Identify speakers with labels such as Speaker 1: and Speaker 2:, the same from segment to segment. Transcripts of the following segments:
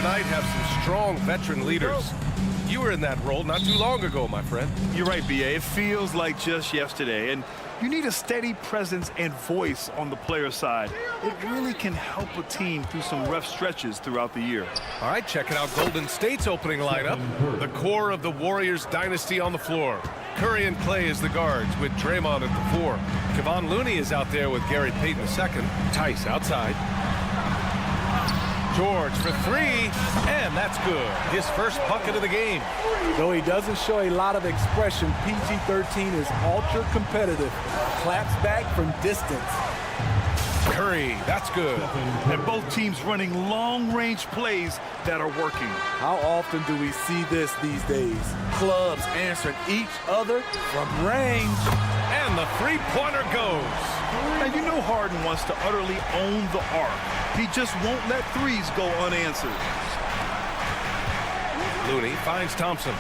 Speaker 1: tonight have some strong veteran leaders. You were in that role not too long ago, my friend.
Speaker 2: You're right, B.A. It feels like just yesterday, and you need a steady presence and voice on the player side. It really can help a team through some rough stretches throughout the year.
Speaker 1: All right, checking out Golden State's opening lineup. The core of the Warriors dynasty on the floor. Curry and Clay as the guards with Draymond at the 4. Kevon Looney is out there with Gary Payton II. Tice outside. George for 3, and that's good. His first bucket of the game.
Speaker 3: Though he doesn't show a lot of expression, PG-13 is ultra competitive. Claps back from distance.
Speaker 1: Curry, that's good.
Speaker 2: And both teams running long-range plays that are working.
Speaker 3: How often do we see this these days? Clubs answering each other from range.
Speaker 1: And the three-pointer goes.
Speaker 2: Now, you know Harden wants to utterly own the arc. He just won't let threes go unanswered.
Speaker 1: Looney finds Thompson.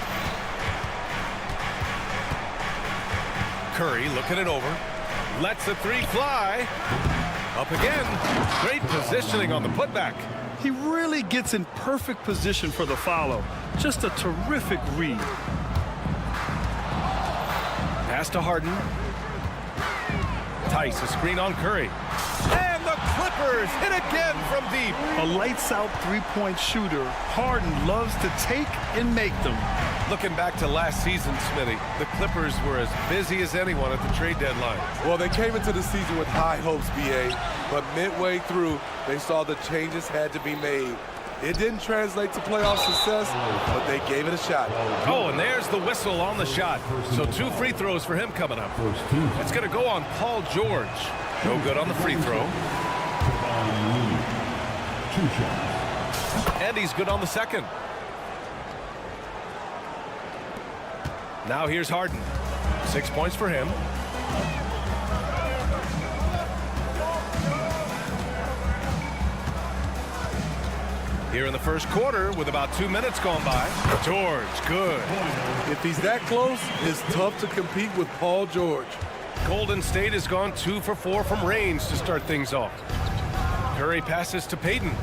Speaker 1: Curry looking it over. Lets the 3 fly. Up again. Great positioning on the putback.
Speaker 2: He really gets in perfect position for the follow. Just a terrific read.
Speaker 1: Pass to Harden. Tice, a screen on Curry. And the Clippers hit again from deep.
Speaker 2: A lights-out three-point shooter. Harden loves to take and make them.
Speaker 1: Looking back to last season, Smitty, the Clippers were as busy as anyone at the trade deadline.
Speaker 4: Well, they came into the season with high hopes, B.A., but midway through, they saw the changes had to be made. It didn't translate to playoff success, but they gave it a shot.
Speaker 1: Oh, and there's the whistle on the shot. So 2 free throws for him coming up. It's going to go on Paul George. No good on the free throw. And he's good on the second. Now here's Harden. 6 points for him. Here in the first quarter with about 2 minutes gone by. George, good.
Speaker 4: If he's that close, it's tough to compete with Paul George.
Speaker 1: Golden State has gone 2 for 4 from range to start things off. Curry passes to Payton.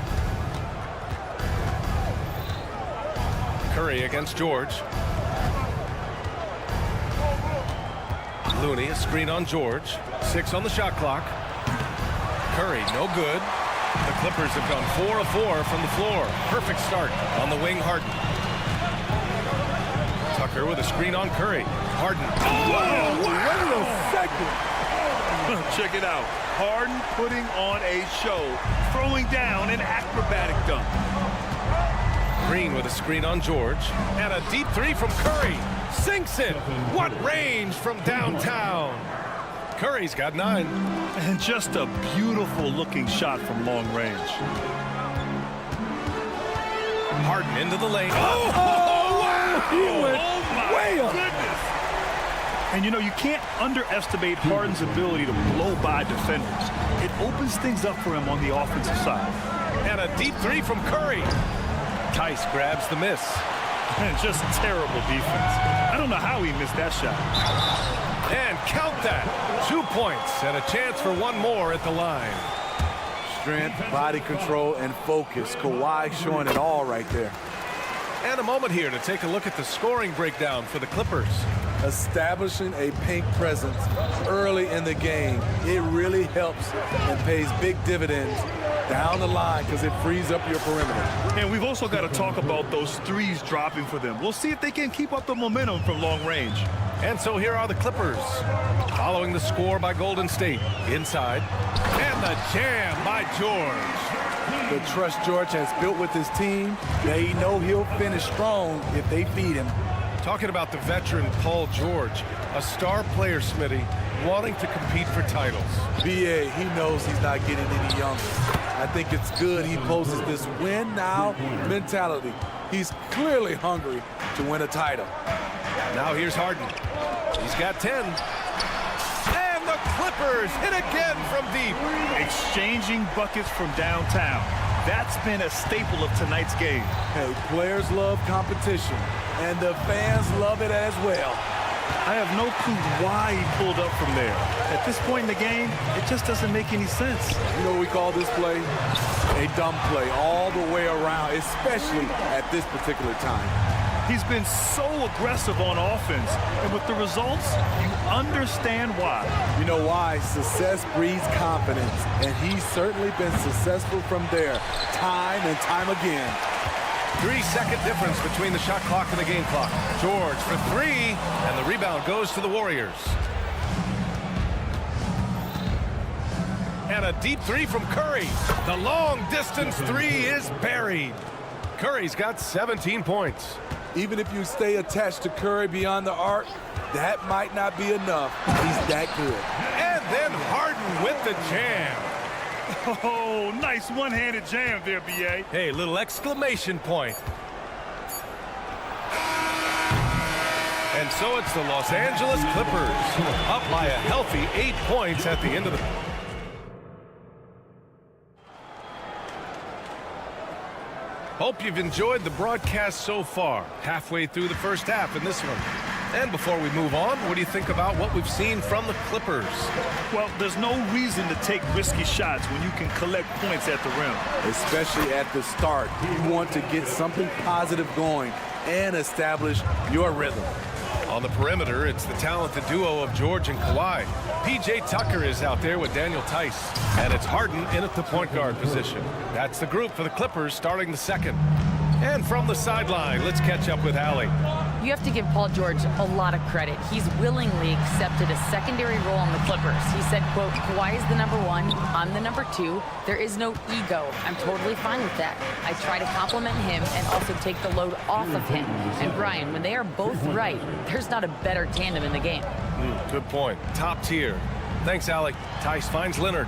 Speaker 1: Curry against George. Looney, a screen on George. 6 on the shot clock. Curry, no good. The Clippers have gone 4 of 4 from the floor. Perfect start on the wing, Harden. Tucker with a screen on Curry. Harden.
Speaker 2: Oh, wait a second. Check it out. Harden putting on a show, throwing down an acrobatic dunk.
Speaker 1: Green with a screen on George. And a deep 3 from Curry. Sinks it. What range from downtown. Curry's got 9.
Speaker 2: And just a beautiful-looking shot from long range.
Speaker 1: Harden into the lane.
Speaker 2: Oh, wow! He went way up. Goodness. And, you know, you can't underestimate Harden's ability to blow by defenders. It opens things up for him on the offensive side.
Speaker 1: And a deep 3 from Curry. Tice grabs the miss.
Speaker 2: And just terrible defense. I don't know how he missed that shot.
Speaker 1: And count that. 2 points and a chance for 1 more at the line.
Speaker 3: Strength, body control, and focus. Kawhi showing it all right there.
Speaker 1: And a moment here to take a look at the scoring breakdown for the Clippers.
Speaker 4: Establishing a paint presence early in the game, it really helps and pays big dividends down the line because it frees up your perimeter.
Speaker 2: And we've also got to talk about those threes dropping for them. We'll see if they can keep up the momentum from long range.
Speaker 1: And so here are the Clippers, following the score by Golden State. Inside, and the jam by George.
Speaker 3: The trust George has built with his team, they know he'll finish strong if they feed him.
Speaker 1: Talking about the veteran Paul George, a star player, Smitty, wanting to compete for titles.
Speaker 4: B.A., he knows he's not getting any younger. I think it's good he poses this win now mentality. He's clearly hungry to win a title.
Speaker 1: Now here's Harden. He's got 10. And the Clippers hit again from deep.
Speaker 2: Exchanging buckets from downtown. That's been a staple of tonight's game.
Speaker 3: Hey, players love competition, and the fans love it as well.
Speaker 2: I have no clue why he pulled up from there. At this point in the game, it just doesn't make any sense.
Speaker 4: You know what we call this play? A dumb play all the way around, especially at this particular time.
Speaker 2: He's been so aggressive on offense, and with the results, you understand why.
Speaker 4: You know why? Success breeds confidence, and he's certainly been successful from there, time and time again.
Speaker 1: 3-second difference between the shot clock and the game clock. George for three, and the rebound goes to the Warriors. And a deep three from Curry. The long-distance three is buried. Curry's got 17 points.
Speaker 4: Even if you stay attached to Curry beyond the arc, that might not be enough. He's that good.
Speaker 1: And then Harden with the jam.
Speaker 2: Oh, nice one-handed jam there, B.A.
Speaker 1: Hey, little exclamation point. And so it's the Los Angeles Clippers up by a healthy 8 points at the end of the... Hope you've enjoyed the broadcast so far. Halfway through the first half in this one. And before we move on, what do you think about what we've seen from the Clippers?
Speaker 2: Well, there's no reason to take risky shots when you can collect points at the rim.
Speaker 4: Especially at the start. You want to get something positive going and establish your rhythm.
Speaker 1: On the perimeter, it's the talented duo of George and Kawhi. P.J. Tucker is out there with Daniel Tice. And it's Harden in at the point guard position. That's the group for the Clippers starting the second. And from the sideline, let's catch up with Allie.
Speaker 5: You have to give Paul George a lot of credit. He's willingly accepted a secondary role on the Clippers. He said, quote, Kawhi is the number one, I'm the number two. There is no ego. I'm totally fine with that. I try to compliment him and also take the load off of him. And Brian, when they are both right, there's not a better tandem in the game.
Speaker 1: Good point. Top tier. Thanks, Allie. Tice finds Leonard.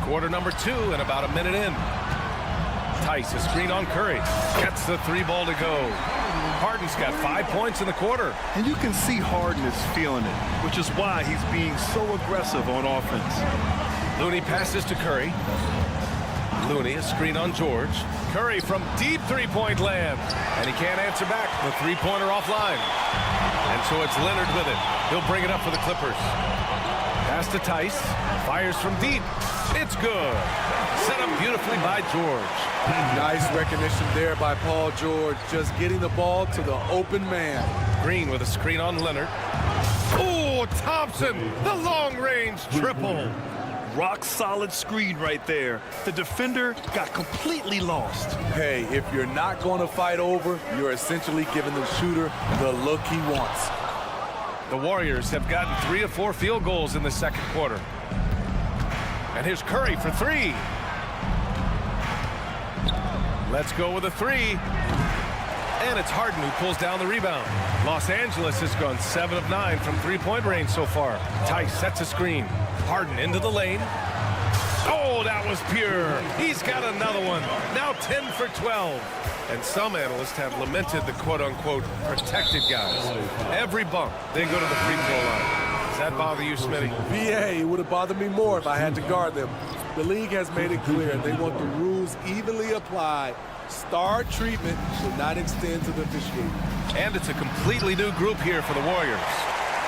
Speaker 1: Quarter number two and about a minute in. Tice, a screen on Curry. Gets the three ball to go. Harden's got 5 points in the quarter.
Speaker 2: And you can see Harden is feeling it, which is why he's being so aggressive on offense.
Speaker 1: Looney passes to Curry. Looney, a screen on George. Curry from deep three-point land. And he can't answer back. The three-pointer offline. And so it's Leonard with it. He'll bring it up for the Clippers. Pass to Tice. Fires from deep. It's good. Set up beautifully by George.
Speaker 4: Nice recognition there by Paul George, just getting the ball to the open man.
Speaker 1: Green with a screen on Leonard. Oh, Thompson, the long-range triple.
Speaker 2: Rock solid screen right there. The defender got completely lost.
Speaker 4: Hey, if you're not going to fight over, you're essentially giving the shooter the look he wants.
Speaker 1: The Warriors have gotten 3 of 4 field goals in the second quarter. And here's Curry for three. Let's go with a three. And it's Harden who pulls down the rebound. Los Angeles has gone 7 of 9 from three-point range so far. Tice sets a screen. Harden into the lane. Oh, that was pure. He's got another one. Now 10 for 12. And some analysts have lamented the quote-unquote protected guys. Every bump, they go to the free throw line. Does that bother you, Smitty?
Speaker 4: BA, it would have bothered me more if I had to guard them. The league has made it clear they want the rules evenly applied. Star treatment should not extend to the officiating.
Speaker 1: And it's a completely new group here for the Warriors.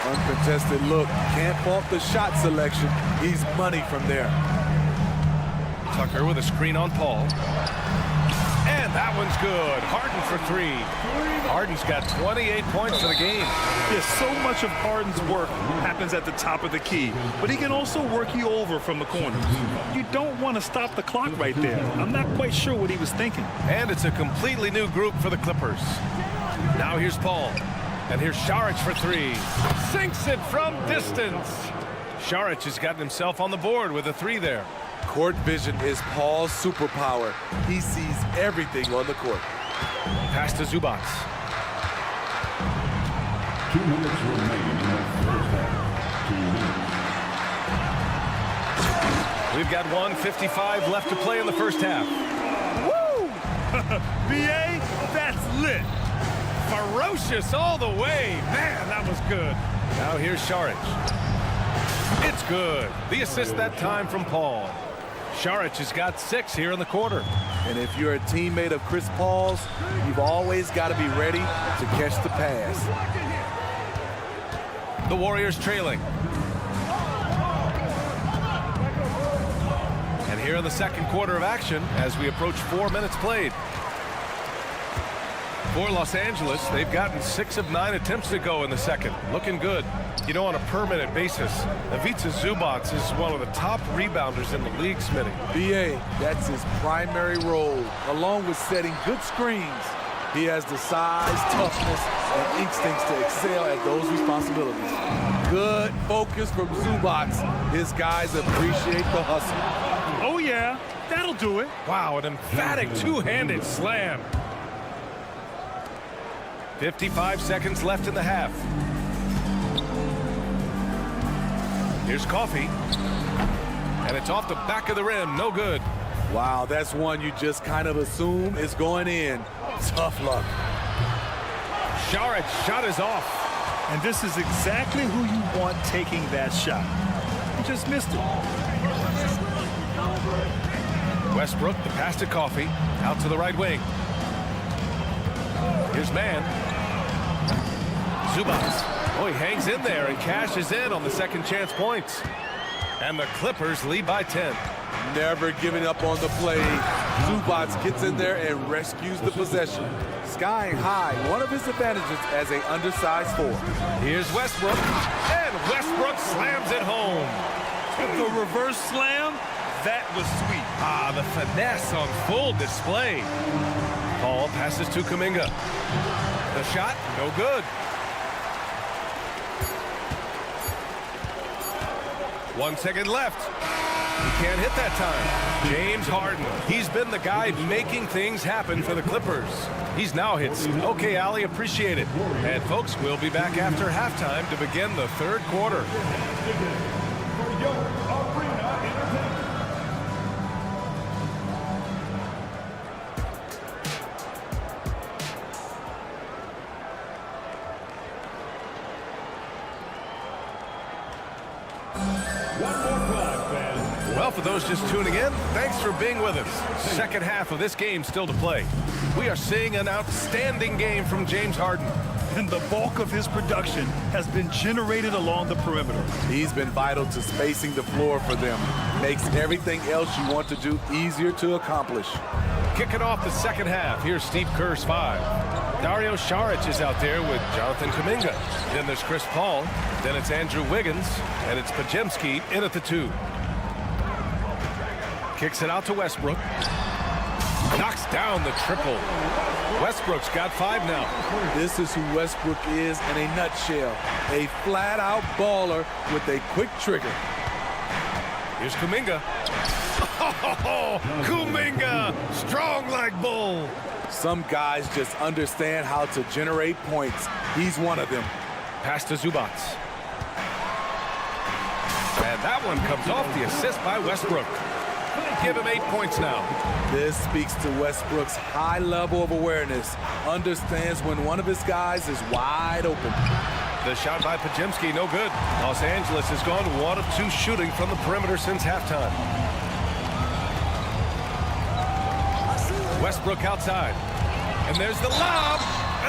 Speaker 4: Uncontested look. Can't fault the shot selection. He's money from there.
Speaker 1: Tucker with a screen on Paul. And that one's good. Harden for three. Harden's got 28 points for the game.
Speaker 2: Yes, so much of Harden's work happens at the top of the key, but he can also work you over from the corners. You don't want to stop the clock right there. I'm not quite sure what he was thinking.
Speaker 1: And it's a completely new group for the Clippers. Now here's Paul. And here's Saric for three. Sinks it from distance. Saric has gotten himself on the board with a three there.
Speaker 4: Court vision is Paul's superpower. He sees everything on the court.
Speaker 1: Pass to Zubac.
Speaker 6: 2 minutes remaining in the first half. 2 minutes.
Speaker 1: We've got 1:55 left to play in the first half.
Speaker 2: Woo! BA, that's lit.
Speaker 1: Ferocious all the way. Man, that was good. Now here's Saric. It's good. The assist that time from Paul. Saric has got 6 here in the quarter.
Speaker 4: And if you're a teammate of Chris Paul's, you've always got to be ready to catch the pass.
Speaker 1: The Warriors trailing. And here in the second quarter of action as we approach 4 minutes played. For Los Angeles, they've gotten 6 of 9 attempts to go in the second. Looking good. You know, on a per-minute basis, Ivica Zubac is one of the top rebounders in the league, Smitty.
Speaker 3: BA, that's his primary role, along with setting good screens. He has the size, toughness, and instincts to excel at those responsibilities. Good focus from Zubac. His guys appreciate the hustle.
Speaker 2: Oh, yeah, that'll do it.
Speaker 1: Wow, an emphatic two-handed slam. 55 seconds left in the half. Here's Coffee. And it's off the back of the rim. No good.
Speaker 3: Wow, that's one you just kind of assume is going in. Tough luck.
Speaker 1: Sharic's shot is off.
Speaker 2: And this is exactly who you want taking that shot. He just missed it.
Speaker 1: Westbrook, the pass to Coffee. Out to the right wing. Here's Mann. Zubac. Oh, he hangs in there and cashes in on the second chance points. And the Clippers lead by 10.
Speaker 3: Never giving up on the play. Zubac gets in there and rescues the possession. Skying high, one of his advantages as an undersized forward.
Speaker 1: Here's Westbrook. And Westbrook slams it home.
Speaker 2: The reverse slam, that was sweet.
Speaker 1: Ah, the finesse on full display. Paul passes to Kuminga. The shot, no good. 1 second left. He can't hit that time. James Harden. He's been the guy making things happen for the Clippers. He's now hit. Okay, Ali, appreciate it. And folks, we'll be back after halftime to begin the third quarter. Well, for those just tuning in, thanks for being with us. Second half of this game still to play. We are seeing an outstanding game from James Harden.
Speaker 2: And the bulk of his production has been generated along the perimeter.
Speaker 3: He's been vital to spacing the floor for them. Makes everything else you want to do easier to accomplish.
Speaker 1: Kicking off the second half, here's Steve Kerr's 5. Dario Saric is out there with Jonathan Kuminga. Then there's Chris Paul. Then it's Andrew Wiggins. And it's Podziemski in at the 2. Kicks it out to Westbrook. Knocks down the triple. Westbrook's got 5 now.
Speaker 3: This is who Westbrook is in a nutshell. A flat-out baller with a quick trigger.
Speaker 1: Here's Kuminga. Oh, Kuminga, strong like bull.
Speaker 3: Some guys just understand how to generate points. He's one of them.
Speaker 1: Pass to Zubac. And that one comes off the assist by Westbrook. Give him 8 points now.
Speaker 3: This speaks to Westbrook's high level of awareness. Understands when one of his guys is wide open.
Speaker 1: The shot by Podziemski, no good. Los Angeles has gone 1 of 2 shooting from the perimeter since halftime. Westbrook outside. And there's the lob.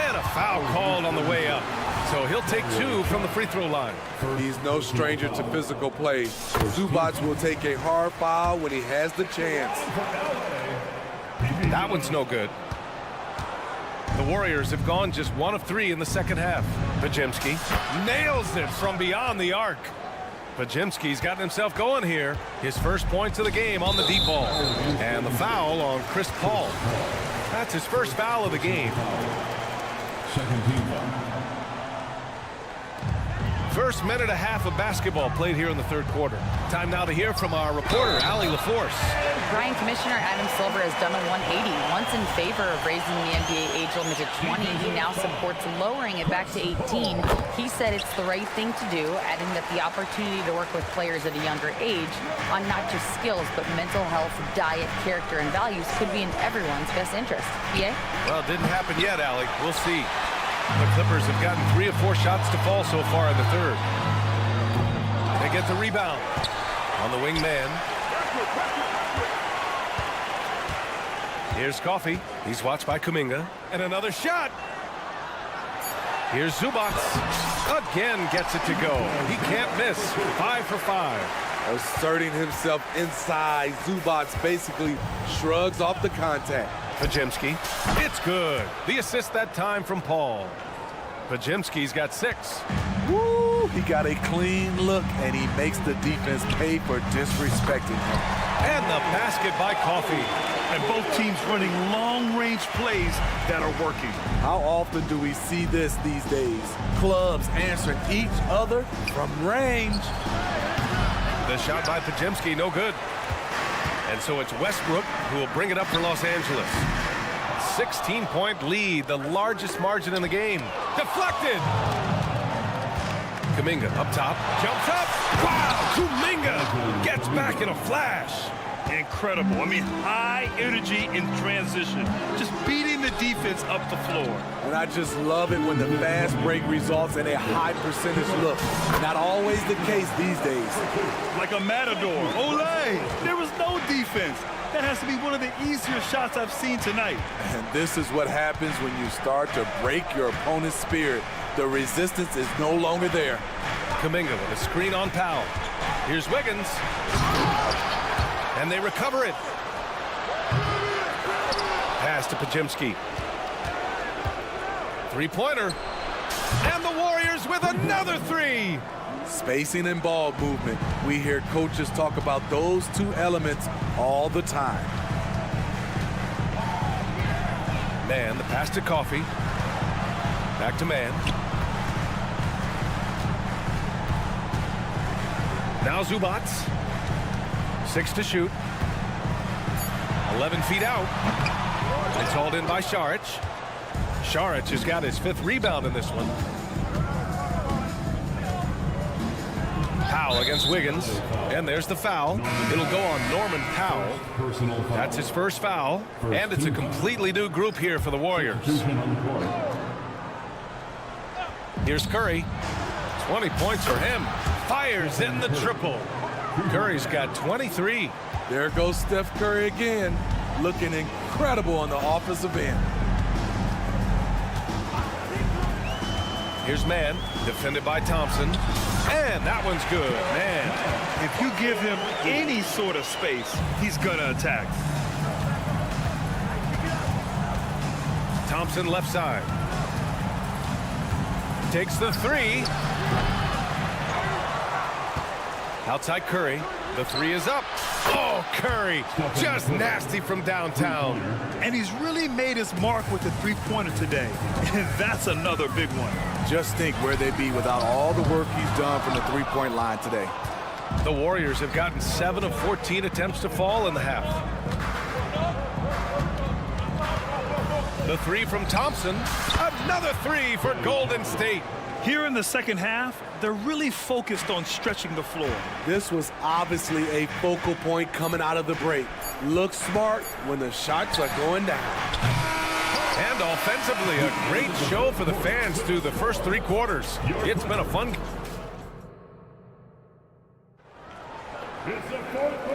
Speaker 1: And a foul called on the way up. So he'll take 2 from the free throw line.
Speaker 3: He's no stranger to physical play. Zubac will take a hard foul when he has the chance.
Speaker 1: That one's no good. The Warriors have gone just 1 of 3 in the second half. Podziemski nails it from beyond the arc. Podziemski's gotten himself going here. His first points of the game on the deep ball. And the foul on Chris Paul. That's his first foul of the game.
Speaker 6: Second team foul.
Speaker 1: First minute and a half of basketball played here in the third quarter. Time now to hear from our reporter, Allie LaForce.
Speaker 5: Brian, Commissioner Adam Silver has done a 180. Once in favor of raising the NBA age limit to 20, he now supports lowering it back to 18. He said it's the right thing to do, adding that the opportunity to work with players at a younger age on not just skills, but mental health, diet, character, and values could be in everyone's best interest. BA?
Speaker 1: Well, it didn't happen yet, Allie. We'll see. The Clippers have gotten 3 of 4 shots to fall so far in the third. They get the rebound on the wing man. Here's Coffee. He's watched by Kuminga. And another shot. Here's Zubac. Again gets it to go. He can't miss. 5 for 5.
Speaker 4: Asserting himself inside, Zubac basically shrugs off the contact.
Speaker 1: Pajemski. It's good. The assist that time from Paul. Pajemski's got 6.
Speaker 3: Woo! He got a clean look, and he makes the defense pay for disrespecting him.
Speaker 1: And the basket by Coffee.
Speaker 2: And both teams running long-range plays that are working.
Speaker 3: How often do we see this these days? Clubs answering each other from range.
Speaker 1: The shot by Pajemski, no good. And so it's Westbrook who will bring it up for Los Angeles. 16-point lead, the largest margin in the game. Deflected! Kuminga up top, jumps up. Wow! Kuminga gets back in a flash.
Speaker 2: Incredible. I mean, high energy in transition. Just beating the defense up the floor.
Speaker 3: And I just love it when the fast break results in a high percentage look. Not always the case these days.
Speaker 2: Like a matador. Olay! There was no defense. That has to be one of the easier shots I've seen tonight.
Speaker 3: And this is what happens when you start to break your opponent's spirit. The resistance is no longer there.
Speaker 1: Kuminga with a screen on Powell. Here's Wiggins. And they recover it. Pass to Pajemski. Three-pointer. And the Warriors with another 3.
Speaker 3: Spacing and ball movement. We hear coaches talk about those two elements all the time.
Speaker 1: Man, the pass to Coffee. Back to Man. Now Zubac. 6 to shoot. 11 feet out. It's hauled in by Šarić. Šarić has got his 5th rebound in this one. Powell against Wiggins. And there's the foul. It'll go on Norman Powell. That's his first foul. And it's a completely new group here for the Warriors. Here's Curry. 20 points for him. Fires in the triple. Curry's got 23.
Speaker 3: There goes Steph Curry again, looking incredible on the offensive end.
Speaker 1: Here's Man, defended by Thompson. And that one's good, man.
Speaker 2: If you give him any sort of space, he's gonna attack.
Speaker 1: Thompson left side. Takes the 3. Outside Curry. The 3 is up. Oh, Curry. Just nasty from downtown.
Speaker 2: And he's really made his mark with the three-pointer today. And that's another big one.
Speaker 3: Just think where they'd be without all the work he's done from the three-point line today.
Speaker 1: The Warriors have gotten 7 of 14 attempts to fall in the half. The 3 from Thompson. Another 3 for Golden State.
Speaker 2: Here in the second half, they're really focused on stretching the floor.
Speaker 3: This was obviously a focal point coming out of the break. Look smart when the shots are going down.
Speaker 1: And offensively, a great show for the fans through the first 3 quarters. It's been a fun.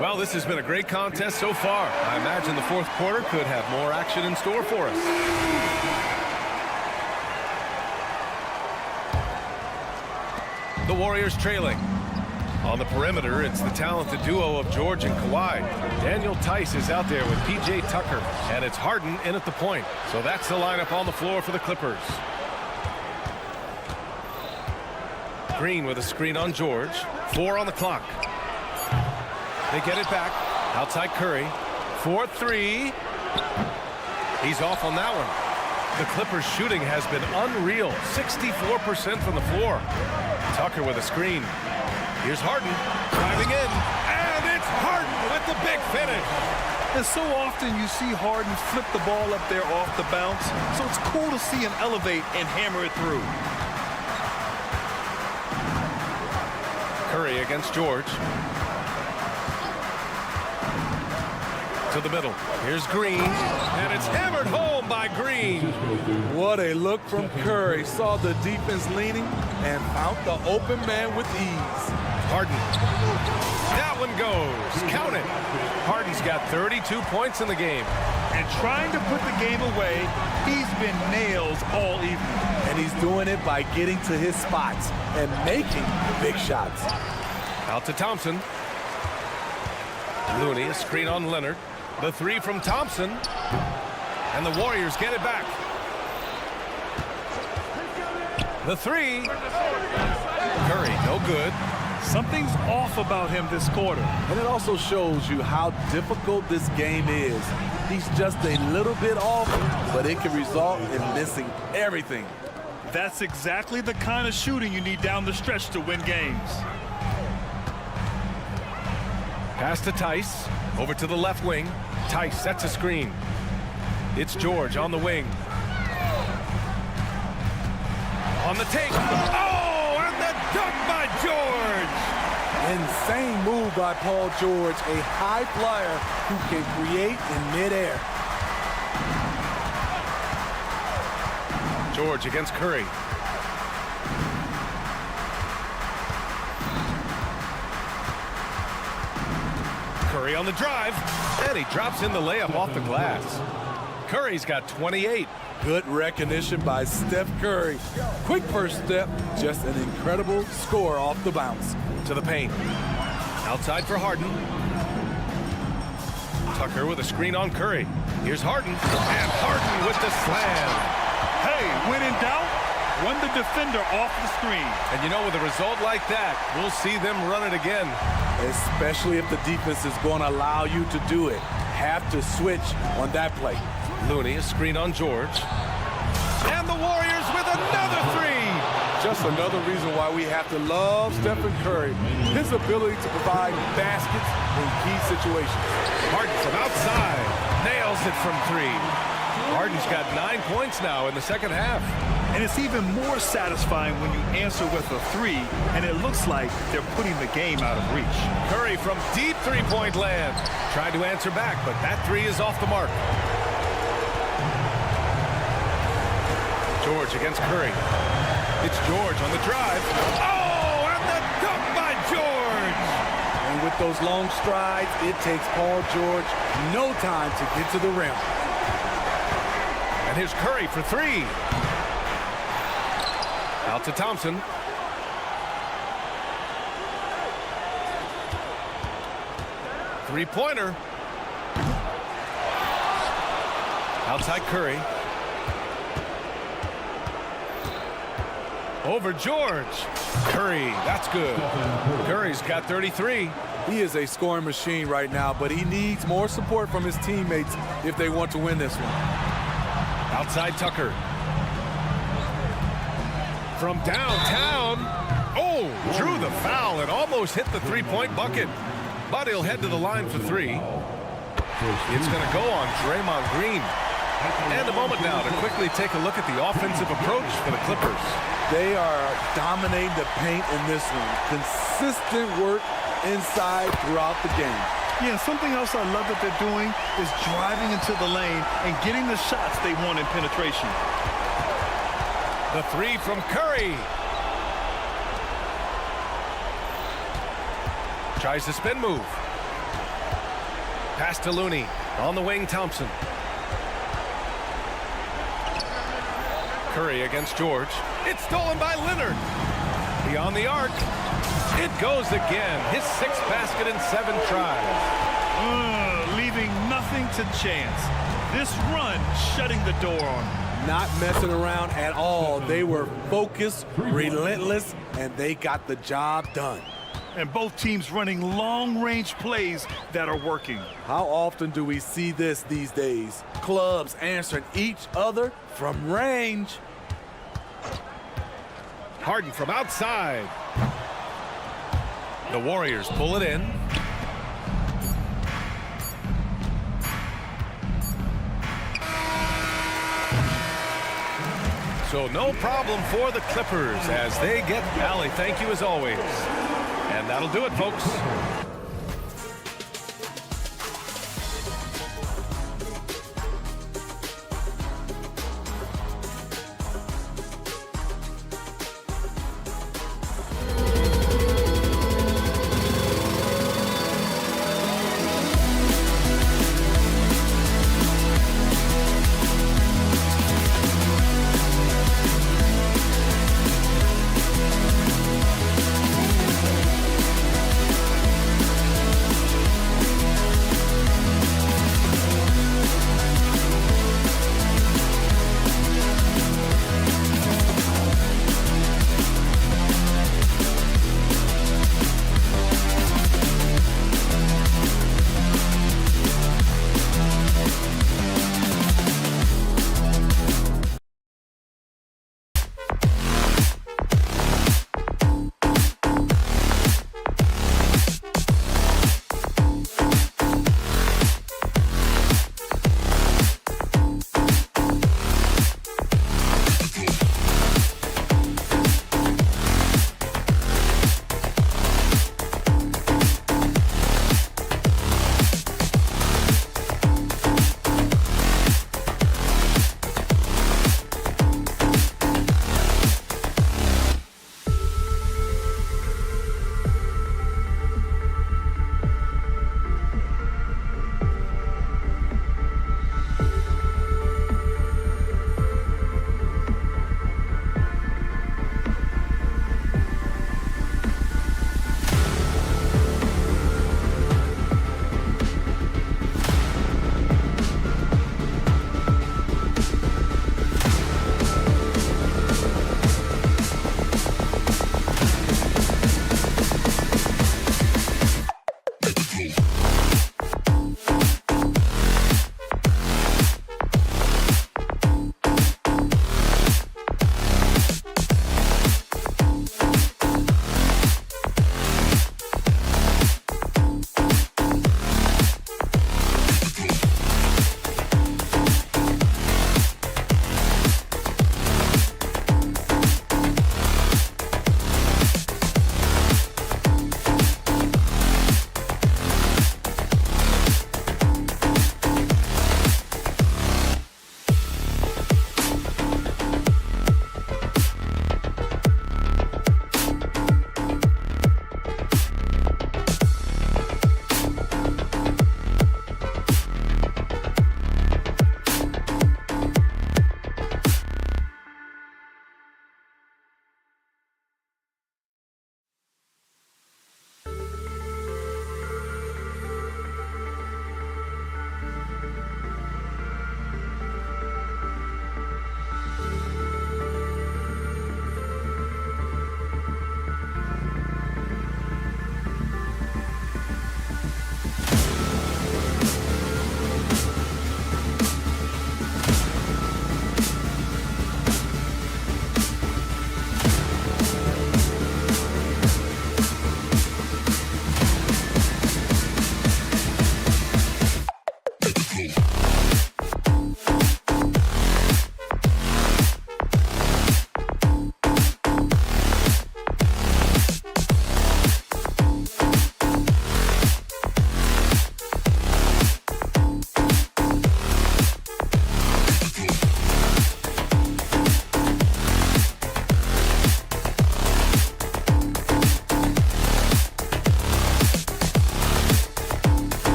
Speaker 1: Well, this has been a great contest so far. I imagine the 4th quarter could have more action in store for us. The Warriors trailing. On the perimeter, it's the talented duo of George and Kawhi. Daniel Tice is out there with P.J. Tucker, and it's Harden in at the point. So that's the lineup on the floor for the Clippers. Green with a screen on George. 4 on the clock. They get it back. Outside Curry. 4-3. He's off on that one. The Clippers shooting has been unreal. 64% from the floor. Tucker with a screen. Here's Harden driving in. And it's Harden with the big finish.
Speaker 2: And so often you see Harden flip the ball up there off the bounce. So it's cool to see him elevate and hammer it through.
Speaker 1: Curry against George. To the middle. Here's Green. And it's hammered home by Green.
Speaker 3: What a look from Curry. Saw the defense leaning and found the open man with ease.
Speaker 1: Harden. That one goes. Count it. Harden's got 32 points in the game.
Speaker 2: and trying to put the game away. He's been nails all evening.
Speaker 3: And he's doing it by getting to his spots and making big shots.
Speaker 1: Out to Thompson. Looney, a screen on Leonard. The three from Thompson. And the Warriors get it back. The three. Curry, no good.
Speaker 2: Something's off about him this quarter.
Speaker 3: And it also shows you how difficult this game is. He's just a little bit off, but it can result in missing everything.
Speaker 2: That's exactly the kind of shooting you need down the stretch to win games.
Speaker 1: Pass to Tice. Over to the left wing. Tice sets a screen. It's George on the wing. On the take. Oh, and the dunk by George!
Speaker 3: Insane move by Paul George, a high flyer who can create in midair.
Speaker 1: George against Curry. Curry on the drive, and he drops in the layup off the glass. Curry's got 28.
Speaker 3: Good recognition by Steph Curry. Quick first step, just an incredible score off the bounce.
Speaker 1: To the paint. Outside for Harden. Tucker with a screen on Curry. Here's Harden. And Harden with the slam.
Speaker 2: Hey, when in doubt, run the defender off the screen.
Speaker 1: And you know, with a result like that, we'll see them run it again.
Speaker 3: Especially if the defense is going to allow you to do it. Have to switch on that play.
Speaker 1: Looney, a screen on George. And the Warriors with another three.
Speaker 4: Just another reason why we have to love Stephen Curry. His ability to provide baskets in key situations.
Speaker 1: Harden from outside. Nails it from three. Harden's got 9 points now in the second half.
Speaker 2: And it's even more satisfying when you answer with a three, and it looks like they're putting the game out of reach.
Speaker 1: Curry from deep three-point land. Tried to answer back, but that three is off the mark. George against Curry. It's George on the drive. Oh, and the dunk by George!
Speaker 3: And with those long strides, it takes Paul George no time to get to the rim.
Speaker 1: And here's Curry for three. Out to Thompson. Three-pointer. Outside Curry. Over George. Curry, that's good. Curry's got 33.
Speaker 3: He is a scoring machine right now, but he needs more support from his teammates if they want to win this one.
Speaker 1: Outside Tucker. From downtown. Oh, drew the foul and almost hit the three-point bucket. But he'll head to the line for three. It's going to go on Draymond Green. And a moment now to quickly take a look at the offensive approach for the Clippers.
Speaker 3: They are dominating the paint in this one. Consistent work inside throughout the game.
Speaker 2: Yeah, something else I love that they're doing is driving into the lane and getting the shots they want in penetration.
Speaker 1: The three from Curry. Tries the spin move. Pass to Looney. On the wing, Thompson. Curry against George. It's stolen by Leonard. Beyond the arc. It goes again. His sixth basket in 7 tries.
Speaker 2: Leaving nothing to chance. This run shutting the door on him.
Speaker 3: Not messing around at all. They were focused, relentless, and they got the job done.
Speaker 2: And both teams running long-range plays that are working.
Speaker 3: How often do we see this these days? Clubs answering each other from range.
Speaker 1: Harden from outside. The Warriors pull it in. So no problem for the Clippers as they get Allie. Thank you as always. And that'll do it, folks.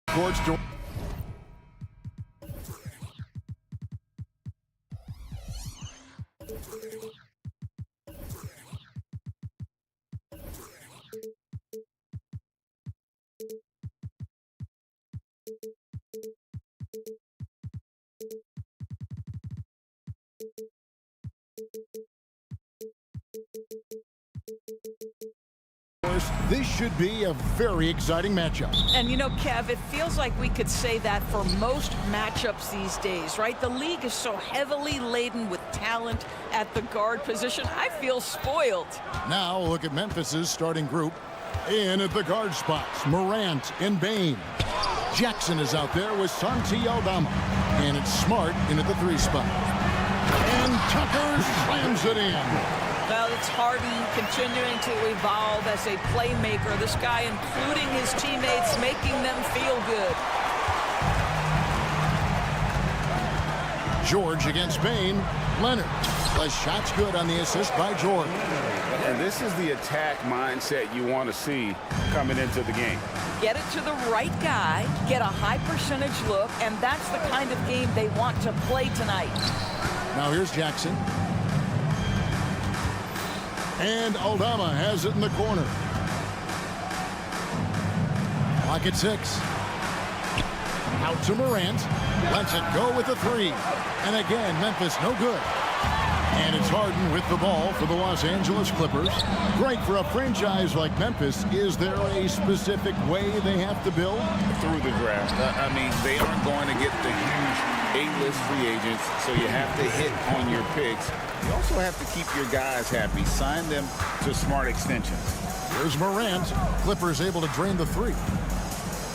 Speaker 7: Towards George. This should be a very exciting matchup.
Speaker 8: And you know, Kev, it feels like we could say that for most matchups these days, right? The league is so heavily laden with talent at the guard position. I feel spoiled.
Speaker 7: Now look at Memphis's starting group. In at the guard spots, Morant and Bain. Jackson is out there with Santi Aldama. And it's Smart in at the 3 spot. And Tucker slams it in.
Speaker 8: Well, it's Harden continuing to evolve as a playmaker. This guy, including his teammates, making them feel good.
Speaker 7: George against Bain. Leonard. The shot's good on the assist by George.
Speaker 9: And this is the attack mindset you want to see coming into the game.
Speaker 8: Get it to the right guy, get a high percentage look, and that's the kind of game they want to play tonight.
Speaker 7: Now here's Jackson. And Aldama has it in the corner. Clock at 6. Out to Morant. Lets it go with the 3. And again, Memphis no good. And it's Harden with the ball for the Los Angeles Clippers. Great for a franchise like Memphis. Is there a specific way they have to build?
Speaker 9: Through the draft. I mean, they aren't going to get the huge A-list free agents, so you have to hit on your picks. You also have to keep your guys happy. Sign them to smart extensions.
Speaker 7: Here's Morant. Clippers able to drain the 3.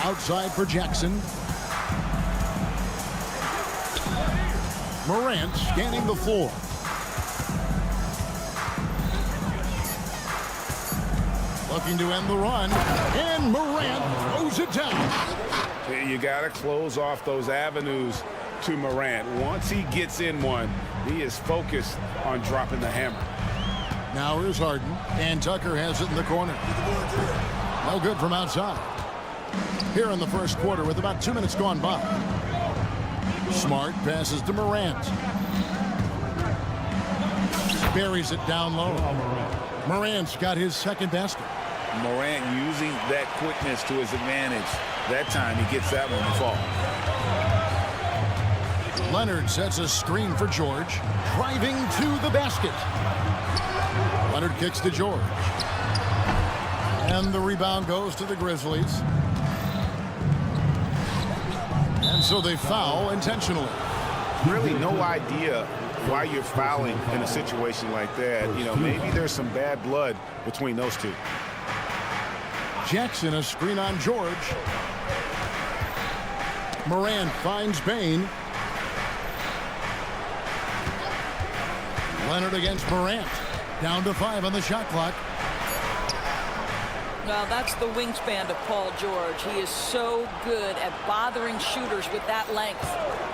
Speaker 7: Outside for Jackson. Morant scanning the floor. Looking to end the run. And Morant throws it down.
Speaker 9: You got to close off those avenues to Morant. Once he gets in one, he is focused on dropping the hammer.
Speaker 7: Now here's Harden, and Tucker has it in the corner. No good from outside. Here in the first quarter with about 2 minutes gone by. Smart passes to Morant. Buries it down low. Morant's got his second basket.
Speaker 9: Morant using that quickness to his advantage. That time he gets that one to fall.
Speaker 7: Leonard sets a screen for George. Driving to the basket. Leonard kicks to George. And the rebound goes to the Grizzlies. And so they foul intentionally.
Speaker 9: Really no idea why you're fouling in a situation like that. You know, maybe there's some bad blood between those two.
Speaker 7: Jackson a screen on George. Morant finds Bain. Leonard against Morant. Down to 5 on the shot clock.
Speaker 8: Well, that's the wingspan of Paul George. He is so good at bothering shooters with that length.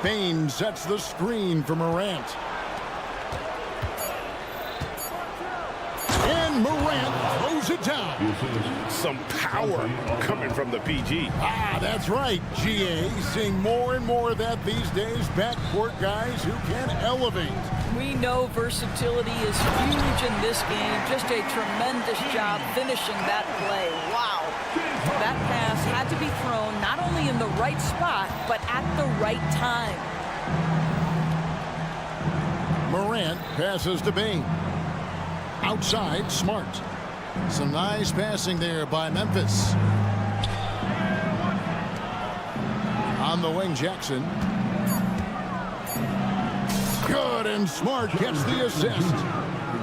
Speaker 7: Bain sets the screen for Morant. And Morant throws it down.
Speaker 9: Some power coming from the PG.
Speaker 7: Ah, that's right, GA. Seeing more and more of that these days. Backcourt guys who can elevate.
Speaker 8: We know versatility is huge in this game. Just a tremendous job finishing that play. Wow. That pass had to be thrown not only in the right spot, but at the right time.
Speaker 7: Morant passes to Bain. Outside, Smart. Some nice passing there by Memphis. On the wing, Jackson. Good, and Smart gets the assist.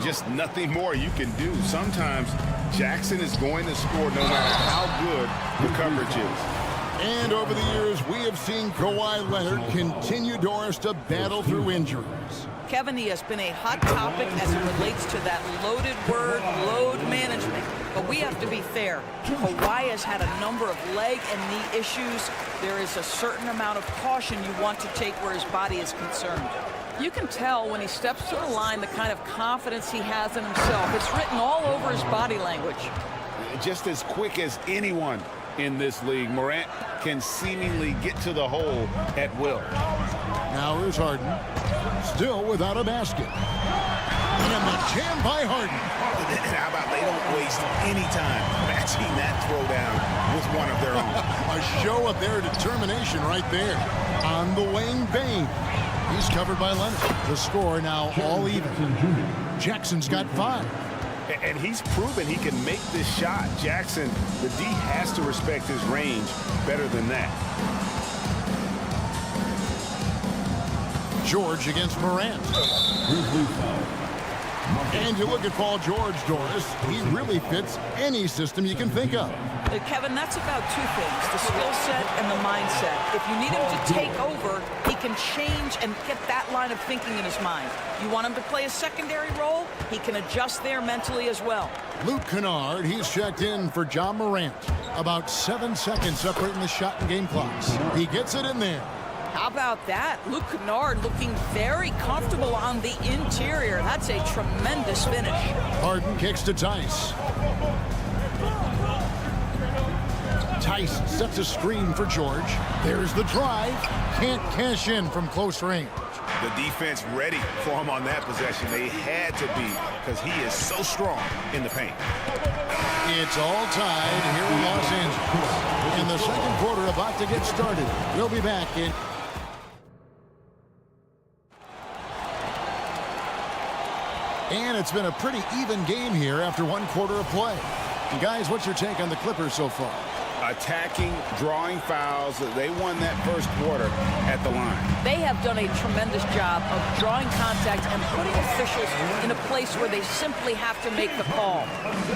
Speaker 9: Just nothing more you can do. Sometimes Jackson is going to score no matter how good the coverage is.
Speaker 7: And over the years, we have seen Kawhi Leonard continue, Doris, to battle through injuries.
Speaker 8: Kevin, he has been a hot topic as it relates to that loaded word, load management. But we have to be fair. Kawhi has had a number of leg and knee issues. There is a certain amount of caution you want to take where his body is concerned. You can tell when he steps to the line the kind of confidence he has in himself. It's written all over his body language.
Speaker 9: just as quick as anyone in this league. Morant can seemingly get to the hole at will.
Speaker 7: Now here's Harden, still without a basket. And the jam by Harden.
Speaker 9: How about they don't waste any time matching that throwdown with one of their own.
Speaker 7: A show of their determination right there on the Wayne Bain. He's covered by Leonard. The score now all even. Jackson's got 5.
Speaker 9: And he's proven he can make this shot. Jackson, the D has to respect his range better than that.
Speaker 7: George against Morant. And you look at Paul George, Doris, he really fits any system you can think of.
Speaker 8: Kevin, that's about 2 things, the skill set and the mindset. If you need him to take over, he can change and get that line of thinking in his mind. You want him to play a secondary role, he can adjust there mentally as well.
Speaker 7: Luke Kennard, he's checked in for John Morant. About 7 seconds separating the shot and game clocks. He gets it in there.
Speaker 8: How about that? Luke Kennard looking very comfortable on the interior. That's a tremendous finish.
Speaker 7: Harden kicks to Tice. Tice sets a screen for George. There's the drive. Can't cash in from close range.
Speaker 9: The defense ready for him on that possession. They had to be, because he is so strong in the paint.
Speaker 7: It's all tied here in Los Angeles. In the second quarter about to get started. We'll be back in. And it's been a pretty even game here after 1 quarter of play. And guys, what's your take on the Clippers so far?
Speaker 9: Attacking, drawing fouls. They won that first quarter at the line.
Speaker 8: They have done a tremendous job of drawing contact and putting officials in a place where they simply have to make the call.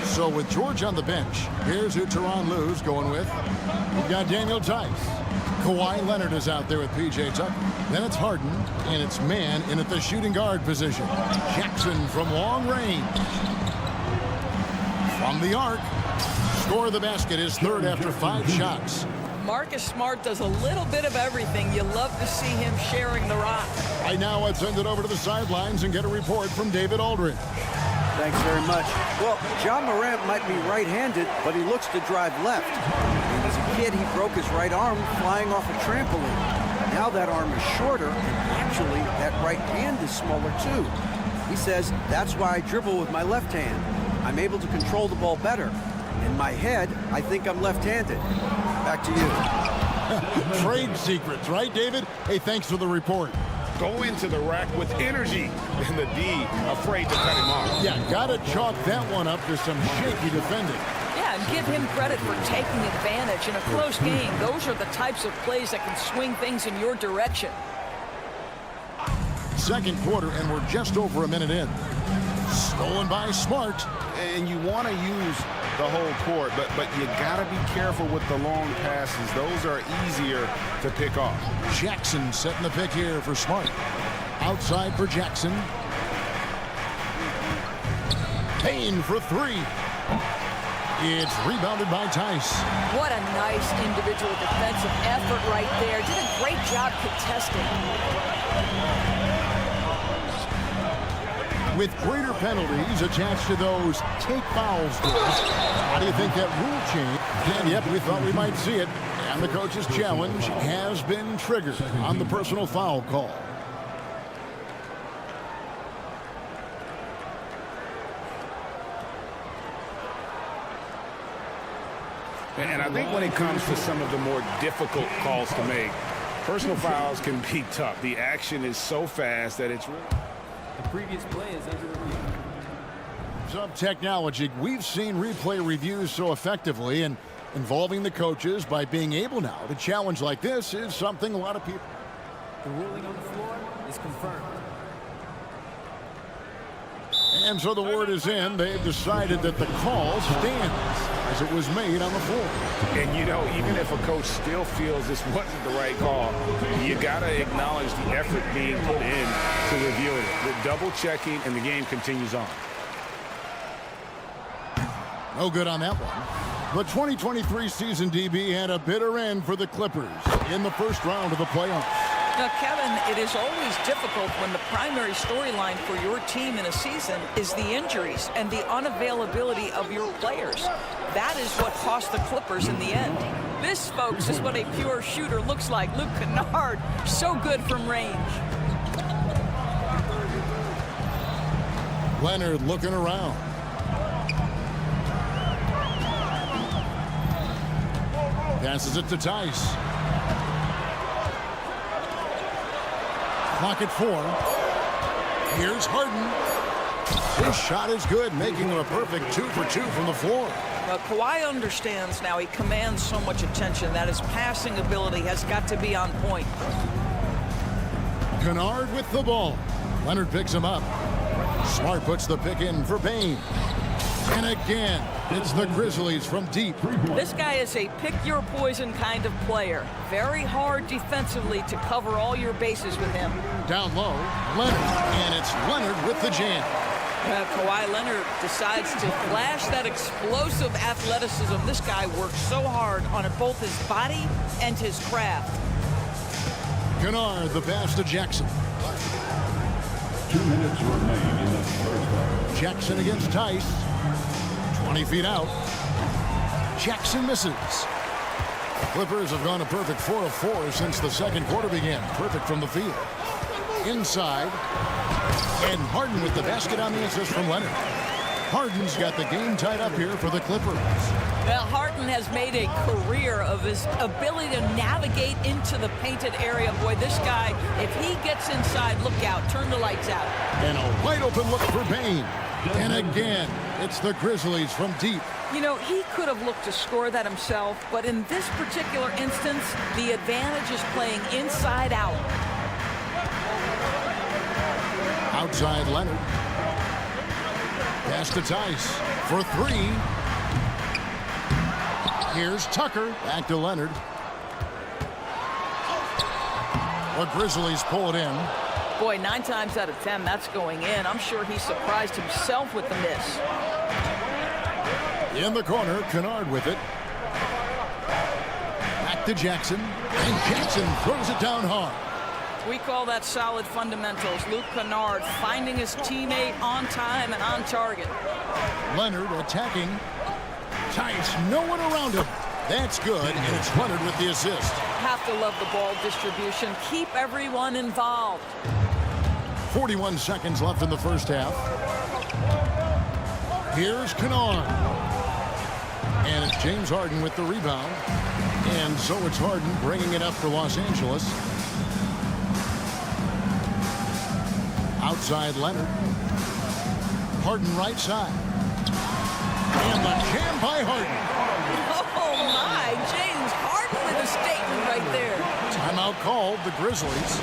Speaker 7: So with George on the bench, here's who Tyronn Lue's going with. We've got Daniel Tice. Kawhi Leonard is out there with P.J. Tucker. Then it's Harden, and it's man in at the shooting guard position. Jackson from long range. From the arc. Score of the basket is third after 5 shots.
Speaker 8: Marcus Smart does a little bit of everything. You love to see him sharing the rock.
Speaker 7: Right now, I'd send it over to the sidelines and get a report from David Aldridge.
Speaker 10: Thanks very much. Well, John Morant might be right-handed, but he looks to drive left. And as a kid, he broke his right arm flying off a trampoline. Now that arm is shorter, and actually, that right hand is smaller too. He says, that's why I dribble with my left hand. I'm able to control the ball better. In my head, I think I'm left-handed. Back to you.
Speaker 7: Trade secrets, right, David? Hey, thanks for the report.
Speaker 9: Go into the rack with energy, and the D afraid to cut him off.
Speaker 7: Yeah, gotta chalk that one up to some shaky defending.
Speaker 8: Yeah, and give him credit for taking advantage in a close game. Those are the types of plays that can swing things in your direction.
Speaker 7: Second quarter, and we're just over a minute in. Stolen by Smart.
Speaker 9: And you want to use the whole court, but you got to be careful with the long passes. Those are easier to pick off.
Speaker 7: Jackson setting the pick here for Smart. Outside for Jackson. Payne for 3. It's rebounded by Tice.
Speaker 8: What a nice individual defensive effort right there. Did a great job contesting.
Speaker 7: With greater penalties attached to those take fouls. How do you think that rule change? And yep, we thought we might see it. And the coach's challenge has been triggered on the personal foul call.
Speaker 9: And I think when it comes to some of the more difficult calls to make, personal fouls can be tough. The action is so fast that it's really...
Speaker 11: The previous play is under review.
Speaker 7: Some technology. We've seen replay reviews so effectively, and involving the coaches by being able now to challenge like this is something a lot of people...
Speaker 11: The ruling on the floor is confirmed.
Speaker 7: And so the word is in. They've decided that the call stands as it was made on the floor.
Speaker 9: And, you know, even if a coach still feels this wasn't the right call, you got to acknowledge the effort being put in to review it. The double checking, and the game continues on.
Speaker 7: No good on that one. The 2023 season, DB, had a bitter end for the Clippers in the first round of the playoffs.
Speaker 8: Now, Kevin, it is always difficult when the primary storyline for your team in a season is the injuries and the unavailability of your players. That is what cost the Clippers in the end. This, folks, is what a pure shooter looks like. Luke Kennard, so good from range.
Speaker 7: Leonard looking around. Passes it to Tice. Clock at 4. Here's Harden. His shot is good, making him a perfect 2 for 2 from the floor.
Speaker 8: Well, Kawhi understands now he commands so much attention that his passing ability has got to be on point.
Speaker 7: Kennard with the ball. Leonard picks him up. Smart puts the pick in for Bane. And again, it's the Grizzlies from deep.
Speaker 8: This guy is a pick-your-poison kind of player. Very hard defensively to cover all your bases with him.
Speaker 7: Down low, Leonard. And it's Leonard with the jam.
Speaker 8: Kawhi Leonard decides to flash that explosive athleticism. This guy works so hard on both his body and his craft.
Speaker 7: Kennard, the pass to Jackson.
Speaker 6: 2 minutes remain in the first half.
Speaker 7: Jackson against Tice. 20 feet out. Jackson misses. Clippers have gone a perfect 4 of 4 since the second quarter began. Perfect from the field. Inside. And Harden with the basket on the assist from Leonard. Harden's got the game tied up here for the Clippers.
Speaker 8: Well, Harden has made a career of his ability to navigate into the painted area. Boy, this guy, if he gets inside, look out, turn the lights out.
Speaker 7: And a wide open look for Bane. And again, it's the Grizzlies from deep.
Speaker 8: You know, he could have looked to score that himself, but in this particular instance, the advantage is playing inside out.
Speaker 7: Outside Leonard. Pass to Tice for 3. Here's Tucker. Back to Leonard. The Grizzlies pull it in.
Speaker 8: Boy, 9 times out of 10, that's going in. I'm sure he surprised himself with the miss.
Speaker 7: In the corner, Kennard with it. Back to Jackson. And Jackson throws it down hard.
Speaker 8: We call that solid fundamentals. Luke Kennard finding his teammate on time and on target.
Speaker 7: Leonard attacking. Tice, no one around him. That's good, and it's Leonard with the assist.
Speaker 8: Have to love the ball distribution. Keep everyone involved.
Speaker 7: 41 seconds left in the first half. Here's Kennard. And it's James Harden with the rebound. And so it's Harden bringing it up for Los Angeles. Outside Leonard. Harden right side. And the jam by Harden.
Speaker 8: Oh my, James Harden with a statement right there.
Speaker 7: Timeout called, the Grizzlies.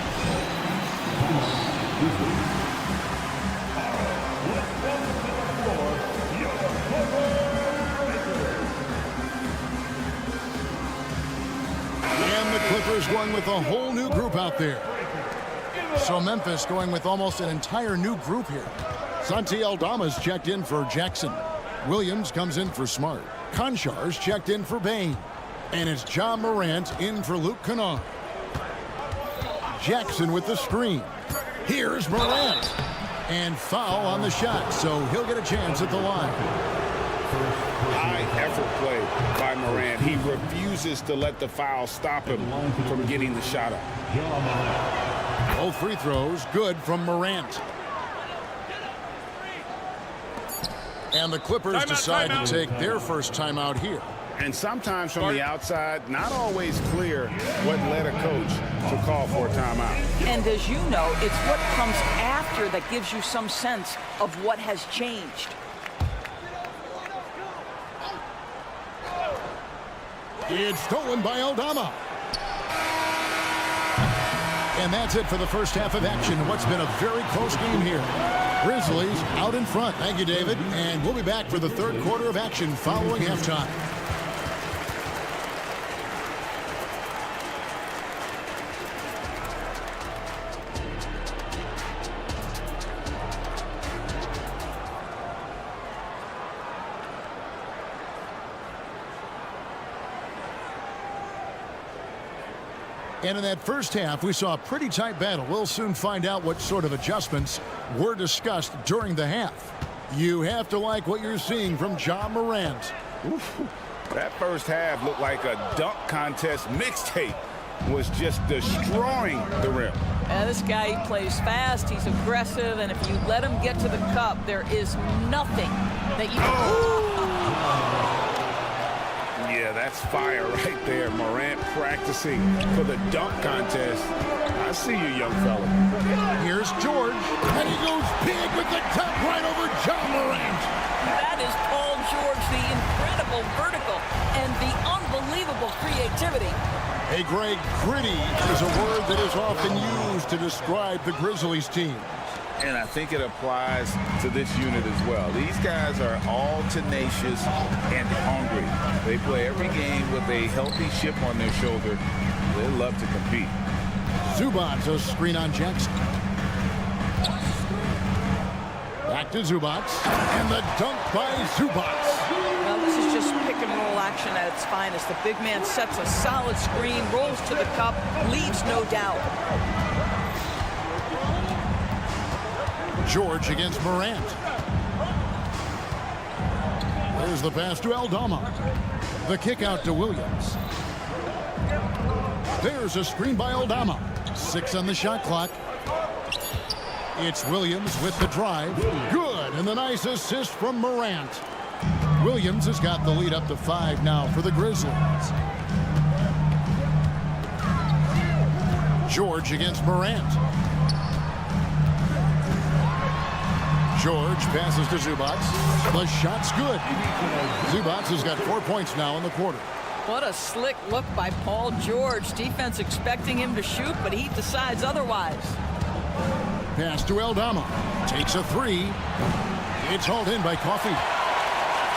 Speaker 7: And the Clippers going with a whole new group out there. So Memphis going with almost an entire new group here. Santi Aldama's checked in for Jackson. Williams comes in for Smart. Konchar's checked in for Bane. And it's John Morant in for Luke Kennard. Jackson with the screen. Here's Morant. And foul on the shot, so he'll get a chance at the line.
Speaker 9: High effort play by Morant. He refuses to let the foul stop him from getting the shot up.
Speaker 7: Both free throws good from Morant. And the Clippers decide to take their first timeout here.
Speaker 9: And sometimes from the outside, not always clear what led a coach to call for a timeout.
Speaker 8: And as you know, it's what comes after that gives you some sense of what has changed.
Speaker 7: It's stolen by Aldama. And that's it for the first half of action. What's been a very close game here. Grizzlies out in front. Thank you, David. And we'll be back for the third quarter of action following halftime. And in that first half, we saw a pretty tight battle. We'll soon find out what sort of adjustments were discussed during the half. You have to like what you're seeing from Ja Morant.
Speaker 9: Oof. That first half looked like a dunk contest mixtape. Was just destroying the rim.
Speaker 8: And this guy, he plays fast, he's aggressive, and if you let him get to the cup, there is nothing that you...
Speaker 9: Yeah, that's fire right there. Morant practicing for the dunk contest. I see you, young fella.
Speaker 7: Here's George, and he goes big with the tap right over Ja Morant.
Speaker 8: That is Paul George, the incredible vertical and the unbelievable creativity.
Speaker 7: Hey, Greg, gritty is a word that is often used to describe the Grizzlies team.
Speaker 9: And I think it applies to this unit as well. These guys are all tenacious and hungry. They play every game with a healthy chip on their shoulder. They love to compete.
Speaker 7: Zubac, a screen on Jackson. Back to Zubac, and the dunk by Zubac.
Speaker 8: Well, this is just pick and roll action at its finest. The big man sets a solid screen, rolls to the cup, leaves no doubt.
Speaker 7: George against Morant. There's the pass to Aldama. The kick out to Williams. There's a screen by Aldama. 6 on the shot clock. It's Williams with the drive. Good, and the nice assist from Morant. Williams has got the lead up to 5 now for the Grizzlies. George against Morant. George passes to Zubac. The shot's good. Zubac has got 4 points now in the quarter.
Speaker 8: What a slick look by Paul George. Defense expecting him to shoot, but he decides otherwise.
Speaker 7: Pass to Aldama. Takes a 3. It's hauled in by Coffey.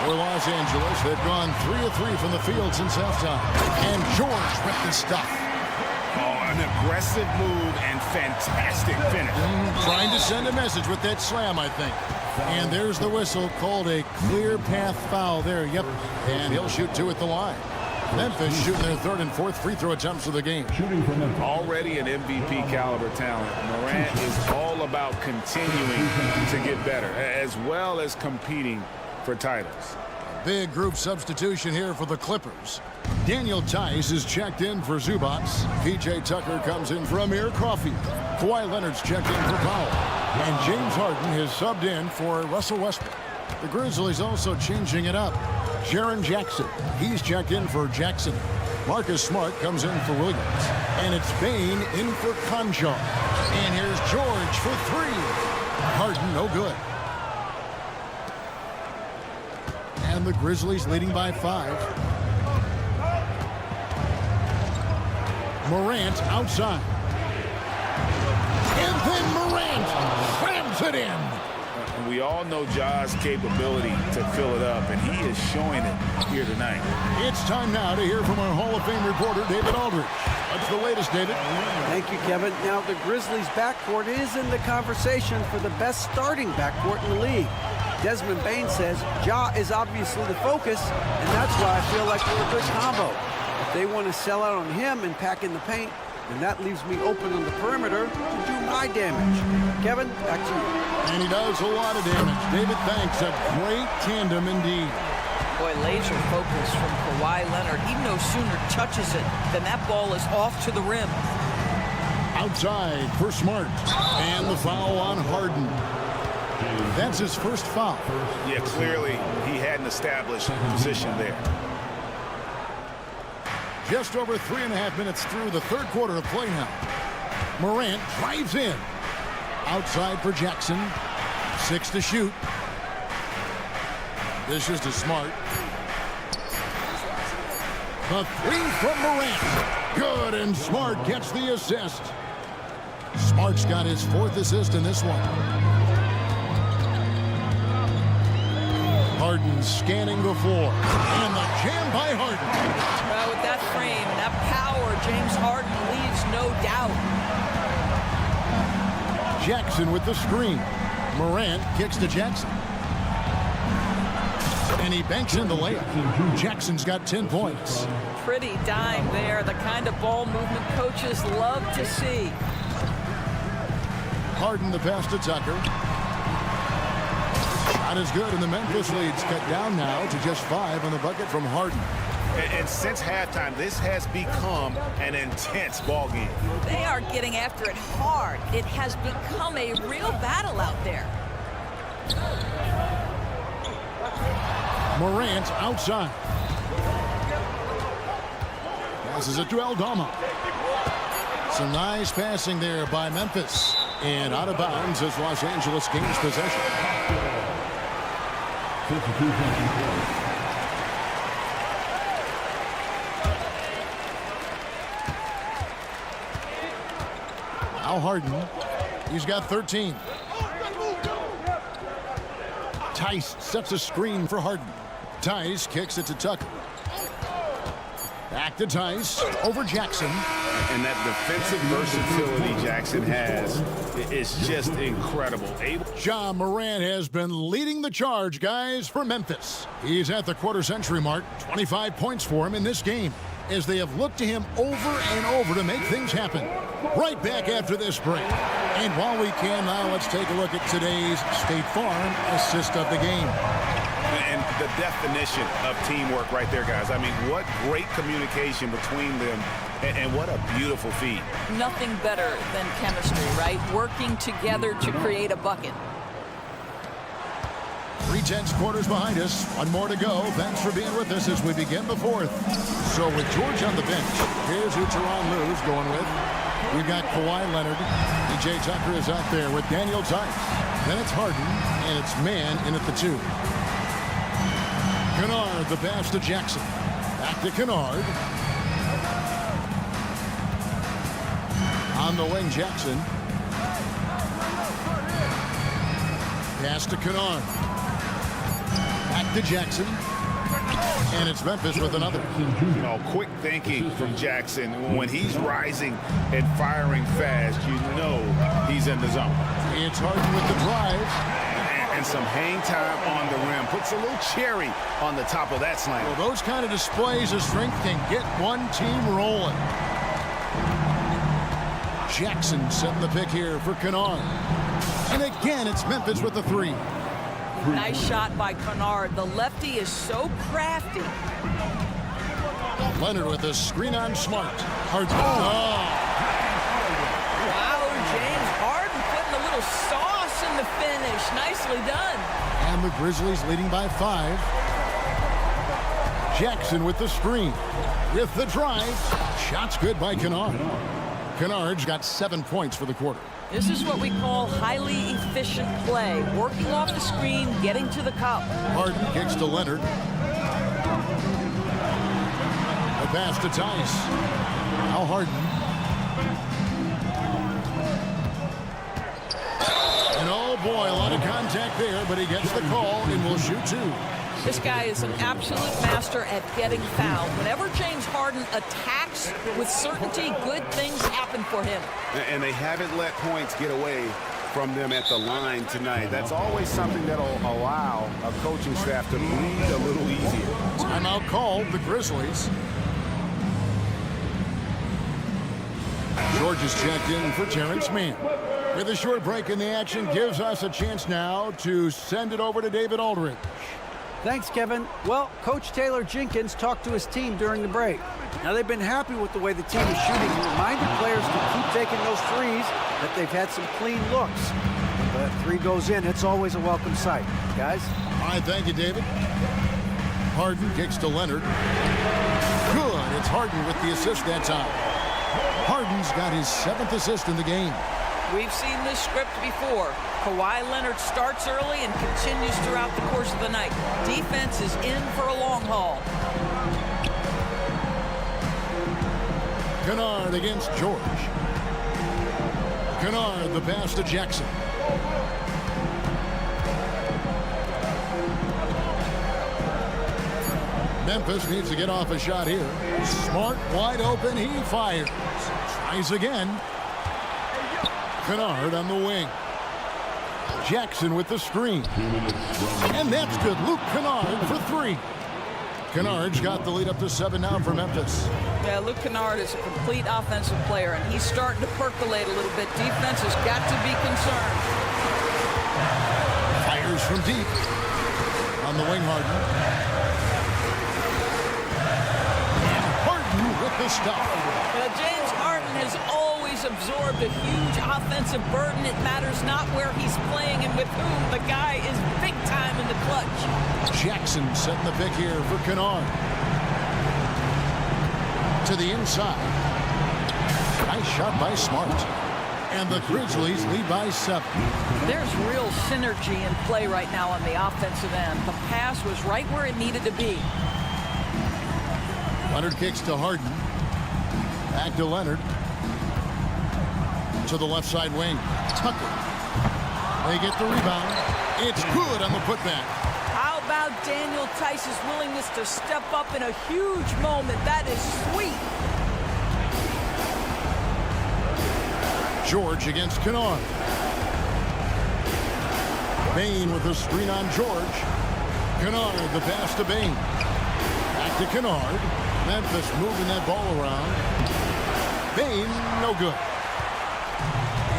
Speaker 7: For Los Angeles, they've gone 3 of 3 from the field since halftime. And George with the stuff.
Speaker 9: Oh, an aggressive move and fantastic finish.
Speaker 7: Trying to send a message with that slam, I think. And there's the whistle, called a clear path foul there. Yep. And he'll shoot 2 at the line. Memphis shooting their 3rd and 4th free throw attempts of the game.
Speaker 9: Already an MVP caliber talent. Morant is all about continuing to get better, as well as competing for titles.
Speaker 7: Big group substitution here for the Clippers. Daniel Tice is checked in for Zubac. P.J. Tucker comes in for Amir Coffey. Kawhi Leonard's checked in for Powell. And James Harden has subbed in for Russell Westbrook. The Grizzlies also changing it up. Jaren Jackson, he's checked in for Jackson. Marcus Smart comes in for Williams. And it's Bain in for Conjar. And here's George for 3. Harden, no good. And the Grizzlies leading by 5. Morant outside. And then Morant slams it in.
Speaker 9: We all know Ja's capability to fill it up, and he is showing it here tonight.
Speaker 7: It's time now to hear from our Hall of Fame reporter, David Aldridge. What's the latest, David?
Speaker 10: Thank you, Kevin. Now, the Grizzlies' backcourt is in the conversation for the best starting backcourt in the league. Desmond Bain says Ja is obviously the focus, and that's why I feel like we're a good combo. If they want to sell out on him and pack in the paint, then that leaves me open on the perimeter to do my damage. Kevin, back to you.
Speaker 7: And he does a lot of damage. David, thanks. A great tandem indeed.
Speaker 8: Boy, laser focus from Kawhi Leonard. He no sooner touches it than that ball is off to the rim.
Speaker 7: Outside for Smart. And the foul on Harden. That's his first foul.
Speaker 9: Yeah, clearly he hadn't established position there.
Speaker 7: Just over 3.5 minutes through the 3rd quarter of play now. Morant drives in. Outside for Jackson. 6 to shoot. This is to Smart. The 3 from Morant. Good, and Smart gets the assist. Smart's got his 4th assist in this one. Harden scanning the floor. And the jam by Harden.
Speaker 8: Well, with that frame and that power, James Harden leaves no doubt.
Speaker 7: Jackson with the screen. Morant kicks to Jackson. And he banks in the layup. Jackson's got 10 points.
Speaker 8: pretty dime there, the kind of ball movement coaches love to see.
Speaker 7: Harden the pass to Tucker. Shot is good, and the Memphis lead's cut down now to just 5 on the bucket from Harden.
Speaker 9: And since halftime, this has become an intense ball game.
Speaker 8: They are getting after it hard. It has become a real battle out there.
Speaker 7: Morant outside. Passes it to Aldama. Some nice passing there by Memphis. And out of bounds as Los Angeles gains possession.
Speaker 6: 52 seconds play.
Speaker 7: Now Harden. He's got 13. Tice sets a screen for Harden. Tice kicks it to Tucker. Back to Tice. Over Jackson.
Speaker 9: And that defensive versatility Jackson has is just incredible.
Speaker 7: Ja Morant has been leading the charge, guys, for Memphis. He's at the quarter-century mark. 25 points for him in this game, as they have looked to him over and over to make things happen. Right back after this break. And while we can now, let's take a look at today's State Farm assist of the game.
Speaker 9: And the definition of teamwork right there, guys. I mean, what great communication between them, and what a beautiful feat.
Speaker 8: Nothing better than chemistry, right? Working together to create a bucket.
Speaker 7: 3/10 quarters behind us. One more to go. Thanks for being with us as we begin the fourth. So with George on the bench, here's who Tyronn Lue's going with. We've got Kawhi Leonard. PJ Tucker is out there with Daniel Tice. Then it's Harden, and it's man in at the 2. Kennard, the pass to Jackson. Back to Kennard. On the wing, Jackson. Pass to Kennard. Back to Jackson. And it's Memphis with another.
Speaker 9: Oh, quick thinking from Jackson. When he's rising and firing fast, you know he's in the zone.
Speaker 7: It's Harden with the drive.
Speaker 9: And some hang time on the rim. Puts a little cherry on the top of that slam.
Speaker 7: Well, those kind of displays of strength can get one team rolling. Jackson setting the pick here for Kennard. And again, it's Memphis with the 3.
Speaker 8: Nice shot by Kennard. The lefty is so crafty.
Speaker 7: Leonard with a screen on Smart. Harden.
Speaker 8: Wow, James Harden putting a little sauce in the finish. Nicely done.
Speaker 7: And the Grizzlies leading by 5. Jackson with the screen. With the drive. Shots good by Kennard. Kennard's got 7 points for the quarter.
Speaker 8: This is what we call highly efficient play. Working off the screen, getting to the cup.
Speaker 7: Harden kicks to Leonard. A pass to Tice. Now Harden. And oh boy, a lot of contact there, but he gets the call and will shoot 2.
Speaker 8: This guy is an absolute master at getting fouled. Whenever James Harden attacks with certainty, good things happen for him.
Speaker 9: And they haven't let points get away from them at the line tonight. That's always something that'll allow a coaching staff to breathe a little easier.
Speaker 7: Timeout called, the Grizzlies. George is checked in for Terrence Mann. With a short break in the action, gives us a chance now to send it over to David Aldridge.
Speaker 10: Thanks, Kevin. Well, Coach Taylor Jenkins talked to his team during the break. Now, they've been happy with the way the team is shooting. He reminded players to keep taking those threes, that they've had some clean looks. But 3 goes in, it's always a welcome sight. Guys?
Speaker 7: All right, thank you, David. Harden kicks to Leonard. Good. It's Harden with the assist that time. Harden's got his 7th assist in the game.
Speaker 8: We've seen this script before. Kawhi Leonard starts early and continues throughout the course of the night. Defense is in for a long haul.
Speaker 7: Kennard against George. Kennard, the pass to Jackson. Memphis needs to get off a shot here. Smart, wide open, he fires. Tries again. Kennard on the wing. Jackson with the screen. And that's good. Luke Kennard for 3. Kennard's got the lead up to 7 now for Memphis.
Speaker 8: Yeah, Luke Kennard is a complete offensive player, and he's starting to percolate a little bit. Defense has got to be concerned.
Speaker 7: Fires from deep. On the wing, Harden. And Harden with the stop.
Speaker 8: James Harden has always absorbed a huge offensive burden. It matters not where he's playing and with whom. The guy is big time in the clutch.
Speaker 7: Jackson setting the pick here for Kennard. To the inside. Nice shot by Smart. And the Grizzlies lead by 7.
Speaker 8: There's real synergy in play right now on the offensive end. The pass was right where it needed to be.
Speaker 7: Leonard kicks to Harden. Back to Leonard. To the left side wing. Tucker. They get the rebound. It's good on the putback.
Speaker 8: How about Daniel Tice's willingness to step up in a huge moment? That is sweet.
Speaker 7: George against Kennard. Bain with the screen on George. Kennard, the pass to Bain. Back to Kennard. Memphis moving that ball around. Bain, no good.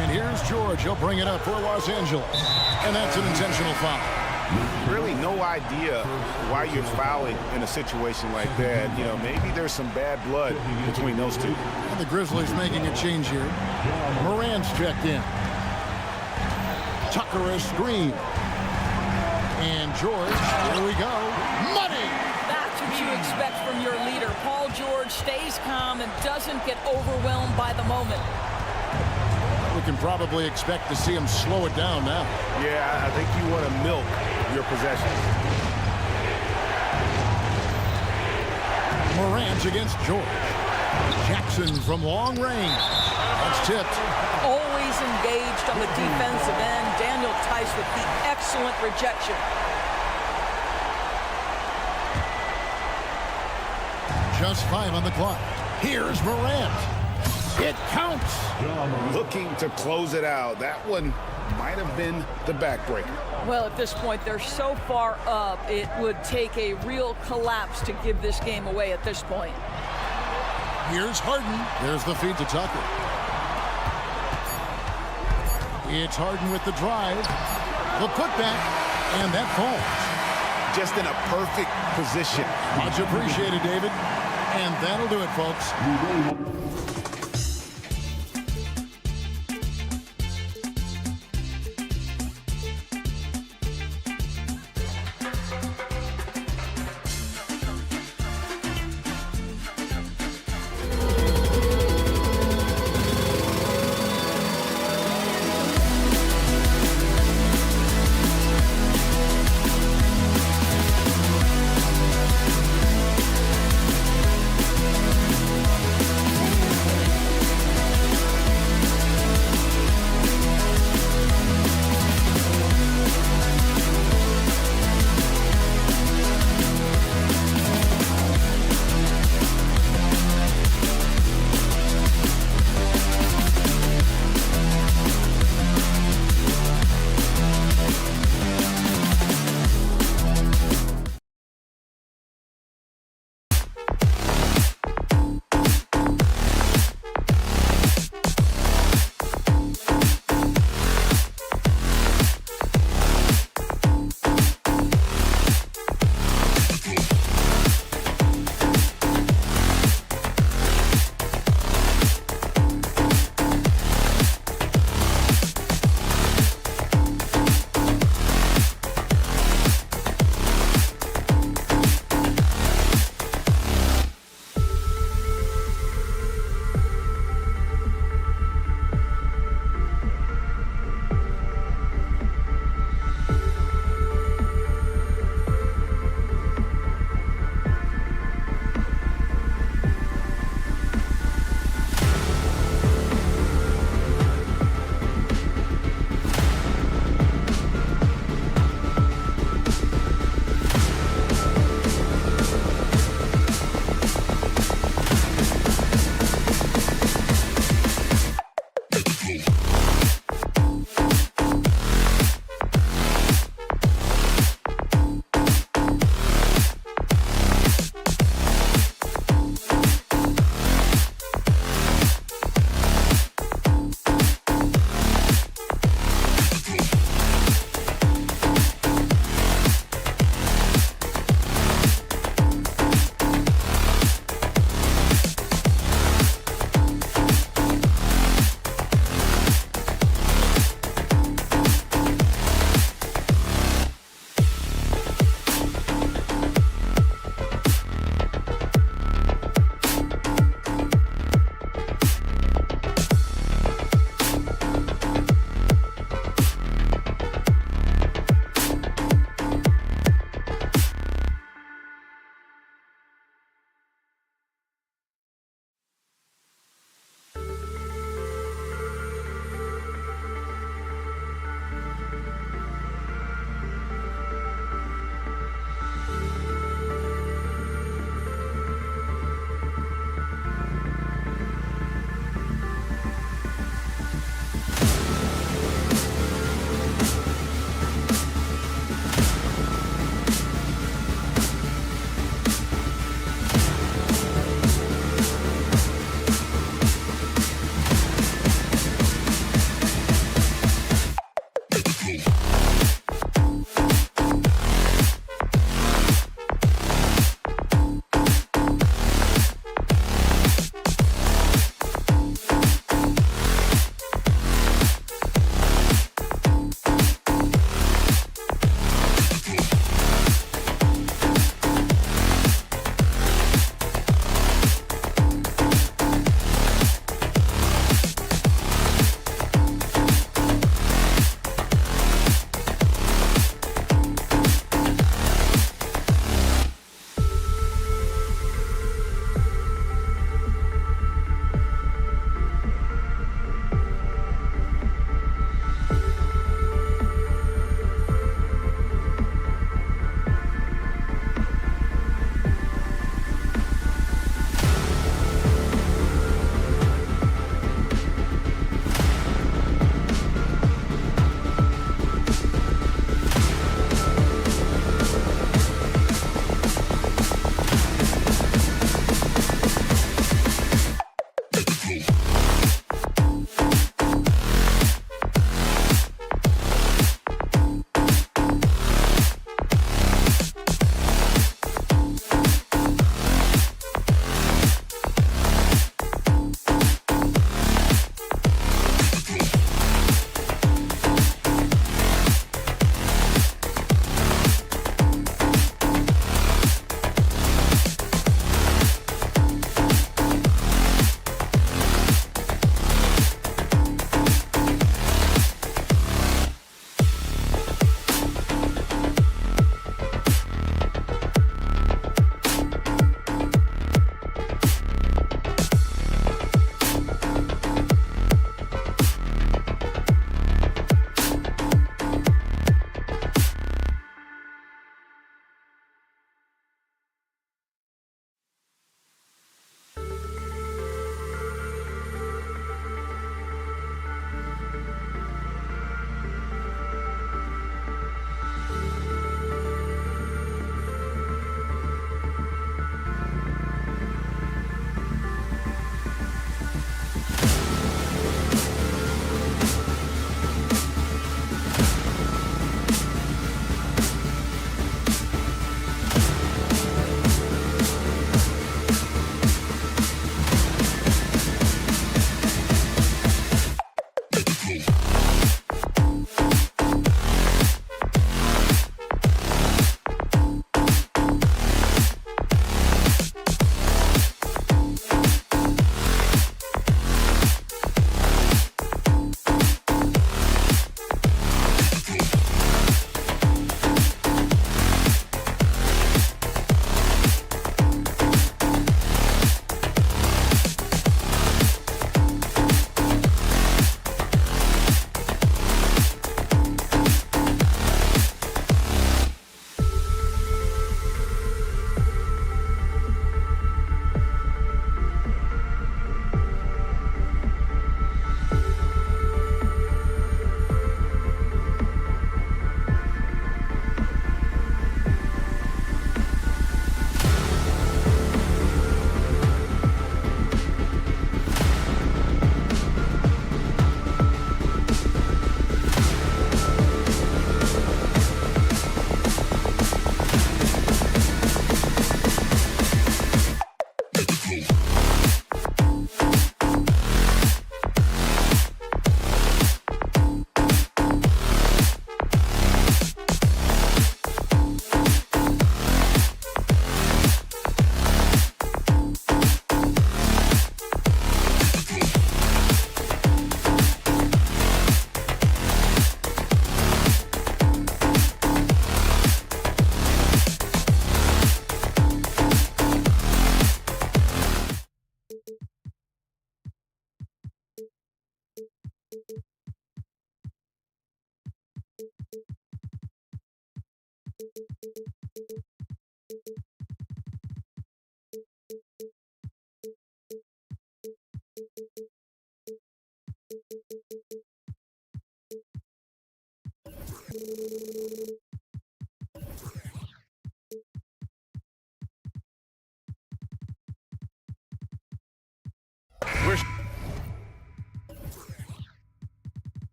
Speaker 7: And here's George. He'll bring it up for Los Angeles. And that's an intentional foul.
Speaker 9: Really no idea why you're fouling in a situation like that. You know, maybe there's some bad blood between those two.
Speaker 7: And the Grizzlies making a change here. Morant's checked in. Tucker a screen. And George, here we go. Money!
Speaker 8: That's what you expect from your leader. Paul George stays calm and doesn't get overwhelmed by the moment.
Speaker 7: We can probably expect to see him slow it down now.
Speaker 1: Yeah, I think you want to milk your possessions.
Speaker 7: Morant against George. Jackson from long range. That's tipped.
Speaker 8: Always engaged on the defensive end. Daniel Tice with the excellent rejection.
Speaker 7: Just 5 on the clock. Here's Morant. It counts.
Speaker 9: Looking to close it out. That one might have been the backbreaker.
Speaker 8: Well, at this point, they're so far up, it would take a real collapse to give this game away at this point.
Speaker 7: Here's Harden. There's the feed to Tucker. It's Harden with the drive. The putback. And that falls.
Speaker 9: Just in a perfect position.
Speaker 7: Much appreciated, David. And that'll do it, folks.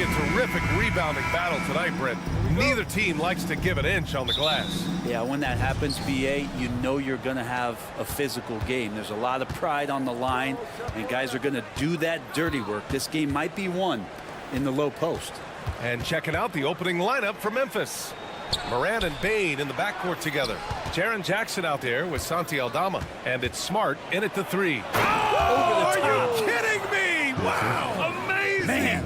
Speaker 1: be a terrific rebounding battle tonight, Brent. Neither team likes to give an inch on the glass.
Speaker 12: Yeah, when that happens, BA, you know you're going to have a physical game. There's a lot of pride on the line, and guys are going to do that dirty work. This game might be won in the low post.
Speaker 1: And checking out the opening lineup for Memphis. Morant and Bain in the backcourt together. Jaren Jackson out there with Santi Aldama. And it's Smart in at the 3.
Speaker 2: Oh, are you kidding me? Wow, amazing.
Speaker 12: Man.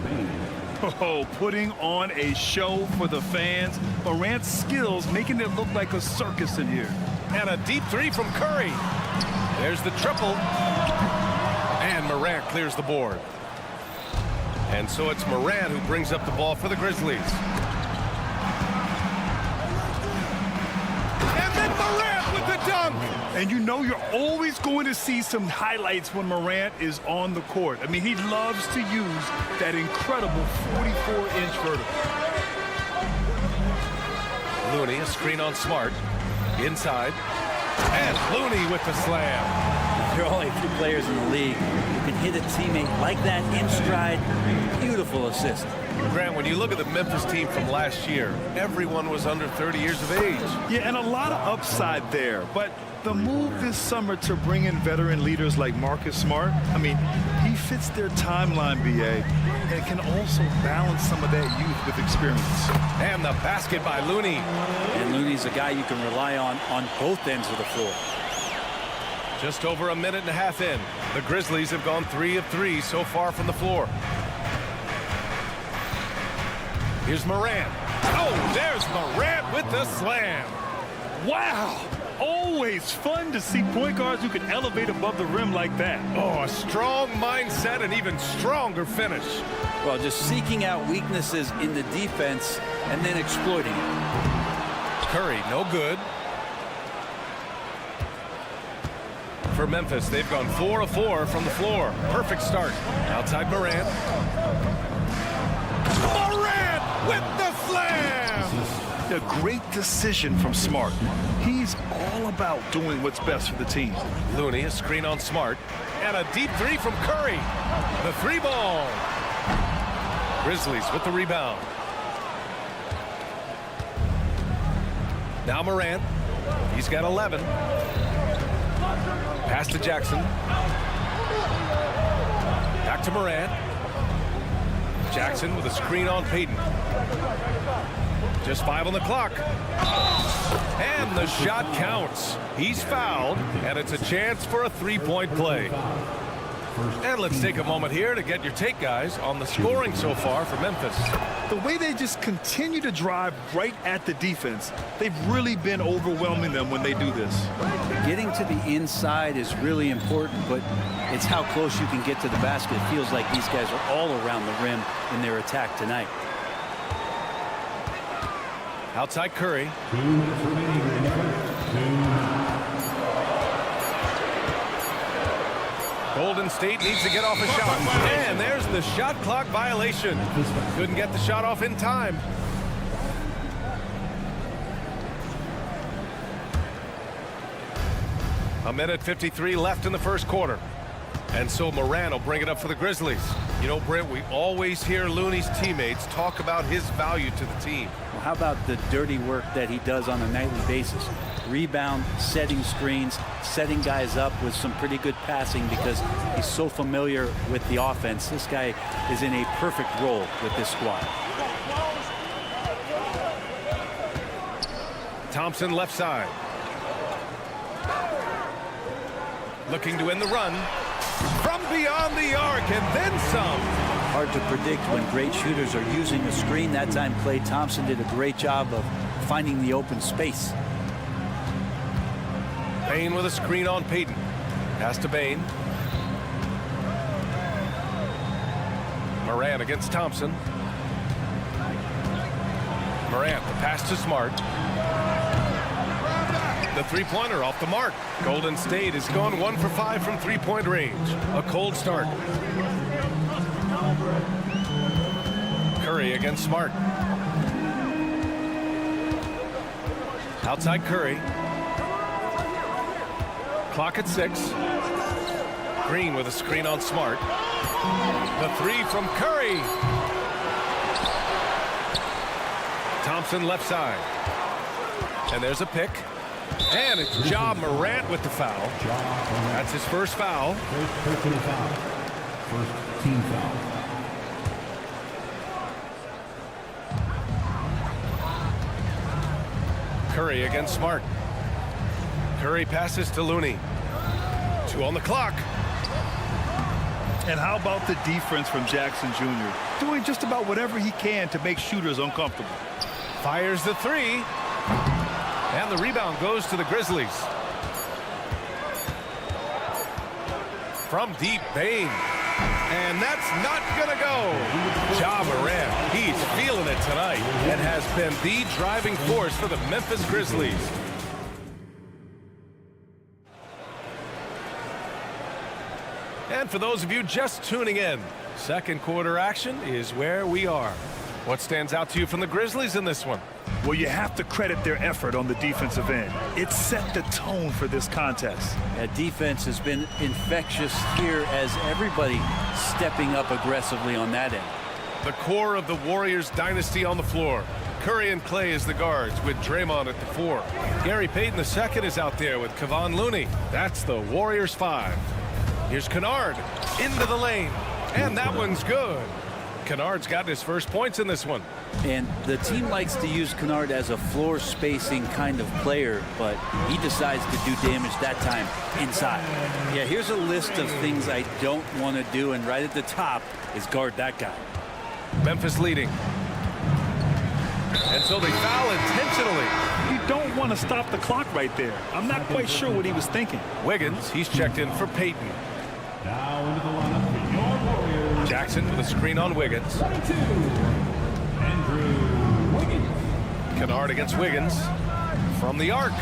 Speaker 2: Oh, putting on a show for the fans. Morant's skills making it look like a circus in here.
Speaker 1: And a deep 3 from Curry. There's the triple. And Morant clears the board. And so it's Morant who brings up the ball for the Grizzlies. And then Morant with the dunk.
Speaker 2: And you know you're always going to see some highlights when Morant is on the court. I mean, he loves to use that incredible 44-inch vertical.
Speaker 1: Looney, a screen on Smart. Inside. And Looney with the slam.
Speaker 12: There are only 2 players in the league who can hit a teammate like that in stride. Beautiful assist.
Speaker 1: Grant, when you look at the Memphis team from last year, everyone was under 30 years of age.
Speaker 2: Yeah, and a lot of upside there. But the move this summer to bring in veteran leaders like Marcus Smart, I mean, he fits their timeline, BA, and can also balance some of that youth with experience.
Speaker 1: And the basket by Looney.
Speaker 12: And Looney's a guy you can rely on both ends of the floor.
Speaker 1: Just over a minute and a half in. The Grizzlies have gone 3 of 3 so far from the floor. Here's Morant. Oh, there's Morant with the slam.
Speaker 2: Wow. Always fun to see point guards who can elevate above the rim like that.
Speaker 1: Oh, a strong mindset and even stronger finish.
Speaker 12: Well, just seeking out weaknesses in the defense and then exploiting it.
Speaker 1: Curry, no good. For Memphis, they've gone 4 of 4 from the floor. Perfect start. Outside Morant. Morant with the slam!
Speaker 2: A great decision from Smart. He's all about doing what's best for the team.
Speaker 1: Looney, a screen on Smart. And a deep 3 from Curry. The 3-ball. Grizzlies with the rebound. Now Morant. He's got 11. Pass to Jackson. Back to Morant. Jackson with a screen on Payton. Just 5 on the clock. And the shot counts. He's fouled, and it's a chance for a 3-point play. And let's take a moment here to get your take, guys, on the scoring so far for Memphis.
Speaker 2: The way they just continue to drive right at the defense, they've really been overwhelming them when they do this.
Speaker 12: Getting to the inside is really important, but it's how close you can get to the basket. It feels like these guys are all around the rim in their attack tonight.
Speaker 1: Outside Curry.
Speaker 6: 2 minutes remaining.
Speaker 1: Golden State needs to get off a shot. And there's the shot clock violation. Couldn't get the shot off in time. A minute 53 left in the first quarter. And so Morant will bring it up for the Grizzlies. You know, Brent, we always hear Looney's teammates talk about his value to the team.
Speaker 12: Well, how about the dirty work that he does on a nightly basis? Rebound, setting screens, setting guys up with some pretty good passing because he's so familiar with the offense. This guy is in a perfect role with this squad.
Speaker 1: Thompson left side. Looking to end the run. From beyond the arc and then some.
Speaker 12: Hard to predict when great shooters are using a screen. That time Klay Thompson did a great job of finding the open space.
Speaker 1: Bain with a screen on Payton. Pass to Bain. Morant against Thompson. Morant, the pass to Smart. The three-pointer off the mark. Golden State is going 1 for 5 from three-point range. A cold start. Curry against Smart. Outside Curry. Clock at 6. Green with a screen on Smart. The 3 from Curry. Thompson left side. And there's a pick. And it's Ja Morant with the foul. That's his first foul.
Speaker 6: First team foul.
Speaker 1: Curry against Smart. Curry passes to Looney. 2 on the clock.
Speaker 2: And how about the defense from Jackson Jr.? Doing just about whatever he can to make shooters uncomfortable.
Speaker 1: Fires the 3. And the rebound goes to the Grizzlies. From deep, Bane. And that's not going to go. Ja Morant, he's feeling it tonight and has been the driving force for the Memphis Grizzlies. And for those of you just tuning in, second quarter action is where we are. What stands out to you from the Grizzlies in this one?
Speaker 2: Well, you have to credit their effort on the defensive end. It set the tone for this contest.
Speaker 12: Yeah, defense has been infectious here as everybody stepping up aggressively on that end.
Speaker 1: The core of the Warriors dynasty on the floor. Curry and Clay as the guards with Draymond at the 4. Gary Payton II is out there with Kevon Looney. That's the Warriors 5. Here's Kennard into the lane. And that one's good. Kennard's got his first points in this one.
Speaker 12: And the team likes to use Kennard as a floor spacing kind of player, but he decides to do damage that time inside. Yeah, here's a list of things I don't want to do, and right at the top is guard that guy.
Speaker 1: Memphis leading. And so they foul intentionally.
Speaker 2: You don't want to stop the clock right there. I'm not quite sure what he was thinking.
Speaker 1: Wiggins, he's checked in for Payton.
Speaker 6: Now into the lineup for your Warriors.
Speaker 1: Jackson with a screen on Wiggins.
Speaker 6: 22, Andrew Wiggins.
Speaker 1: Kennard against Wiggins from the arc.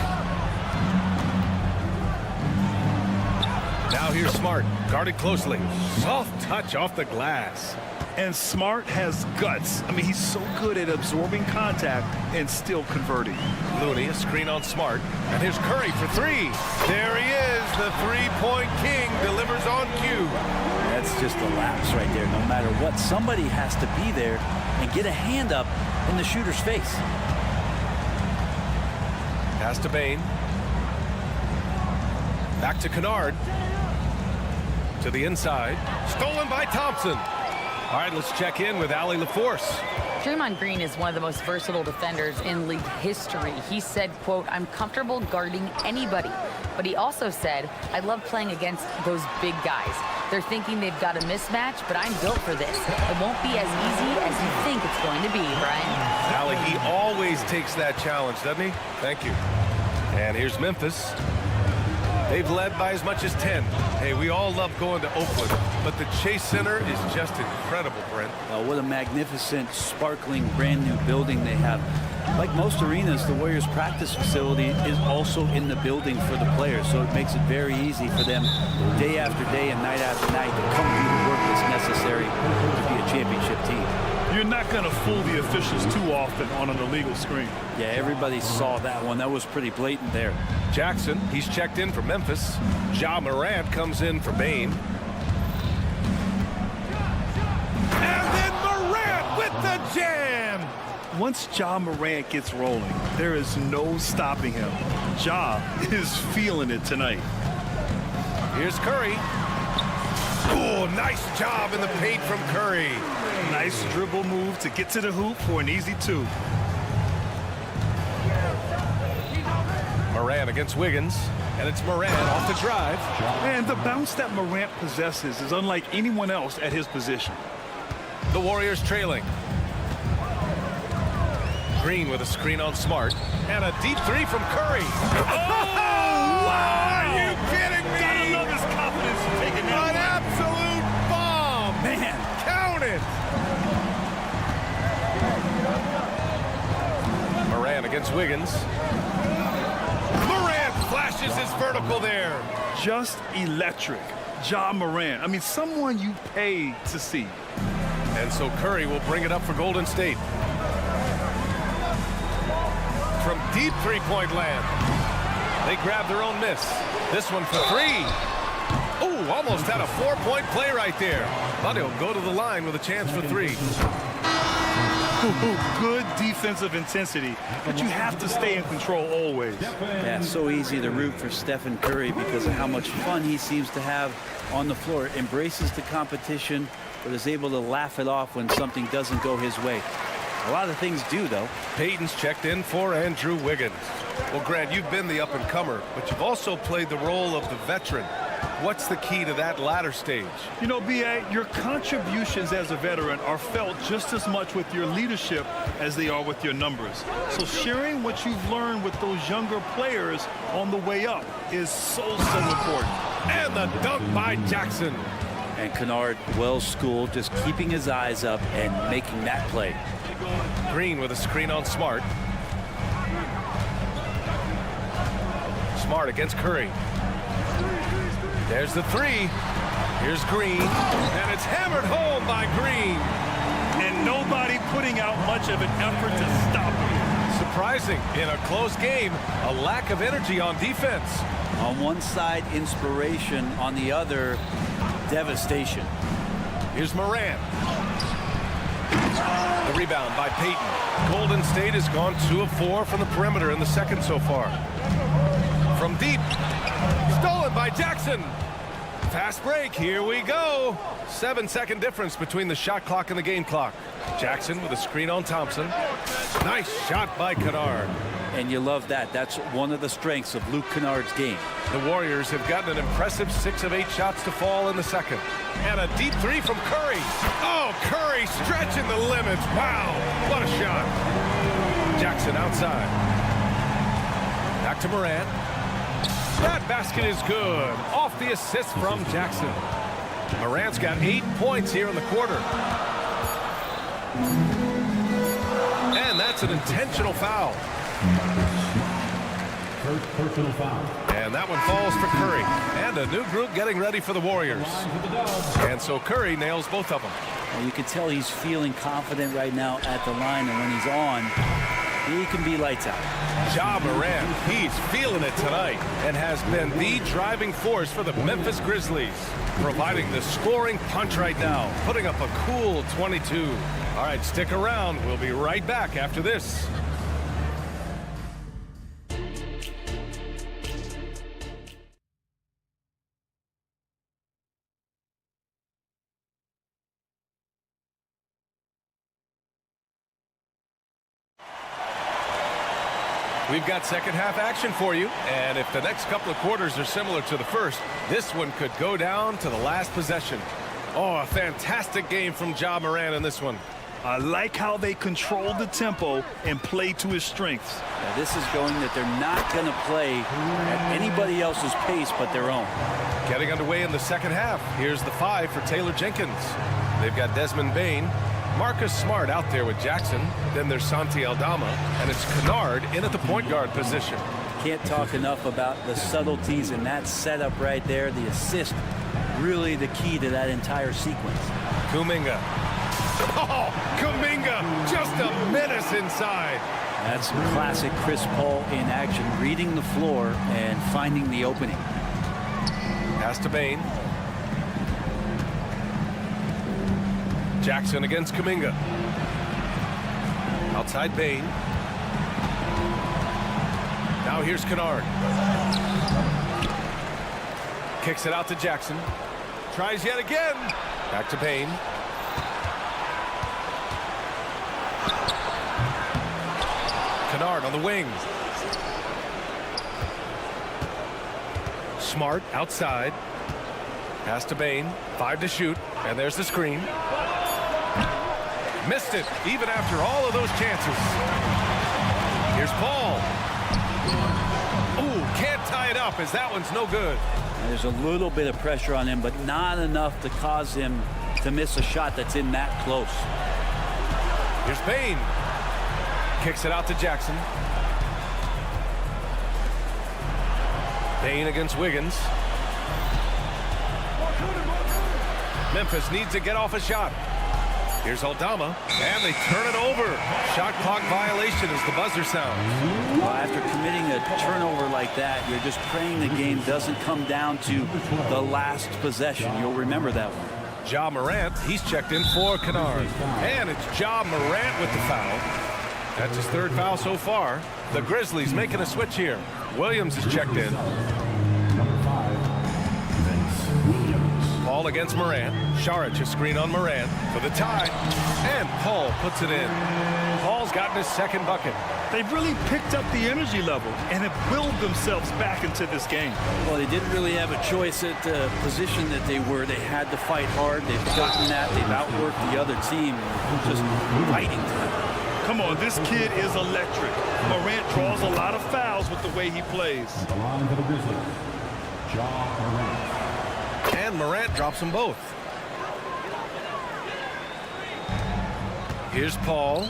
Speaker 1: Now here's Smart, guarded closely. Soft touch off the glass.
Speaker 2: And Smart has guts. I mean, he's so good at absorbing contact and still converting.
Speaker 1: Looney, a screen on Smart. And here's Curry for 3. There he is, the three-point king, delivers on cue.
Speaker 12: That's just a lapse right there. No matter what, somebody has to be there and get a hand up in the shooter's face.
Speaker 1: Pass to Bane. Back to Kennard. To the inside. Stolen by Thompson. All right, let's check in with Allie LaForce.
Speaker 5: Draymond Green is one of the most versatile defenders in league history. He said, quote, "I'm comfortable guarding anybody." But he also said, "I love playing against those big guys. They're thinking they've got a mismatch, but I'm built for this. It won't be as easy as you think it's going to be, Brian."
Speaker 1: Allie, he always takes that challenge, doesn't he? Thank you. And here's Memphis. They've led by as much as 10. Hey, we all love going to Oakland, but the Chase Center is just incredible, Brent.
Speaker 12: What a magnificent, sparkling, brand new building they have. Like most arenas, the Warriors practice facility is also in the building for the players, so it makes it very easy for them day after day and night after night to come do the work that's necessary to be a championship team.
Speaker 2: You're not going to fool the officials too often on an illegal screen.
Speaker 12: Yeah, everybody saw that one. That was pretty blatant there.
Speaker 1: Jackson, he's checked in for Memphis. Ja Morant comes in for Bane. And then Morant with the jam!
Speaker 2: Once Ja Morant gets rolling, there is no stopping him. Ja is feeling it tonight.
Speaker 1: Here's Curry. Oh, nice job in the paint from Curry.
Speaker 2: Nice dribble move to get to the hoop for an easy 2.
Speaker 1: Morant against Wiggins, and it's Morant off the drive.
Speaker 2: And the bounce that Morant possesses is unlike anyone else at his position.
Speaker 1: The Warriors trailing. Green with a screen on Smart, and a deep 3 from Curry. Oh, wow! Are you kidding me?
Speaker 2: Gotta love his confidence in taking that.
Speaker 1: An absolute bomb!
Speaker 12: Man,
Speaker 1: count it! Morant against Wiggins. Morant flashes his vertical there.
Speaker 2: Just electric. Ja Morant. I mean, someone you pay to see.
Speaker 1: And so Curry will bring it up for Golden State. From deep three-point land. They grab their own miss. This one for 3. Oh, almost had a 4-point play right there. But he'll go to the line with a chance for 3.
Speaker 2: Good defensive intensity, but you have to stay in control always.
Speaker 12: Yeah, it's so easy to root for Stephen Curry because of how much fun he seems to have on the floor. Embraces the competition, but is able to laugh it off when something doesn't go his way. A lot of things do, though.
Speaker 1: Payton's checked in for Andrew Wiggins. Well, Grant, you've been the up-and-comer, but you've also played the role of the veteran. What's the key to that latter stage?
Speaker 2: You know, B.A., your contributions as a veteran are felt just as much with your leadership as they are with your numbers. So sharing what you've learned with those younger players on the way up is so important.
Speaker 1: And the dunk by Jackson.
Speaker 12: And Kennard, well schooled, just keeping his eyes up and making that play.
Speaker 1: Green with a screen on Smart. Smart against Curry. There's the three. Here's Green, and it's hammered home by Green.
Speaker 2: And nobody putting out much of an effort to stop him.
Speaker 1: Surprising, in a close game, a lack of energy on defense.
Speaker 12: On one side, inspiration. On the other, devastation.
Speaker 1: Here's Morant. The rebound by Payton. Golden State has gone 2 of 4 from the perimeter in the second so far. From deep. Stolen by Jackson. Fast break. Here we go. 7-second difference between the shot clock and the game clock. Jackson with a screen on Thompson. Nice shot by Kennard.
Speaker 12: And you love that. That's one of the strengths of Luke Kennard's game.
Speaker 1: The Warriors have gotten an impressive 6 of 8 shots to fall in the second. And a deep three from Curry. Oh, Curry stretching the limits. Wow, what a shot. Jackson outside. Back to Morant. That basket is good. Off the assist from Jackson. Morant's got 8 points here in the quarter. And that's an intentional foul.
Speaker 6: First personal foul.
Speaker 1: And that one falls for Curry. And a new group getting ready for the Warriors. And so Curry nails both of them.
Speaker 12: And you can tell he's feeling confident right now at the line, and when he's on, he can be lights out.
Speaker 1: Ja Morant, he's feeling it tonight and has been the driving force for the Memphis Grizzlies, providing the scoring punch right now, putting up a cool 22. All right, stick around. We'll be right back after this. We've got second half action for you, and if the next couple of quarters are similar to the first, this one could go down to the last possession. Oh, a fantastic game from Ja Morant in this one.
Speaker 2: I like how they control the tempo and play to his strengths.
Speaker 12: Now, this is showing that they're not going to play at anybody else's pace but their own.
Speaker 1: Getting underway in the second half. Here's the 5 for Taylor Jenkins. They've got Desmond Bane, Marcus Smart out there with Jackson. Then there's Santi Aldama, and it's Kennard in at the point guard position.
Speaker 12: Can't talk enough about the subtleties in that setup right there. The assist, really the key to that entire sequence.
Speaker 1: Kuminga. Oh, Kuminga, just a menace inside.
Speaker 12: That's some classic Chris Paul in action, reading the floor and finding the opening.
Speaker 1: Pass to Bane. Jackson against Kuminga. Outside Bane. Now here's Kennard. Kicks it out to Jackson. Tries yet again. Back to Bane. Kennard on the wing. Smart outside. Pass to Bane. 5 to shoot. And there's the screen. Missed it, even after all of those chances. Here's Paul. Ooh, can't tie it up as that one's no good.
Speaker 12: And there's a little bit of pressure on him, but not enough to cause him to miss a shot that's in that close.
Speaker 1: Here's Bane. Kicks it out to Jackson. Bane against Wiggins. Memphis needs to get off a shot. Here's Aldama, and they turn it over. Shot clock violation as the buzzer sounds.
Speaker 12: Well, after committing a turnover like that, you're just praying the game doesn't come down to the last possession. You'll remember that one.
Speaker 1: Ja Morant, he's checked in for Kennard. And it's Ja Morant with the foul. That's his third foul so far. The Grizzlies making a switch here. Williams is checked in.
Speaker 6: Number 5, Vince Williams.
Speaker 1: Paul against Morant. Saric a screen on Morant for the tie. And Paul puts it in. Paul's gotten his second bucket.
Speaker 2: They've really picked up the energy level and have willed themselves back into this game.
Speaker 12: Well, they didn't really have a choice at the position that they were. They had to fight hard. They've gotten that. They've outworked the other team. Just fighting to them.
Speaker 2: Come on, this kid is electric. Morant draws a lot of fouls with the way he plays.
Speaker 6: At the line for the Grizzlies, Ja Morant.
Speaker 1: And Morant drops them both. Here's Paul.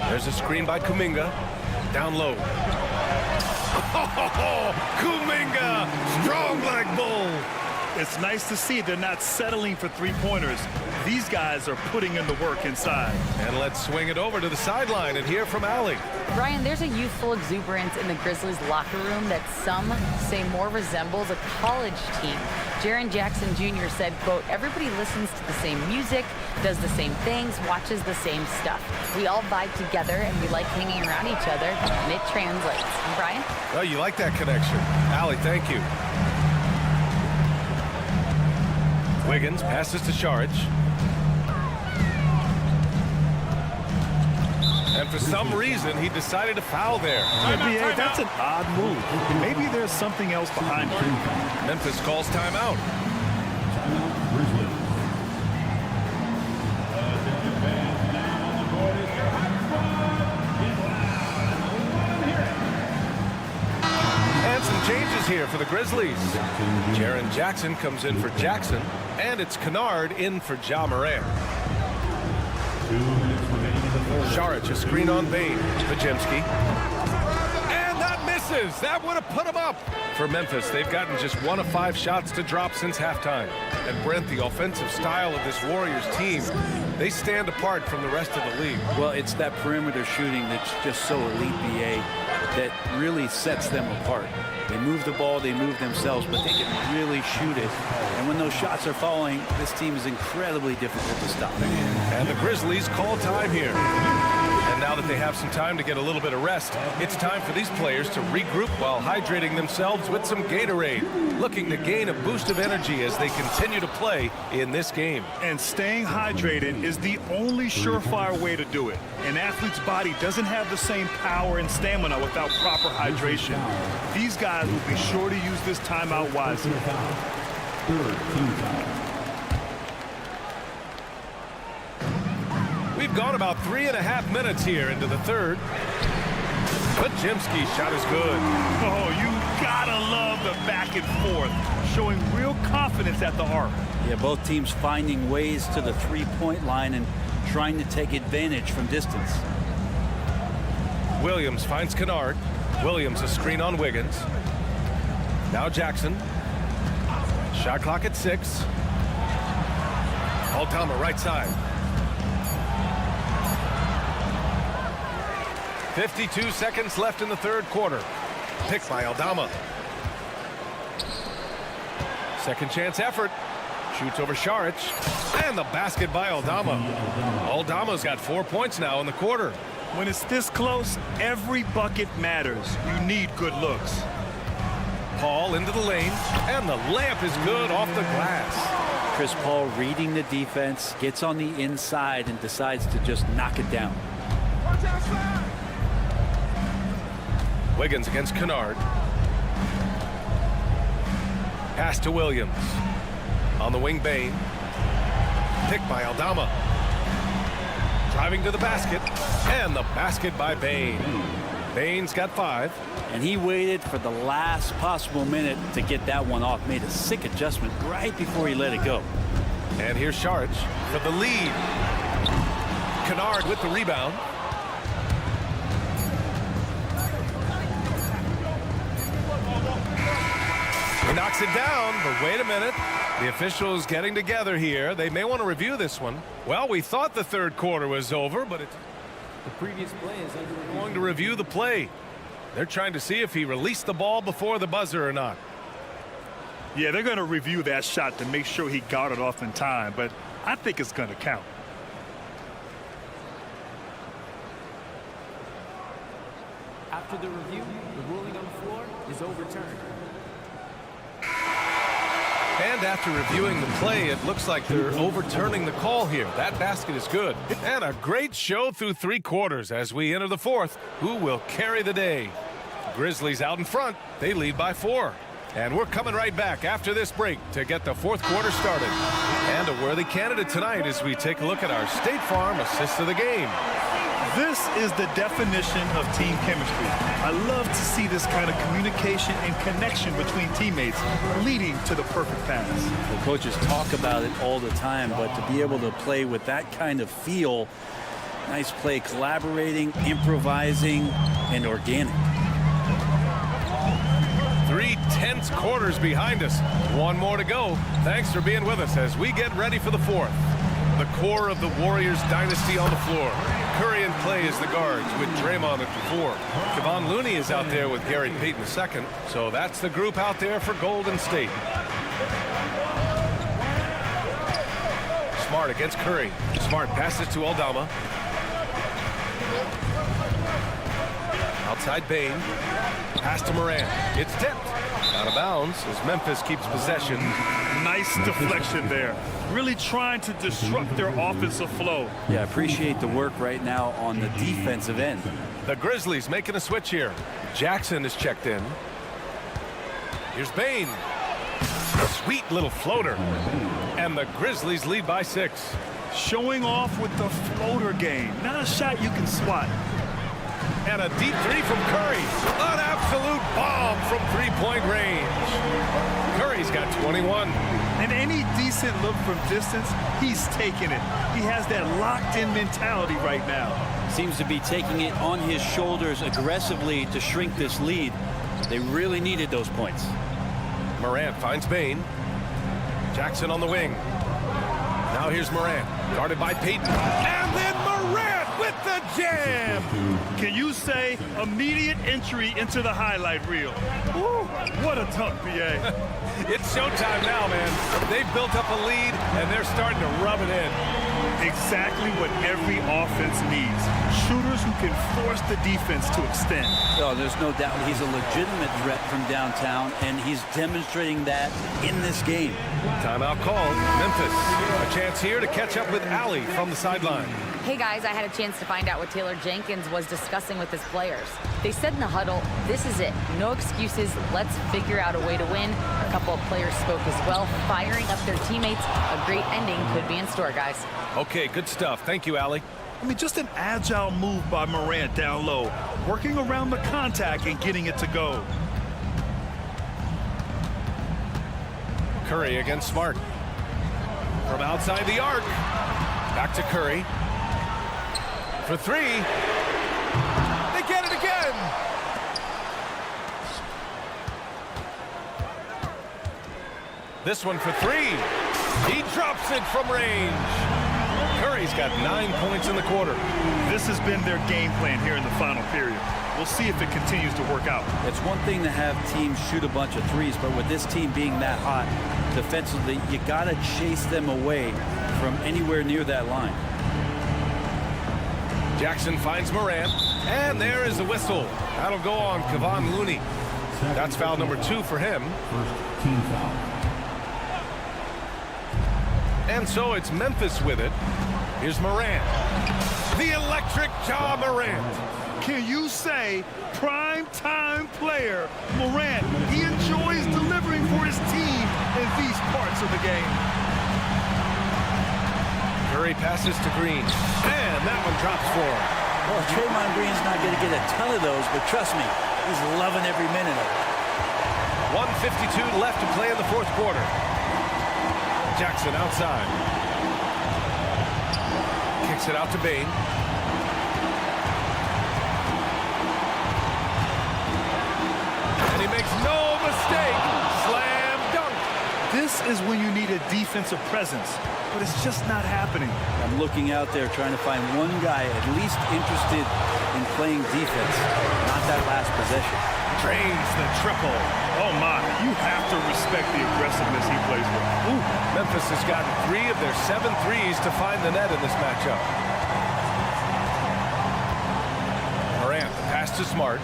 Speaker 1: There's a screen by Kuminga. Down low. Oh, Kuminga! Strong like bull.
Speaker 2: It's nice to see they're not settling for three-pointers. These guys are putting in the work inside.
Speaker 1: And let's swing it over to the sideline and hear from Allie.
Speaker 5: Brian, there's a youthful exuberance in the Grizzlies locker room that some say more resembles a college team. Jaren Jackson Jr. said, quote, everybody listens to the same music, does the same things, watches the same stuff. We all vibe together and we like hanging around each other, and it translates. And Brian?
Speaker 1: Oh, you like that connection. Allie, thank you. Wiggins passes to Saric. And for some reason, he decided to foul there.
Speaker 2: NBA, that's an odd move. Maybe there's something else behind it.
Speaker 1: Memphis calls timeout.
Speaker 6: Timeout, Grizzlies.
Speaker 1: And some changes here for the Grizzlies. Jaren Jackson comes in for Jackson. And it's Kennard in for Ja Morant.
Speaker 6: 2 minutes remaining in the third.
Speaker 1: Saric a screen on Bain. Pajemski. And that misses. That would have put him up. For Memphis, they've gotten just 1 of 5 shots to drop since halftime. And Brent, the offensive style of this Warriors team, they stand apart from the rest of the league.
Speaker 12: Well, it's that perimeter shooting that's just so elite, BA, that really sets them apart. They move the ball, they move themselves, but they can really shoot it. And when those shots are falling, this team is incredibly difficult to stop.
Speaker 1: And the Grizzlies call time here. And now that they have some time to get a little bit of rest, it's time for these players to regroup while hydrating themselves with some Gatorade, looking to gain a boost of energy as they continue to play in this game.
Speaker 2: And staying hydrated is the only surefire way to do it. An athlete's body doesn't have the same power and stamina without proper hydration. These guys will be sure to use this timeout wisely.
Speaker 6: Third team foul.
Speaker 1: We've gone about 3.5 minutes here into the third. Pajemski's shot is good.
Speaker 2: Oh, you gotta love the back and forth, showing real confidence at the arc.
Speaker 12: Yeah, both teams finding ways to the three-point line and trying to take advantage from distance.
Speaker 1: Williams finds Kennard. Williams a screen on Wiggins. Now Jackson. Shot clock at 6. Aldama right side. 52 seconds left in the third quarter. Pick by Aldama. Second chance effort. Shoots over Saric. And the basket by Aldama. Aldama's got 4 points now in the quarter.
Speaker 2: When it's this close, every bucket matters. You need good looks.
Speaker 1: Paul into the lane. And the layup is good off the glass.
Speaker 12: Chris Paul reading the defense, gets on the inside and decides to just knock it down.
Speaker 1: Wiggins against Kennard. Pass to Williams. On the wing, Bain. Pick by Aldama. Driving to the basket. And the basket by Bain. Bain's got 5.
Speaker 12: And he waited for the last possible minute to get that one off. Made a sick adjustment right before he let it go.
Speaker 1: And here's Saric for the lead. Kennard with the rebound. He knocks it down, but wait a minute. The officials getting together here. They may want to review this one. Well, we thought the third quarter was over, but it's
Speaker 11: The previous play is under
Speaker 1: going to review the play. They're trying to see if he released the ball before the buzzer or not.
Speaker 2: Yeah, they're going to review that shot to make sure he got it off in time, but I think it's going to count.
Speaker 11: After the review, the ruling on the floor is overturned.
Speaker 1: And after reviewing the play, it looks like they're overturning the call here. That basket is good. And a great show through 3 quarters as we enter the 4th. Who will carry the day? Grizzlies out in front. They lead by 4. And we're coming right back after this break to get the 4th quarter started. And a worthy candidate tonight as we take a look at our State Farm assist of the game.
Speaker 2: This is the definition of team chemistry. I love to see this kind of communication and connection between teammates leading to the perfect pass.
Speaker 12: The coaches talk about it all the time, but to be able to play with that kind of feel, nice play, collaborating, improvising, and organic.
Speaker 1: 3 tense quarters behind us. 1 more to go. Thanks for being with us as we get ready for the 4th. The core of the Warriors dynasty on the floor. Curry and Clay is the guards with Draymond at the 4. Kevon Looney is out there with Gary Payton II. So that's the group out there for Golden State. Smart against Curry. Smart passes to Aldama. Outside Bain. Pass to Morant. It's tipped. Out of bounds as Memphis keeps possession.
Speaker 2: Nice deflection there. Really trying to disrupt their offensive flow.
Speaker 12: Yeah, appreciate the work right now on the defensive end.
Speaker 1: The Grizzlies making a switch here. Jackson is checked in. Here's Bain. Sweet little floater. And the Grizzlies lead by 6.
Speaker 2: Showing off with the floater game. Not a shot you can swat.
Speaker 1: And a deep 3 from Curry. An absolute bomb from 3-point range. Curry's got 21.
Speaker 2: And any decent look from distance, he's taking it. He has that locked-in mentality right now.
Speaker 12: Seems to be taking it on his shoulders aggressively to shrink this lead. They really needed those points.
Speaker 1: Morant finds Bain. Jackson on the wing. Now here's Morant, guarded by Payton. And then Morant with the jam!
Speaker 2: Can you say immediate entry into the highlight reel? Woo, what a dunk, BA.
Speaker 1: It's showtime now, man. They've built up a lead, and they're starting to rub it in.
Speaker 2: Exactly what every offense needs. Shooters who can force the defense to extend.
Speaker 12: Oh, there's no doubt he's a legitimate threat from downtown, and he's demonstrating that in this game.
Speaker 1: Timeout called. Memphis. A chance here to catch up with Allie from the sideline.
Speaker 5: Hey guys, I had a chance to find out what Taylor Jenkins was discussing with his players. They said in the huddle, this is it. No excuses. Let's figure out a way to win. A couple of players spoke as well, firing up their teammates. A great ending could be in store, guys.
Speaker 1: Okay, good stuff. Thank you, Allie.
Speaker 2: I mean, just an agile move by Morant down low, working around the contact and getting it to go.
Speaker 1: Curry against Smart. From outside the arc. Back to Curry. For 3. They get it again. This one for 3. He drops it from range. Curry's got 9 points in the quarter.
Speaker 2: This has been their game plan here in the final period. We'll see if it continues to work out.
Speaker 12: It's one thing to have teams shoot a bunch of threes, but with this team being that hot defensively, you got to chase them away from anywhere near that line.
Speaker 1: Jackson finds Morant, and there is the whistle. That'll go on Kevon Looney. That's foul number 2 for him.
Speaker 6: First team foul.
Speaker 1: And so it's Memphis with it. Here's Morant. The electric Ja Morant.
Speaker 2: Can you say prime-time player Morant? He enjoys delivering for his team in these parts of the game.
Speaker 1: Curry passes to Green. And that one drops for him.
Speaker 12: Well, Draymond Green's not going to get a ton of those, but trust me, he's loving every minute of it.
Speaker 1: 1:52 left to play in the 4th quarter. Jackson outside. Kicks it out to Bain. And he makes no mistake. Slam dunk.
Speaker 2: This is when you need a defensive presence, but it's just not happening.
Speaker 12: I'm looking out there trying to find one guy at least interested in playing defense, not that last possession.
Speaker 1: Drains the triple.
Speaker 2: Oh, my. You have to respect the aggressiveness he plays with.
Speaker 1: Ooh, Memphis has gotten 3 of their 7 threes to find the net in this matchup. Morant, the pass to Smart.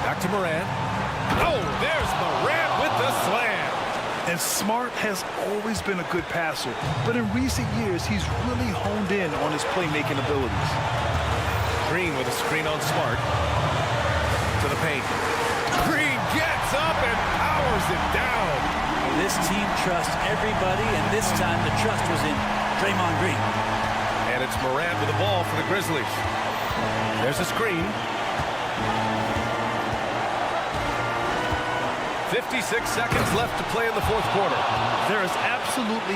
Speaker 1: Back to Morant. Oh, there's Morant with the slam.
Speaker 2: And Smart has always been a good passer, but in recent years, he's really honed in on his playmaking abilities.
Speaker 1: Green with a screen on Smart. To the paint. Green gets up and powers it down.
Speaker 12: This team trusts everybody, and this time the trust was in Draymond Green.
Speaker 1: And it's Morant with the ball for the Grizzlies. There's a screen. 56 seconds left to play in the fourth quarter.
Speaker 2: There is absolutely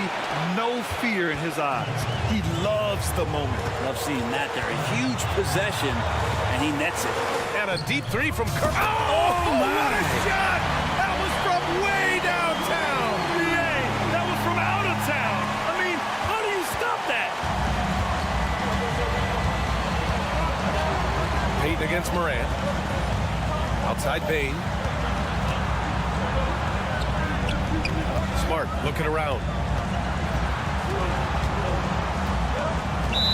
Speaker 2: no fear in his eyes. He loves the moment.
Speaker 12: Love seeing that there. A huge possession, and he nets it.
Speaker 1: And a deep 3 from Curry. Oh, what a shot! That was from way downtown.
Speaker 2: Yay, that was from out of town. I mean, how do you stop that?
Speaker 1: Payton against Morant. Outside Bain. Smart looking around.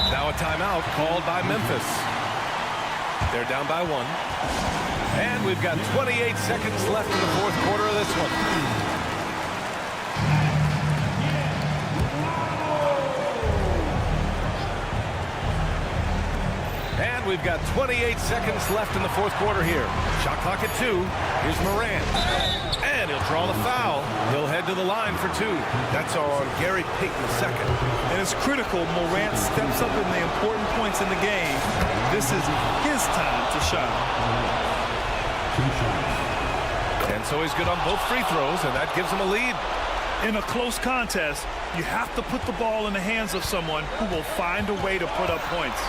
Speaker 1: Now a timeout called by Memphis. They're down by 1. And we've got 28 seconds left in the fourth quarter of this one. And we've got 28 seconds left in the fourth quarter here. Shot clock at 2. Here's Morant. And he'll draw the foul. He'll head to the line for 2. That's on Gary Payton II.
Speaker 2: And it's critical Morant steps up in the important points in the game. This is his time to shine.
Speaker 1: And so he's good on both free throws, and that gives him a lead.
Speaker 2: In a close contest, you have to put the ball in the hands of someone who will find a way to put up points.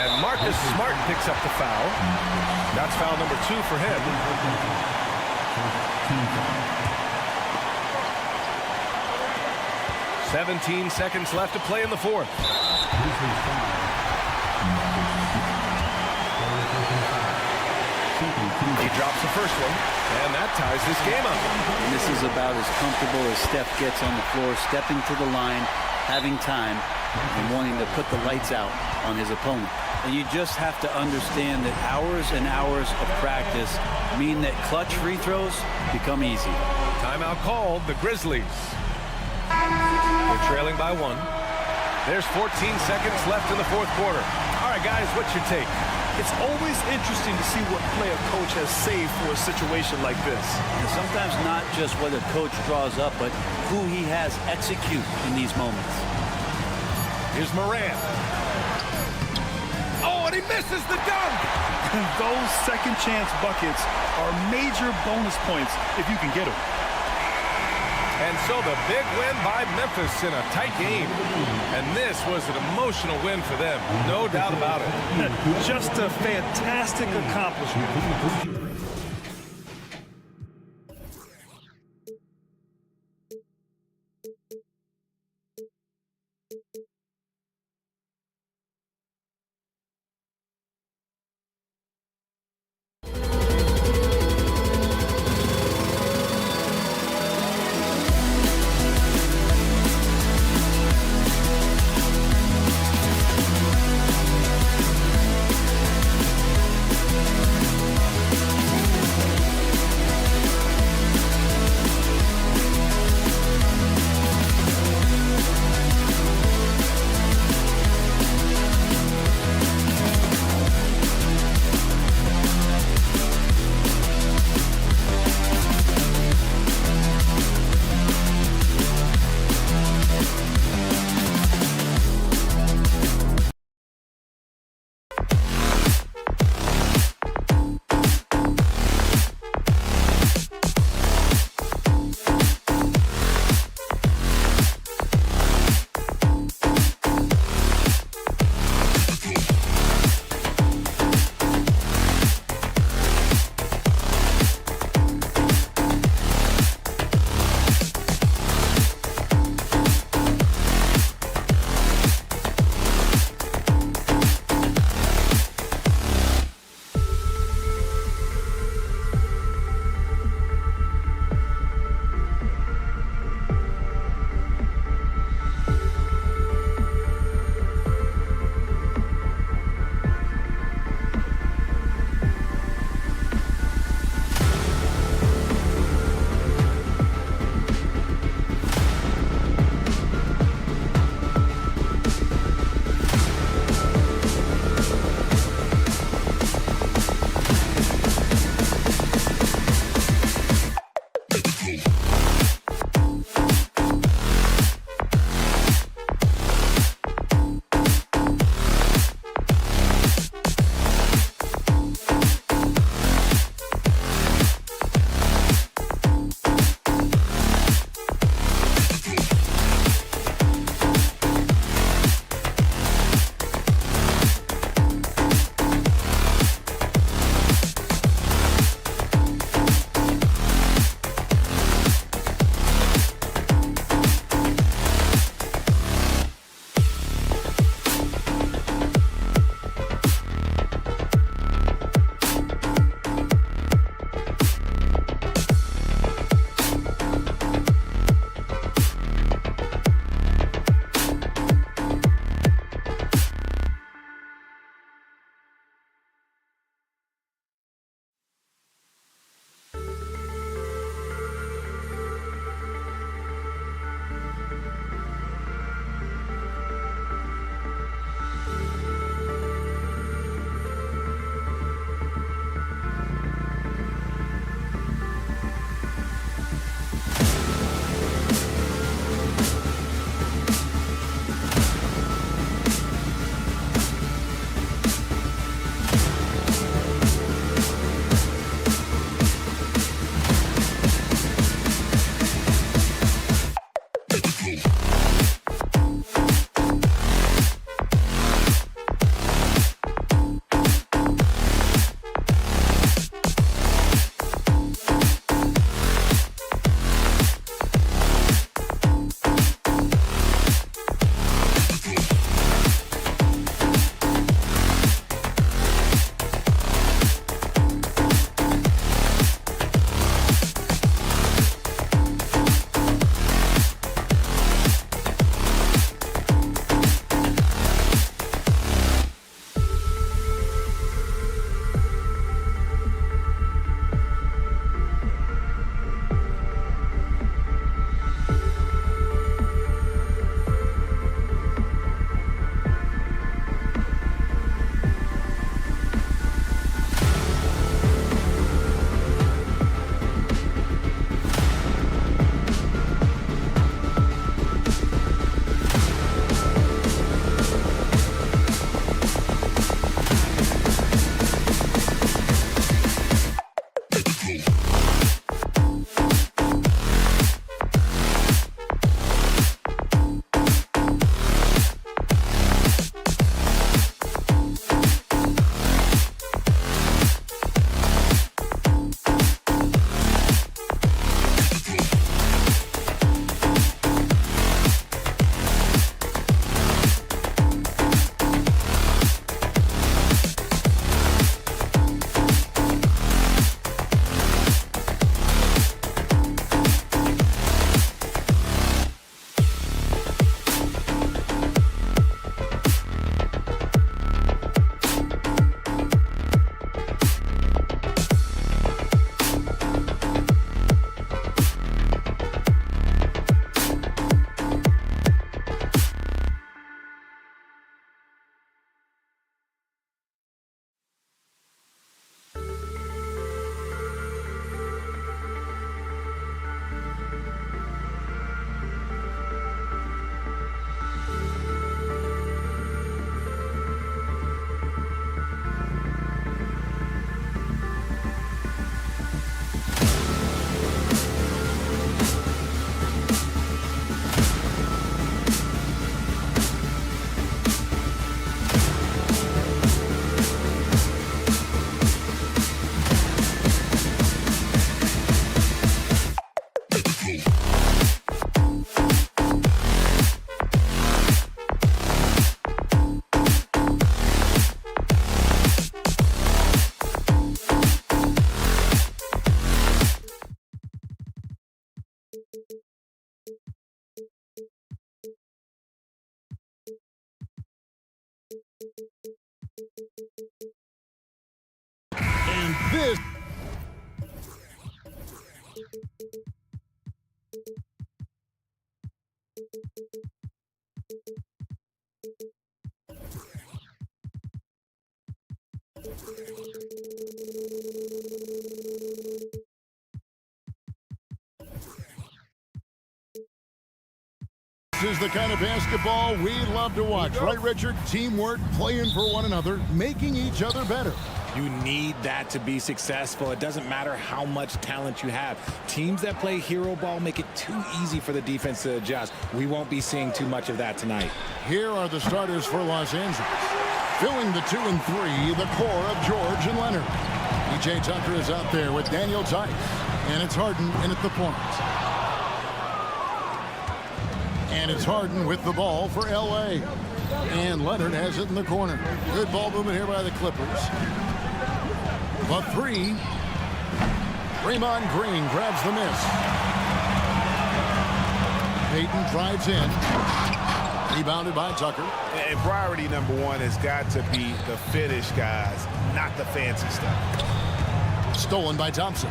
Speaker 1: And Marcus Smart picks up the foul. That's foul number 2 for him. 17 seconds left to play in the fourth. He drops the first one, and that ties this game up.
Speaker 12: And this is about as comfortable as Steph gets on the floor, stepping to the line, having time, and wanting to put the lights out on his opponent. And you just have to understand that hours and hours of practice mean that clutch free throws become easy.
Speaker 1: Timeout called, the Grizzlies. They're trailing by 1. There's 14 seconds left in the fourth quarter. All right, guys, what's your take?
Speaker 2: It's always interesting to see what play a coach has saved for a situation like this.
Speaker 12: And sometimes not just what a coach draws up, but who he has execute in these moments.
Speaker 1: Here's Morant. Oh, and he misses the dunk!
Speaker 2: And those second chance buckets are major bonus points if you can get them.
Speaker 1: And so the big win by Memphis in a tight game. And this was an emotional win for them, no doubt about it.
Speaker 2: Just a fantastic accomplishment.
Speaker 7: And this. This is the kind of basketball we love to watch, right, Richard? Teamwork, playing for one another, making each other better.
Speaker 13: You need that to be successful. It doesn't matter how much talent you have. Teams that play hero ball make it too easy for the defense to adjust. We won't be seeing too much of that tonight.
Speaker 7: Here are the starters for Los Angeles. Filling the 2 and 3, the core of George and Leonard. P.J. Tucker is out there with Daniel Tice. And it's Harden in at the point. And it's Harden with the ball for L.A. And Leonard has it in the corner. Good ball movement here by the Clippers. The 3. Draymond Green grabs the miss. Payton drives in. Rebounded by Tucker.
Speaker 9: And priority number 1 has got to be the finish, guys, not the fancy stuff.
Speaker 7: Stolen by Thompson.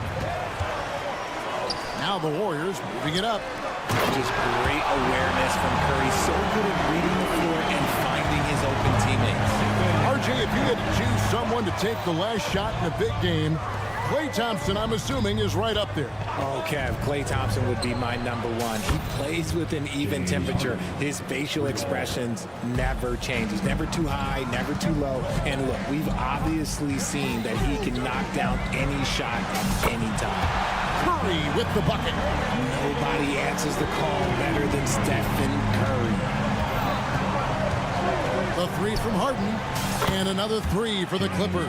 Speaker 7: Now the Warriors moving it up.
Speaker 13: Just great awareness from Curry. So good at reading the floor and finding his open teammates.
Speaker 7: RJ, if you had to choose someone to take the last shot in a big game, Klay Thompson, I'm assuming, is right up there.
Speaker 13: Oh, Kev, Klay Thompson would be my number 1. He plays with an even temperature. His facial expressions never change. He's never too high, never too low. And look, we've obviously seen that he can knock down any shot at any time.
Speaker 7: Curry with the bucket.
Speaker 13: Nobody answers the call better than Stephen Curry.
Speaker 7: The 3 from Harden, and another 3 for the Clippers.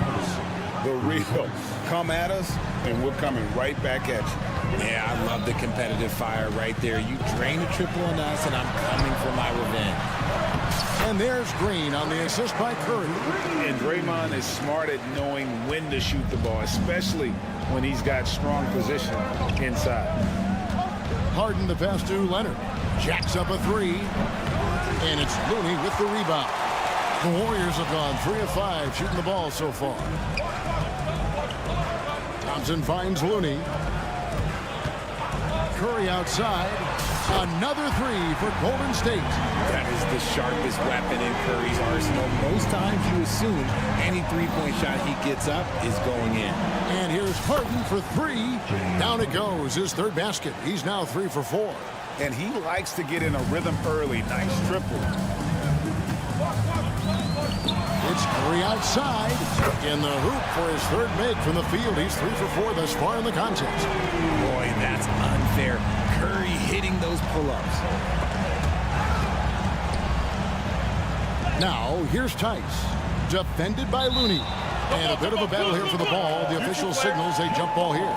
Speaker 9: The real. Come at us, and we're coming right back at you.
Speaker 13: Yeah, I love the competitive fire right there. You drain a triple on us, and I'm coming for my revenge.
Speaker 7: And there's Green on the assist by Curry.
Speaker 9: And Draymond is smart at knowing when to shoot the ball, especially when he's got strong position inside.
Speaker 7: Harden the pass to Leonard. Jacks up a 3. And it's Looney with the rebound. The Warriors have gone 3 of 5 shooting the ball so far. Thompson finds Looney. Curry outside. Another 3 for Golden State.
Speaker 13: That is the sharpest weapon in Curry's arsenal. Most times you assume any three-point shot he gets up is going in.
Speaker 7: And here's Harden for 3. Down it goes. His 3rd basket. He's now 3 for 4.
Speaker 9: And he likes to get in a rhythm early. Nice triple.
Speaker 7: It's Curry outside. In the hoop for his 3rd make from the field. He's 3 for 4 thus far in the contest.
Speaker 13: Boy, that's unfair. Curry hitting those pull-ups.
Speaker 7: Now, here's Tice. Defended by Looney. And a bit of a battle here for the ball. The official signals a jump ball here.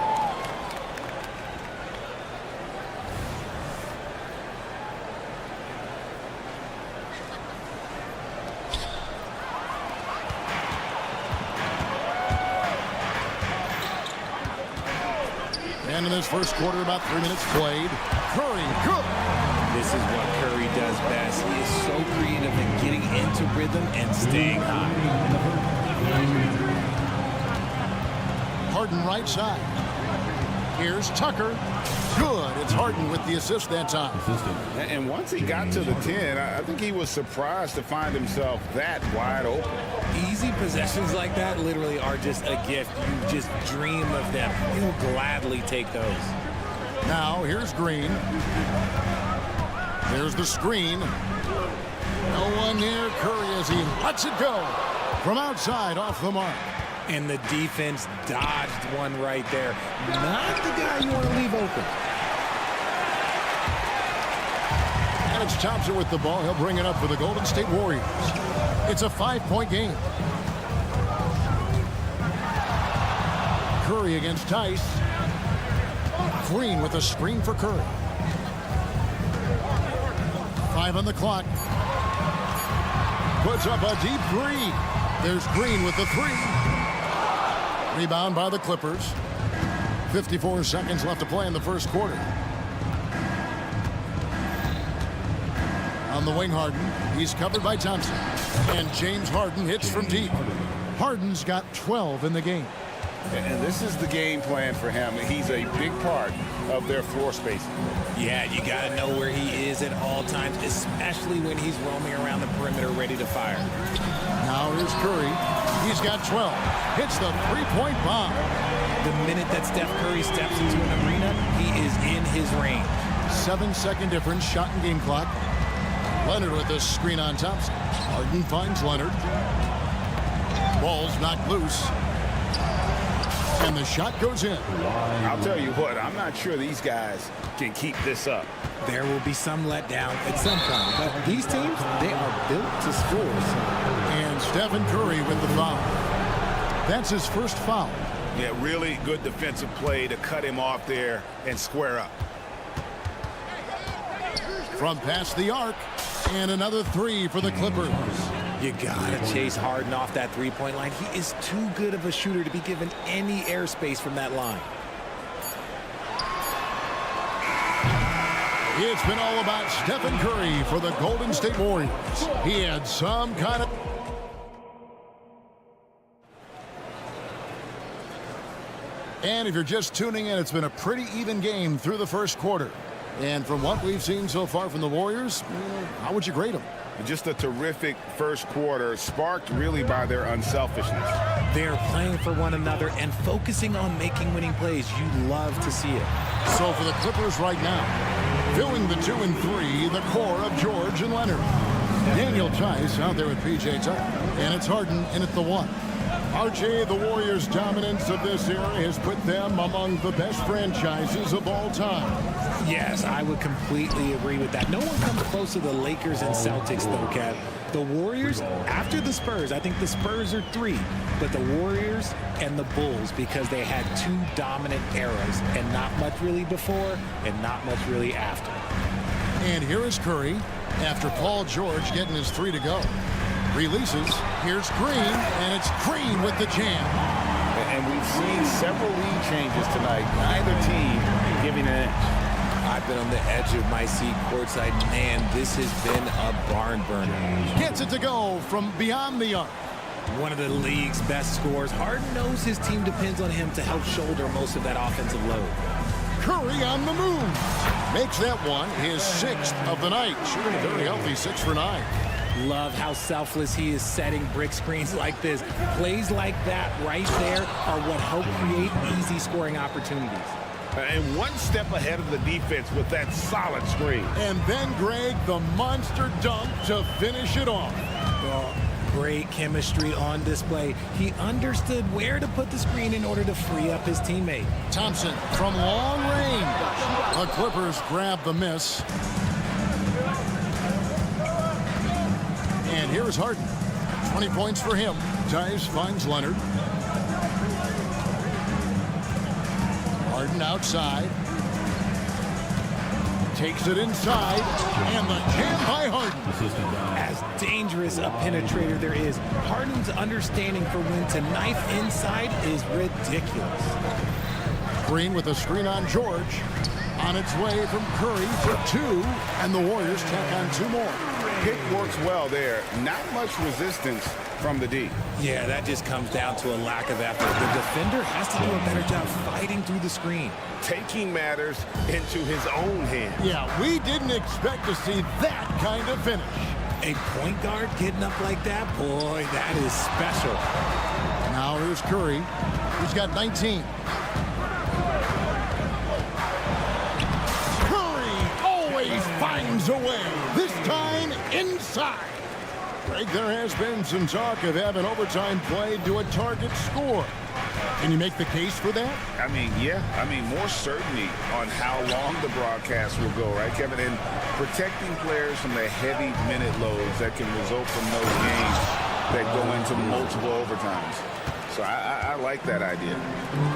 Speaker 7: And in this first quarter, about 3 minutes played. Curry, good.
Speaker 13: This is what Curry does best. He is so creative in getting into rhythm and staying high.
Speaker 7: Harden right side. Here's Tucker. Good. It's Harden with the assist that time.
Speaker 9: And once he got to the 10, I think he was surprised to find himself that wide open.
Speaker 13: Easy possessions like that literally are just a gift. You just dream of them. You'll gladly take those.
Speaker 7: Now, here's Green. There's the screen. No one near Curry as he lets it go. From outside, off the mark.
Speaker 13: And the defense dodged one right there. Not the guy you want to leave open.
Speaker 7: And it's Thompson with the ball. He'll bring it up for the Golden State Warriors. It's a 5-point game. Curry against Tice. Green with a screen for Curry. 5 on the clock. Puts up a deep 3. There's Green with the 3. Rebound by the Clippers. 54 seconds left to play in the first quarter. On the wing, Harden. He's covered by Thompson. And James Harden hits from deep. Harden's got 12 in the game.
Speaker 9: And this is the game plan for him. He's a big part of their floor spacing.
Speaker 13: Yeah, you got to know where he is at all times, especially when he's roaming around the perimeter ready to fire.
Speaker 7: Now here's Curry. He's got 12. Hits the three-point bomb.
Speaker 13: The minute that Steph Curry steps into an arena, he is in his range.
Speaker 7: 7-second difference, shot and game clock. Leonard with the screen on Thompson. Harden finds Leonard. Ball's knocked loose. And the shot goes in.
Speaker 9: I'll tell you what, I'm not sure these guys can keep this up.
Speaker 13: There will be some letdown at some point, but these teams, they are built to score.
Speaker 7: And Stephen Curry with the foul. That's his first foul.
Speaker 9: Yeah, really good defensive play to cut him off there and square up.
Speaker 7: From past the arc, and another three for the Clippers.
Speaker 13: You gotta chase Harden off that three-point line. He is too good of a shooter to be given any airspace from that line.
Speaker 7: It's been all about Stephen Curry for the Golden State Warriors. He had some kind of... And if you're just tuning in, it's been a pretty even game through the first quarter. And from what we've seen so far from the Warriors, how would you grade them?
Speaker 9: Just a terrific first quarter, sparked really by their unselfishness.
Speaker 13: They're playing for one another and focusing on making winning plays. You love to see it.
Speaker 7: So for the Clippers right now, filling the 2 and 3, the core of George and Leonard. Daniel Tice out there with P.J. Tucker. And it's Harden in at the 1. RJ, the Warriors' dominance of this era has put them among the best franchises of all time.
Speaker 13: Yes, I would completely agree with that. No one comes close to the Lakers and Celtics, though, Kev. The Warriors, after the Spurs, I think the Spurs are 3, but the Warriors and the Bulls, because they had 2 dominant eras, and not much really before and not much really after.
Speaker 7: And here is Curry, after Paul George getting his 3 to go. Releases, here's Green, and it's Green with the jam.
Speaker 9: And we've seen several lead changes tonight, neither team giving an inch.
Speaker 13: I've been on the edge of my seat courtside. Man, this has been a barn burner.
Speaker 7: Gets it to go from beyond the arc.
Speaker 13: One of the league's best scorers. Harden knows his team depends on him to help shoulder most of that offensive load.
Speaker 7: Curry on the move. Makes that one his 6th of the night. Shooting a very healthy 6 for 9.
Speaker 13: Love how selfless he is setting brick screens like this. Plays like that right there are what help create easy scoring opportunities.
Speaker 9: And one step ahead of the defense with that solid screen.
Speaker 7: And then, Greg, the monster dunk to finish it off.
Speaker 13: Oh, great chemistry on display. He understood where to put the screen in order to free up his teammate.
Speaker 7: Thompson from long range. The Clippers grab the miss. And here is Harden. 20 points for him. Tice finds Leonard. Harden outside. Takes it inside. And the jam by Harden.
Speaker 13: As dangerous a penetrator there is, Harden's understanding for when to knife inside is ridiculous.
Speaker 7: Green with a screen on George. On its way from Curry for 2. And the Warriors tack on 2 more.
Speaker 9: Pick works well there. Not much resistance from the D.
Speaker 13: Yeah, that just comes down to a lack of effort. The defender has to do a better job fighting through the screen.
Speaker 9: Taking matters into his own hands.
Speaker 7: Yeah, we didn't expect to see that kind of finish.
Speaker 13: A point guard getting up like that, boy, that is special.
Speaker 7: Now here's Curry. He's got 19. Finds a way, this time inside. Greg, there has been some talk of having overtime played to a target score. Can you make the case for that?
Speaker 9: I mean, yeah. I mean, more certainty on how long the broadcast will go, right, Kevin? And protecting players from the heavy minute loads that can result from those games that go into multiple overtimes. So I like that idea.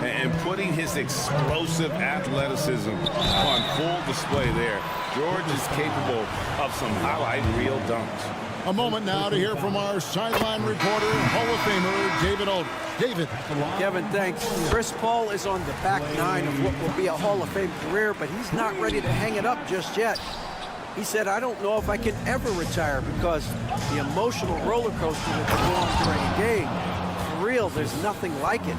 Speaker 9: And putting his explosive athleticism on full display there. George is capable of some highlight reel dunks.
Speaker 7: A moment now to hear from our sideline reporter, Hall of Famer David Aldridge. David.
Speaker 10: Kevin, thanks. Chris Paul is on the back 9 of what will be a Hall of Fame career, but he's not ready to hang it up just yet. He said, I don't know if I can ever retire because the emotional roller coaster that goes on during a game, for real, there's nothing like it.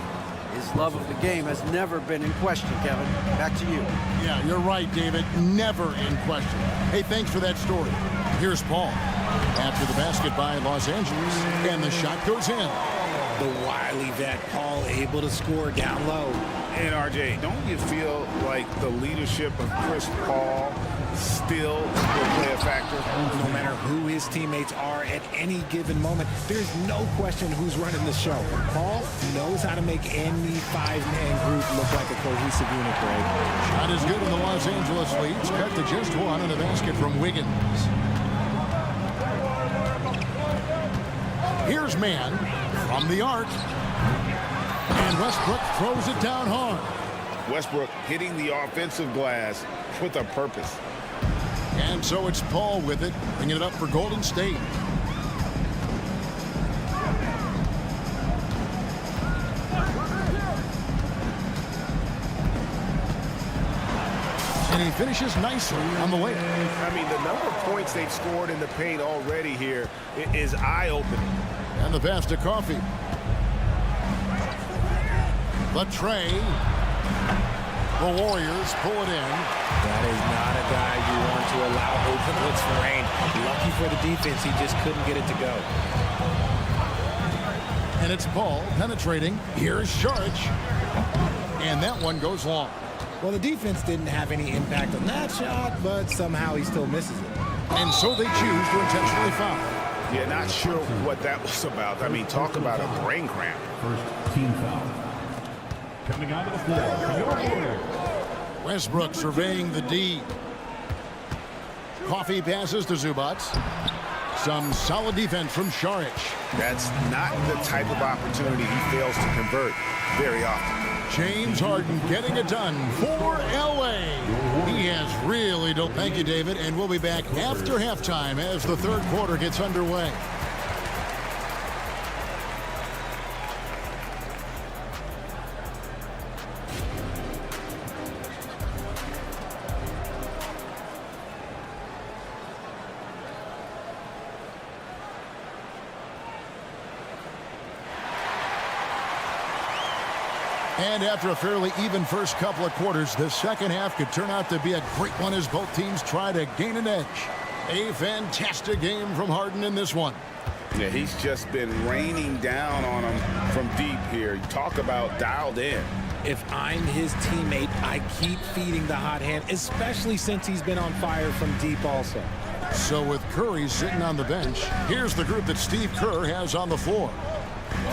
Speaker 10: His love of the game has never been in question, Kevin. Back to you.
Speaker 7: Yeah, you're right, David. Never in question. Hey, thanks for that story. Here's Paul. After the basket by Los Angeles, and the shot goes in.
Speaker 13: The wily vet Paul able to score down low.
Speaker 9: And RJ, don't you feel like the leadership of Chris Paul still will play a factor?
Speaker 13: No matter who his teammates are at any given moment, there's no question who's running the show. Paul knows how to make any five-man group look like a cohesive unit, Greg.
Speaker 7: Shot is good in the Los Angeles leads. Cut to just one in the basket from Wiggins. Here's man from the arc. And Westbrook throws it down hard.
Speaker 9: Westbrook hitting the offensive glass with a purpose.
Speaker 7: And so it's Paul with it, bringing it up for Golden State. And he finishes nicely on the way.
Speaker 9: I mean, the number of points they've scored in the paint already here is eye-opening.
Speaker 7: And the pass to Coffee. The tray. The Warriors pull it in.
Speaker 13: That is not a guy you want to allow open looks for rain. Lucky for the defense, he just couldn't get it to go.
Speaker 7: And it's Paul penetrating. Here's Sharch. And that one goes long.
Speaker 13: Well, the defense didn't have any impact on that shot, but somehow he still misses it.
Speaker 7: And so they choose to intentionally foul.
Speaker 9: Yeah, not sure what that was about. I mean, talk about a brain cramp.
Speaker 6: First team foul. Coming out of the floor for your Warriors.
Speaker 7: Westbrook surveying the D. Coffee passes to Zubac. Some solid defense from Saric.
Speaker 9: That's not the type of opportunity he fails to convert very often.
Speaker 7: James Harden getting it done for LA. He has really done. Thank you, David. And we'll be back after halftime as the third quarter gets underway. And after a fairly even first couple of quarters, the second half could turn out to be a great one as both teams try to gain an edge. A fantastic game from Harden in this one.
Speaker 9: Yeah, he's just been raining down on him from deep here. Talk about dialed in.
Speaker 13: If I'm his teammate, I keep feeding the hot hand, especially since he's been on fire from deep also.
Speaker 7: So with Curry sitting on the bench, here's the group that Steve Kerr has on the floor.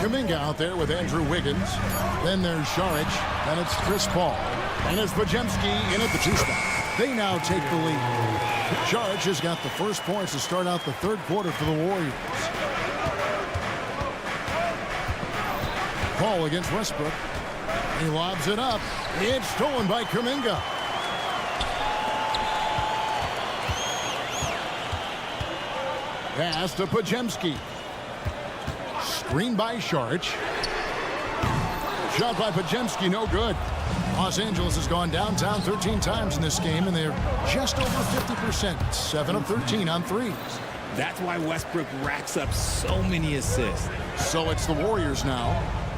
Speaker 7: Kuminga out there with Andrew Wiggins. Then there's Saric, and it's Chris Paul. And it's Podziemski in at the two spot. They now take the lead. Saric has got the first points to start out the third quarter for the Warriors. Paul against Westbrook. He lobs it up. It's stolen by Kuminga. Pass to Podziemski. Screen by Saric. Shot by Podziemski, no good. Los Angeles has gone downtown 13 times in this game, and they're just over 50%. 7 of 13 on threes.
Speaker 13: That's why Westbrook racks up so many assists.
Speaker 7: So it's the Warriors now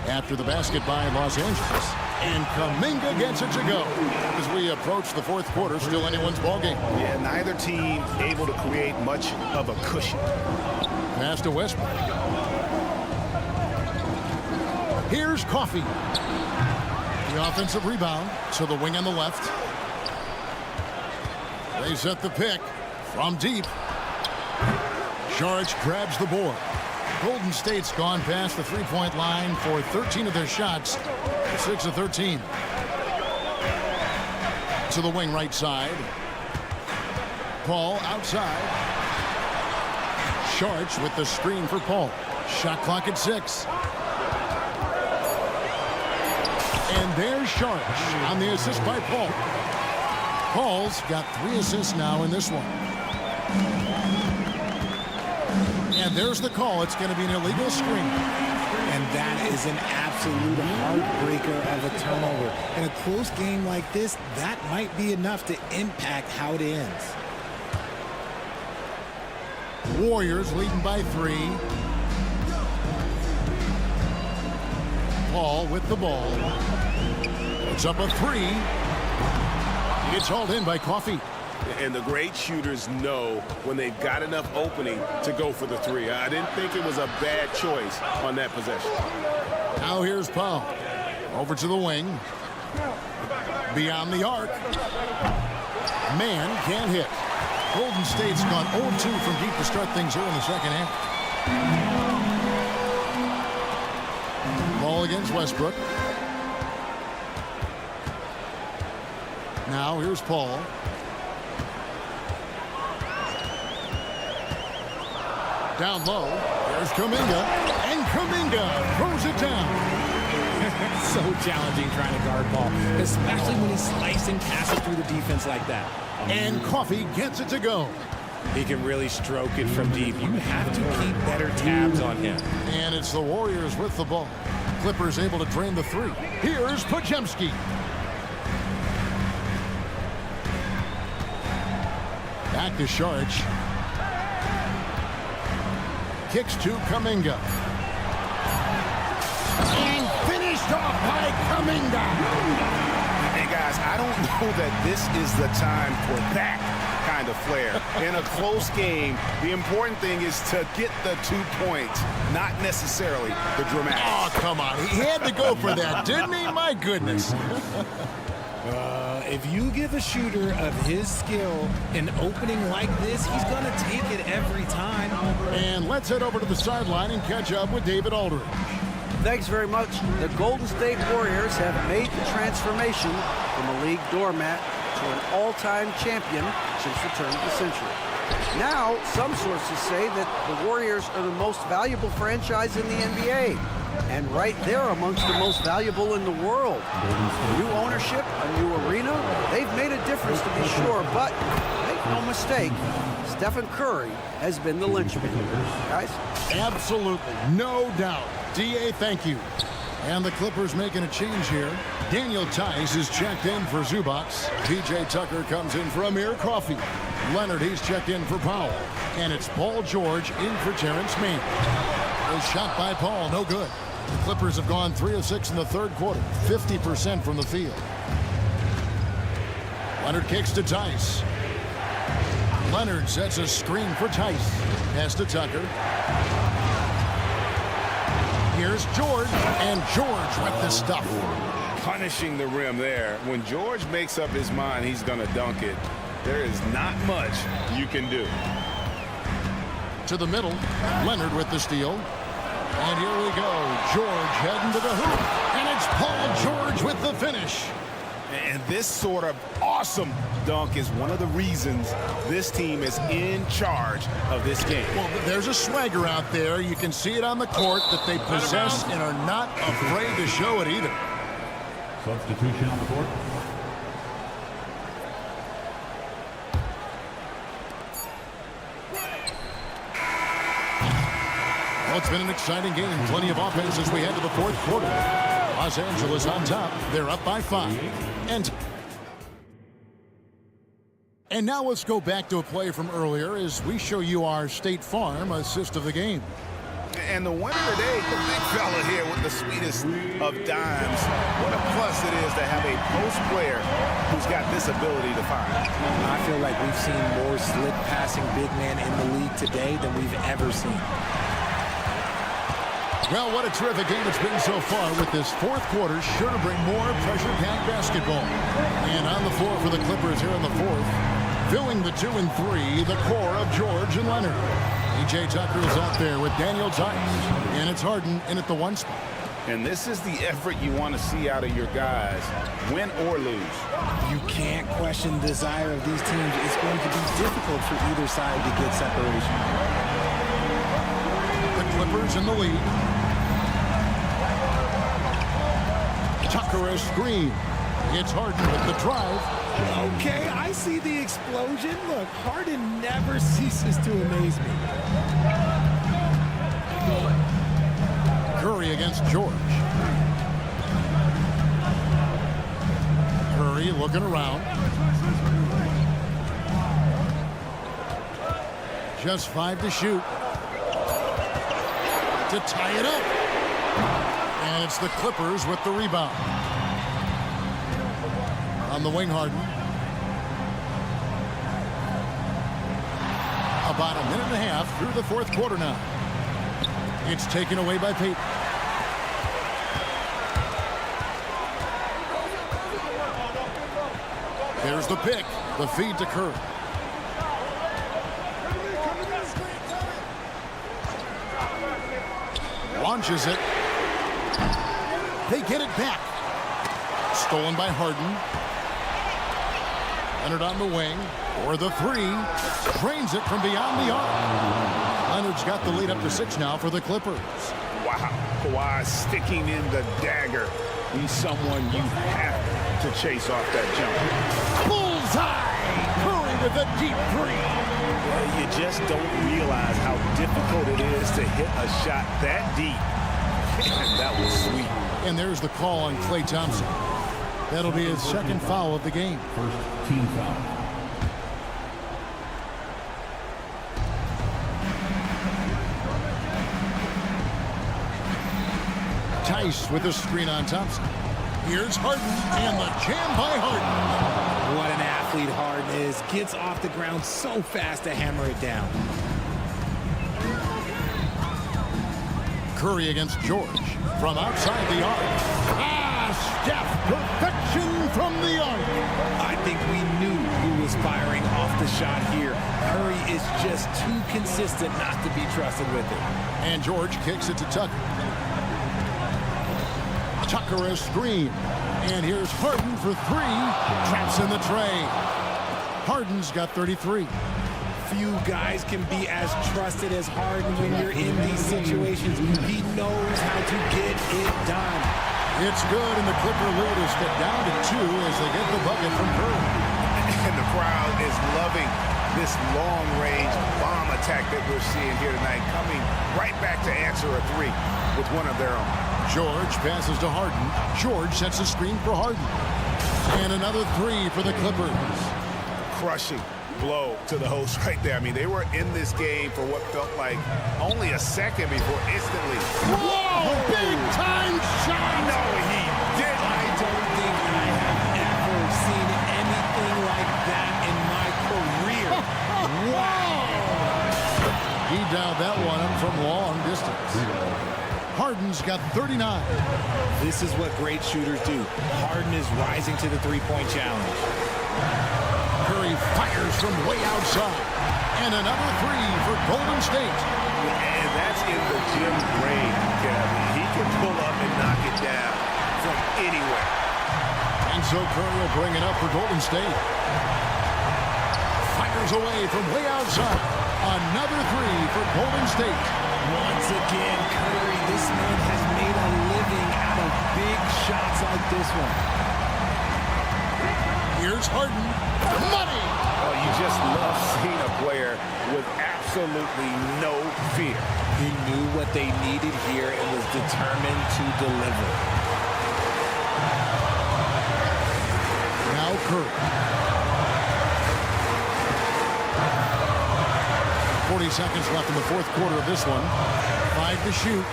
Speaker 7: after the basket by Los Angeles. And Kuminga gets it to go. As we approach the fourth quarter, still anyone's ballgame.
Speaker 9: Yeah, neither team able to create much of a cushion.
Speaker 7: Pass to Westbrook. Here's Coffee. The offensive rebound to the wing on the left. They set the pick from deep. Saric grabs the board. Golden State's gone past the three-point line for 13 of their shots. 6 of 13. To the wing right side. Paul outside. Saric with the screen for Paul. Shot clock at 6. And there's Saric on the assist by Paul. Paul's got 3 assists now in this one. And there's the call. It's going to be an illegal screen.
Speaker 13: And that is an absolute heartbreaker of a turnover. In a close game like this, that might be enough to impact how it ends. Warriors leading by 3.
Speaker 7: Paul with the ball. It's up a three. It's hauled in by Coffey.
Speaker 9: And the great shooters know when they've got enough opening to go for the three. I didn't think it was a bad choice on that possession.
Speaker 7: Now here's Paul. Over to the wing. Beyond the arc. Man can't hit. Golden State's gone 0-2 from deep to start things here in the second half. Ball against Westbrook. Now here's Paul. Down low. There's Kuminga. And Kuminga throws it down.
Speaker 13: So challenging trying to guard Paul, especially when he's slicing passes through the defense like that.
Speaker 7: And Coffey gets it to go.
Speaker 13: He can really stroke it from deep. You have to keep better tabs on him.
Speaker 7: And it's the Warriors with the ball. Clippers able to drain the three. Here's Podziemski. Back to Saric. Kicks to Kuminga. And finished off by Kuminga.
Speaker 9: Hey, guys, I don't know that this is the time for that kind of flair. In a close game, the important thing is to get the 2 points, not necessarily the dramatic.
Speaker 7: Oh, come on. He had to go for that, didn't he? My goodness.
Speaker 13: If you give a shooter of his skill an opening like this, he's going to take it every time.
Speaker 7: And let's head over to the sideline and catch up with David Aldridge.
Speaker 10: Thanks very much. The Golden State Warriors have made the transformation from a league doormat to an all-time champion since the turn of the century. Now, some sources say that the Warriors are the most valuable franchise in the NBA. And right there amongst the most valuable in the world. New ownership, a new arena, they've made a difference to be sure, but make no mistake, Stephen Curry has been the linchpin. Guys?
Speaker 7: Absolutely, no doubt. D.A., thank you. And the Clippers making a change here. Daniel Tice is checked in for Zubac. P.J. Tucker comes in for Amir Coffey. Leonard, he's checked in for Powell. And it's Paul George in for Terrence Mann. A shot by Paul, no good. The Clippers have gone 3 of 6 in the third quarter, 50% from the field. Leonard kicks to Tice. Leonard sets a screen for Tice. Pass to Tucker. Here's George, and George with the stuff.
Speaker 9: Punishing the rim there. When George makes up his mind he's going to dunk it, there is not much you can do.
Speaker 7: To the middle, Leonard with the steal. And here we go. George heading to the hoop. And it's Paul George with the finish.
Speaker 9: And this sort of awesome dunk is one of the reasons this team is in charge of this game.
Speaker 7: Well, there's a swagger out there. You can see it on the court that they possess and are not afraid to show it either.
Speaker 6: Substitution on the court.
Speaker 7: Well, it's been an exciting game. Plenty of offense as we head to the fourth quarter. Los Angeles on top. They're up by 5. And now let's go back to a play from earlier as we show you our State Farm assist of the game.
Speaker 9: And the winner today, the big fella here with the sweetest of dimes. What a plus it is to have a post player who's got this ability to find.
Speaker 13: I feel like we've seen more slick passing big man in the league today than we've ever seen.
Speaker 7: Well, what a terrific game it's been so far with this fourth quarter. Sure to bring more pressure-packed basketball. And on the floor for the Clippers here in the fourth, filling the 2 and 3, the core of George and Leonard. P.J. Tucker is out there with Daniel Tice. And it's Harden in at the 1 spot.
Speaker 9: And this is the effort you want to see out of your guys, win or lose.
Speaker 13: You can't question the desire of these teams. It's going to be difficult for either side to get separation.
Speaker 7: The Clippers in the lead. Tucker a screen. It's Harden with the drive.
Speaker 13: Okay, I see the explosion. Look, Harden never ceases to amaze me.
Speaker 7: Curry against George. Curry looking around. Just 5 to shoot. To tie it up. And it's the Clippers with the rebound. On the wing, Harden. About a minute and a half through the fourth quarter now. It's taken away by Payton. There's the pick. The feed to Curry. Launches it. They get it back. Stolen by Harden. Leonard on the wing. For the three. Drains it from beyond the arc. Leonard's got the lead up to 6 now for the Clippers.
Speaker 9: Wow. Kawhi sticking in the dagger. He's someone you have to chase off that jump.
Speaker 7: Bullseye! Curry with a deep three.
Speaker 9: Well, you just don't realize how difficult it is to hit a shot that deep. And that was sweet.
Speaker 7: And there's the call on Klay Thompson. That'll be his second foul of the game.
Speaker 6: First team foul.
Speaker 7: Tice with a screen on Thompson. Here's Harden and the jam by Harden.
Speaker 13: What an athlete Harden is. Gets off the ground so fast to hammer it down.
Speaker 7: Curry against George from outside the arc. Steph, perfection from the arc.
Speaker 13: I think we knew who was firing off the shot here. Curry is just too consistent not to be trusted with it.
Speaker 7: And George kicks it to Tucker. Tucker has screen. And here's Harden for three. Traps in the tray. Harden's got 33.
Speaker 13: Few guys can be as trusted as Harden when you're in these situations. He knows how to get it done.
Speaker 7: It's good, and the Clipper lead is cut down to 2 as they get the bucket from Curry.
Speaker 9: And the crowd is loving this long-range bomb attack that we're seeing here tonight, coming right back to answer a three with one of their own.
Speaker 7: George passes to Harden. George sets a screen for Harden. And another three for the Clippers.
Speaker 9: Crushing blow to the host right there. I mean, they were in this game for what felt like only a second before instantly.
Speaker 7: Whoa! Big time shot!
Speaker 9: No, he did.
Speaker 13: I don't think I have ever seen anything like that in my career. Wow!
Speaker 7: He dialed that one up from long distance. Harden's got 39.
Speaker 13: This is what great shooters do. Harden is rising to the three-point challenge.
Speaker 7: Curry fires from way outside. And another three for Golden State.
Speaker 9: And that's in the gym range, Kevin. He can pull up and knock it down from anywhere.
Speaker 7: And so Curry will bring it up for Golden State. Fires away from way outside. Another three for Golden State.
Speaker 13: Once again, Curry, this man has made a living out of big shots like this one.
Speaker 7: Here's Harden. Money!
Speaker 9: Oh, you just love seeing a player with absolutely no fear.
Speaker 13: He knew what they needed here and was determined to deliver.
Speaker 7: Now Curry. 40 seconds left in the fourth quarter of this one. 5 to shoot.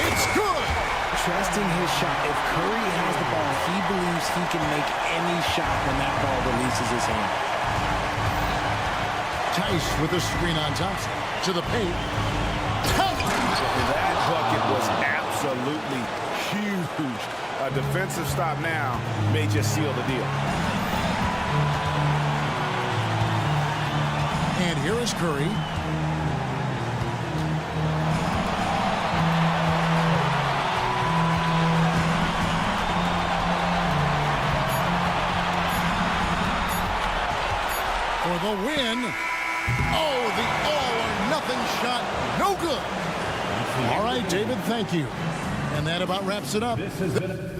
Speaker 7: It's good!
Speaker 13: Trusting his shot. If Curry has the ball, he believes he can make any shot when that ball releases his hand.
Speaker 7: Tice with a screen on Thompson. To the paint.
Speaker 9: That bucket was absolutely huge. A defensive stop now may just seal the deal.
Speaker 7: And here is Curry. For the win. Oh, the all-or-nothing shot. No good. All right, David, thank you. And that about wraps it up.
Speaker 6: This has been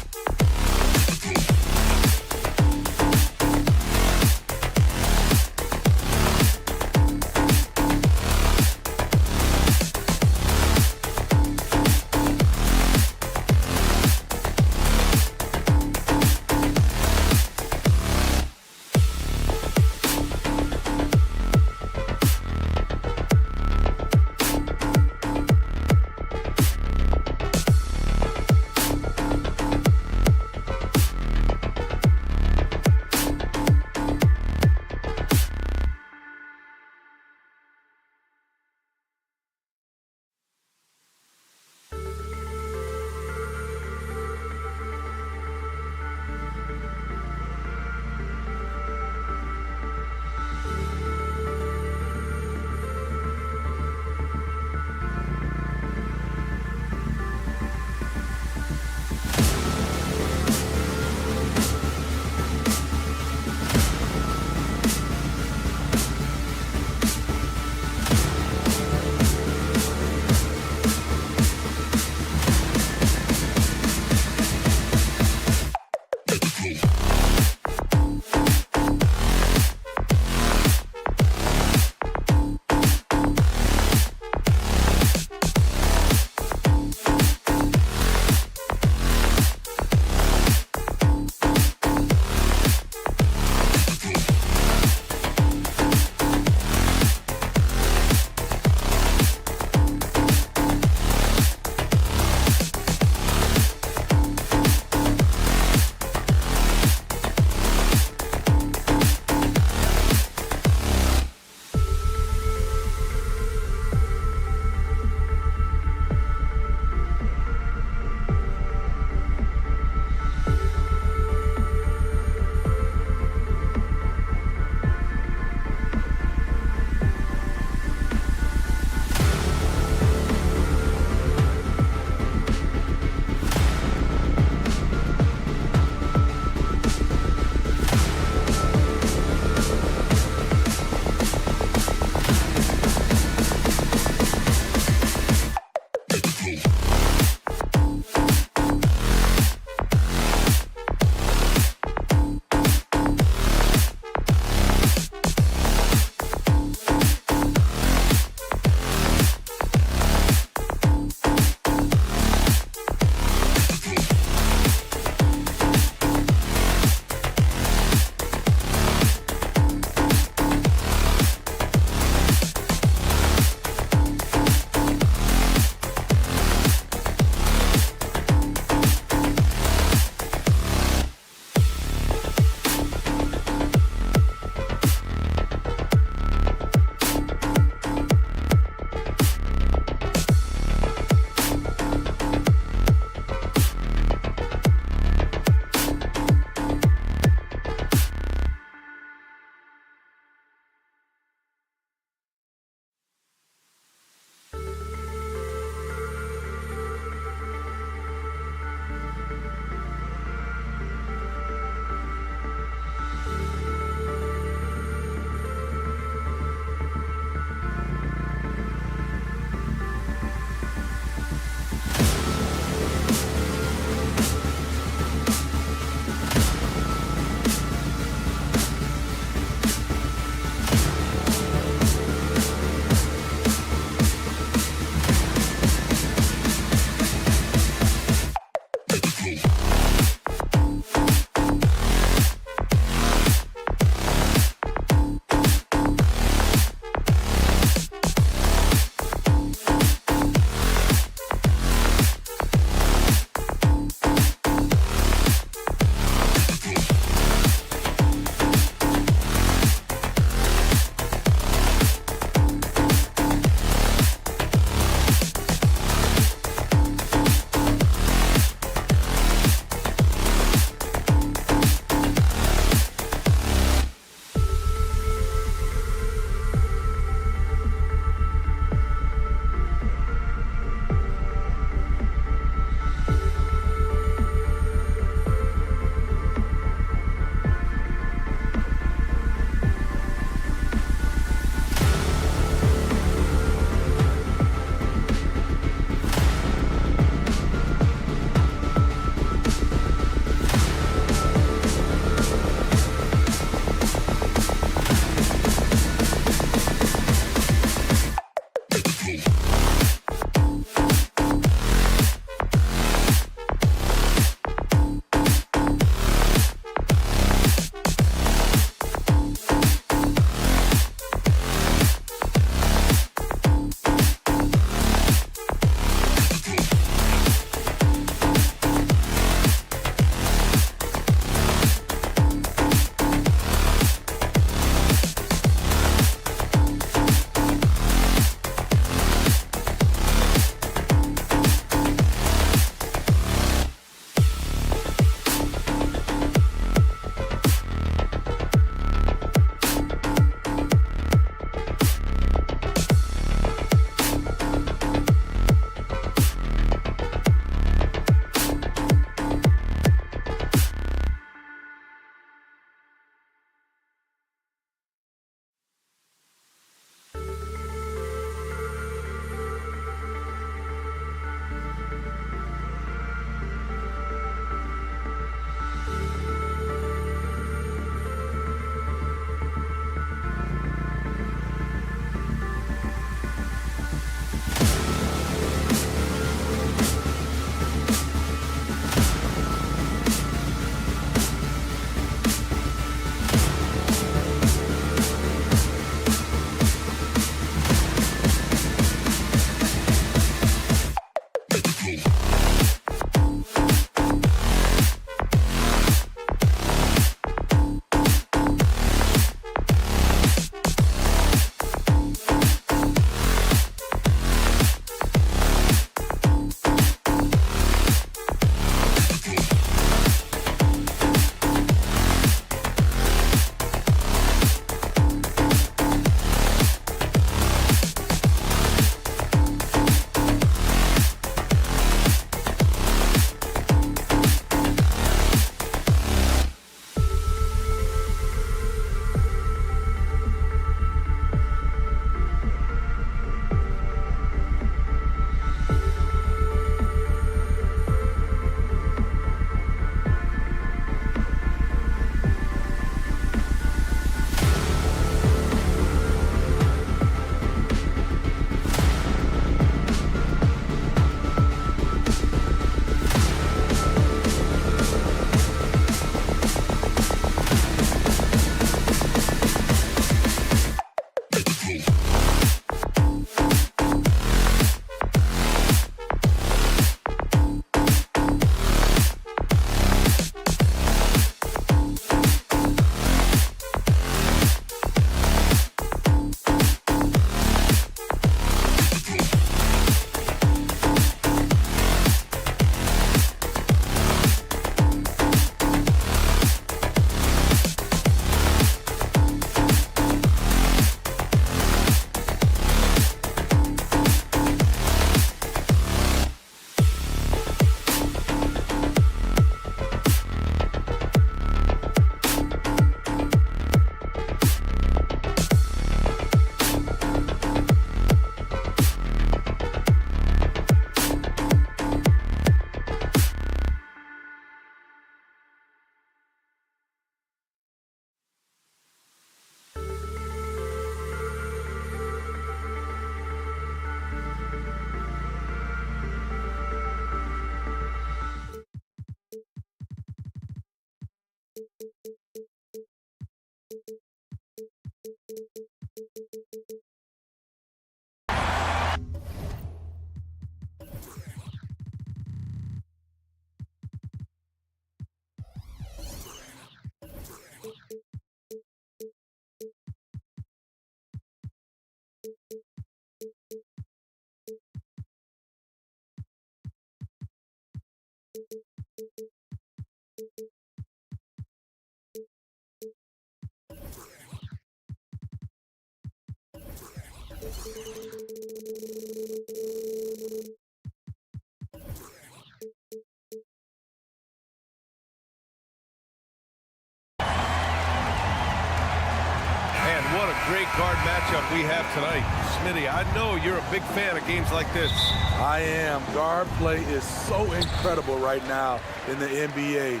Speaker 1: What a great guard matchup we have tonight. Smitty, I know you're a big fan of games like this.
Speaker 4: I am. Guard play is so incredible right now in the NBA.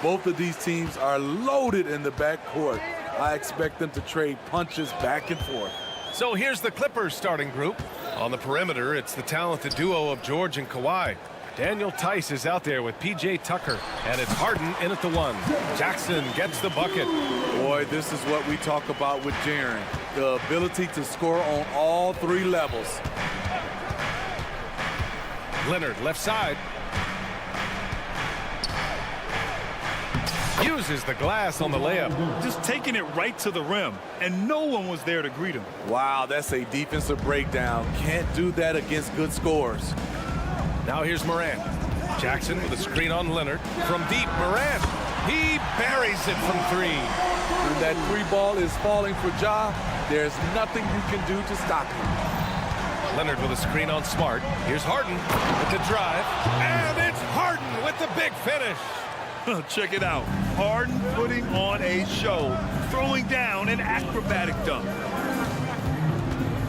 Speaker 4: Both of these teams are loaded in the backcourt. I expect them to trade punches back and forth.
Speaker 1: So here's the Clippers starting group. On the perimeter, it's the talented duo of George and Kawhi. Daniel Tice is out there with P.J. Tucker, and it's Harden in at the one. Jackson gets the bucket.
Speaker 4: Boy, this is what we talk about with Jaren, the ability to score on all three levels.
Speaker 1: Leonard, left side. Uses the glass on the layup.
Speaker 2: Just taking it right to the rim, and no one was there to greet him.
Speaker 4: Wow, that's a defensive breakdown. Can't do that against good scorers.
Speaker 1: Now here's Morant. Jackson with a screen on Leonard. From deep, Morant. He buries it from three.
Speaker 4: When that three ball is falling for Ja, there's nothing you can do to stop him.
Speaker 1: Leonard with a screen on Smart. Here's Harden with the drive. And it's Harden with the big finish.
Speaker 2: Check it out. Harden putting on a show, throwing down an acrobatic dunk.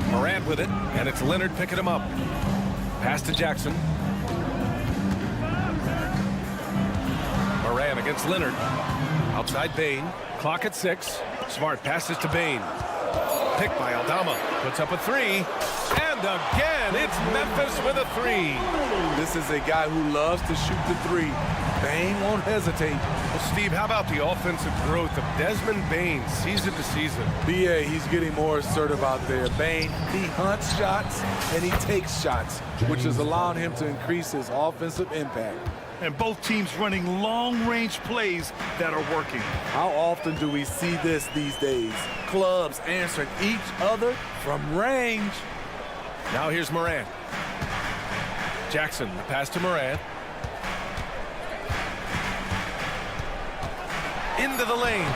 Speaker 1: Morant with it, and it's Leonard picking him up. Pass to Jackson. Morant against Leonard. Outside Bane. Clock at 6. Smart passes to Bane. Picked by Aldama. Puts up a three. And again, it's Memphis with a three.
Speaker 4: This is a guy who loves to shoot the three. Bane won't hesitate.
Speaker 1: Well, Steve, how about the offensive growth of Desmond Bane season to season?
Speaker 4: BA, he's getting more assertive out there. Bane, he hunts shots and he takes shots, which is allowing him to increase his offensive impact.
Speaker 2: And both teams running long-range plays that are working.
Speaker 4: How often do we see this these days? Clubs answering each other from range.
Speaker 1: Now here's Morant. Jackson, the pass to Morant. Into the lane.